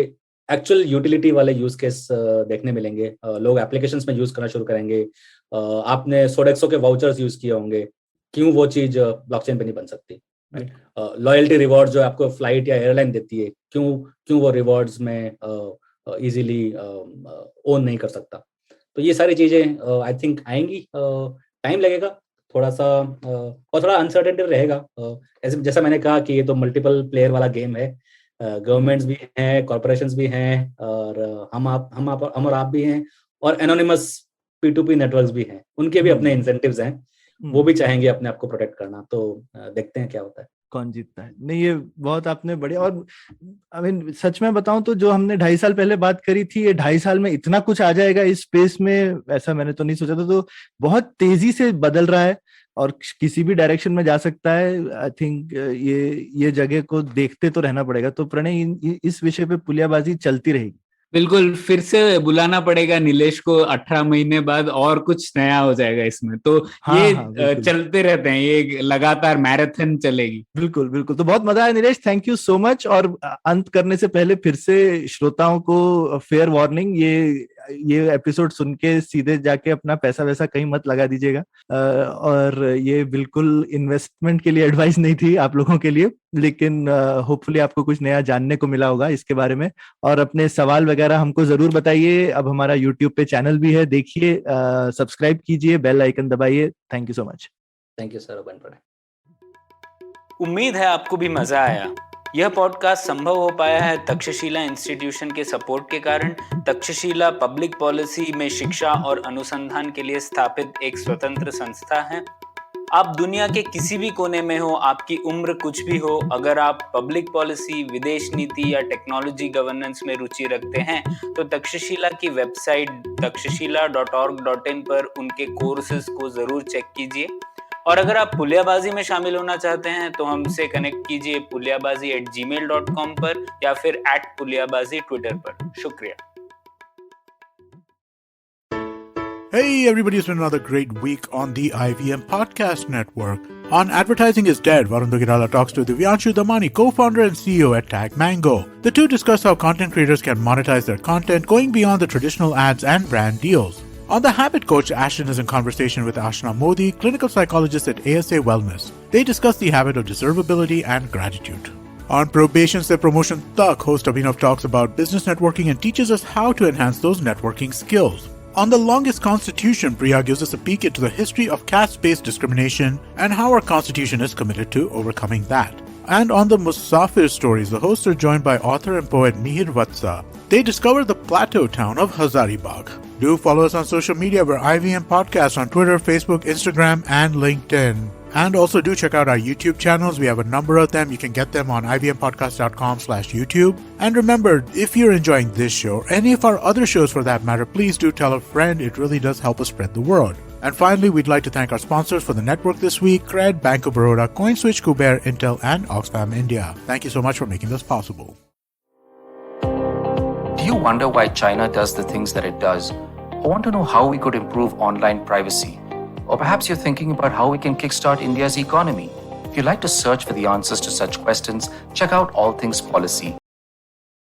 F: एक्चुअल यूटिलिटी वाले यूज केस देखने मिलेंगे। लोग एप्लीकेशंस में यूज करना शुरू करेंगे। आपने सोडेक्सो के वाउचर्स यूज किए होंगे, क्यों वो चीज ब्लॉकचेन पे नहीं बन सकती? लॉयल्टी रिवॉर्ड जो आपको फ्लाइट या एयरलाइन देती है, क्यों वो रिवॉर्ड्स में इजीली ओन नहीं कर सकता? तो ये सारी चीजें आई थिंक आएंगी, टाइम लगेगा थोड़ा सा, और थोड़ा अनसर्टेनिटी रहेगा। जैसा मैंने कहा कि ये तो मल्टीपल प्लेयर वाला गेम है। गवर्नमेंट्स भी हैं, कॉर्पोरेशंस भी हैं, और हम और आप भी हैं, और एनोनिमस P2P नेटवर्क्स भी हैं। उनके भी अपने इंसेंटिव्स हैं, वो भी चाहेंगे अपने आप को प्रोटेक्ट करना। तो देखते हैं क्या होता है, कौन
E: जीतता है। नहीं, ये बहुत आपने बढ़िया। और सच में बताऊं तो जो हमने 2.5 साल पहले बात करी थी, ये 2.5 साल में इतना कुछ आ जाएगा इस स्पेस में, ऐसा मैंने तो नहीं सोचा था। तो बहुत तेजी से बदल रहा है और किसी भी डायरेक्शन में जा सकता है। आई थिंक ये जगह को देखते तो रहना पड़ेगा। तो प्रणय, इस विषय पे पुलियाबाजी चलती रहेगी।
D: बिल्कुल, फिर से बुलाना पड़ेगा नीलेश को 18 महीने बाद, और कुछ नया हो जाएगा इसमें। तो ये चलते रहते हैं, ये लगातार मैराथन चलेगी।
E: बिल्कुल बिल्कुल। तो बहुत मजा आया Nilesh, thank you so much. और अंत करने से पहले फिर से श्रोताओं को फेयर वार्निंग, ये एपिसोड सुन के सीधे जाके अपना पैसा वैसा कहीं मत लगा दीजिएगा। और ये बिल्कुल इन्वेस्टमेंट के लिए एडवाइस नहीं थी आप लोगों के लिए, लेकिन होपफुली आपको कुछ नया जानने को मिला होगा इसके बारे में। और अपने सवाल वगैरह हमको जरूर बताइए। अब हमारा यूट्यूब पे चैनल भी है, देखिए, सब्सक्राइब कीजिए, बेल आइकन दबाइए। Thank you so much.
F: Thank you sir.
B: उम्मीद है आपको भी मजा आया। यह पॉडकास्ट संभव हो पाया है तक्षशिला इंस्टीट्यूशन के सपोर्ट के कारण। तक्षशिला पब्लिक पॉलिसी में शिक्षा और अनुसंधान के लिए स्थापित एक स्वतंत्र संस्था है। आप दुनिया के किसी भी कोने में हो, आपकी उम्र कुछ भी हो, अगर आप पब्लिक पॉलिसी, विदेश नीति या टेक्नोलॉजी गवर्नेंस में रुचि रखते हैं तो तक्षशिला की वेबसाइट takshashila.org.in पर उनके कोर्सेज को जरूर चेक कीजिए। और अगर आप पुलियाबाजी में शामिल होना चाहते हैं तो हमसे कनेक्ट कीजिए puliyabazi@gmail.com पर या फिर @puliyabazi ट्विटर पर। शुक्रिया।
A: Hey everybody, it's been another great week on the IVM Podcast Network. On Advertising is Dead, Varun Dugirala talks to Divyanshu Damani, co-founder and CEO at Tag Mango. The two discuss how content creators can monetize their content, going beyond the traditional ads and brand deals. On The Habit Coach, Ashton is in conversation with Ashna Modi, clinical psychologist at ASA Wellness. They discuss the habit of deservability and gratitude. On Probation Se Promotion Tak, host Abhinav talks about business networking and teaches us how to enhance those networking skills. On The Longest Constitution, Priya gives us a peek into the history of caste-based discrimination and how our constitution is committed to overcoming that. And on The Musafir Stories, the hosts are joined by author and poet Mihir Vatsa. They discover the plateau town of Hazaribagh. Do follow us on social media. We're IVM Podcast on Twitter, Facebook, Instagram, and LinkedIn. And also do check out our YouTube channels. We have a number of them. You can get them on ivmpodcast.com/YouTube. And remember, if you're enjoying this show, or any of our other shows for that matter, please do tell a friend. It really does help us spread the word. And finally, we'd like to thank our sponsors for the network this week: Cred, Bank of Baroda, CoinSwitch, Kuber, Intel, and Oxfam India. Thank you so much for making this possible.
G: Do you wonder why China does the things that it does? Or want to know how we could improve online privacy? Or perhaps you're thinking about how we can kickstart India's economy. If you'd like to search for the answers to such questions, check out All Things Policy,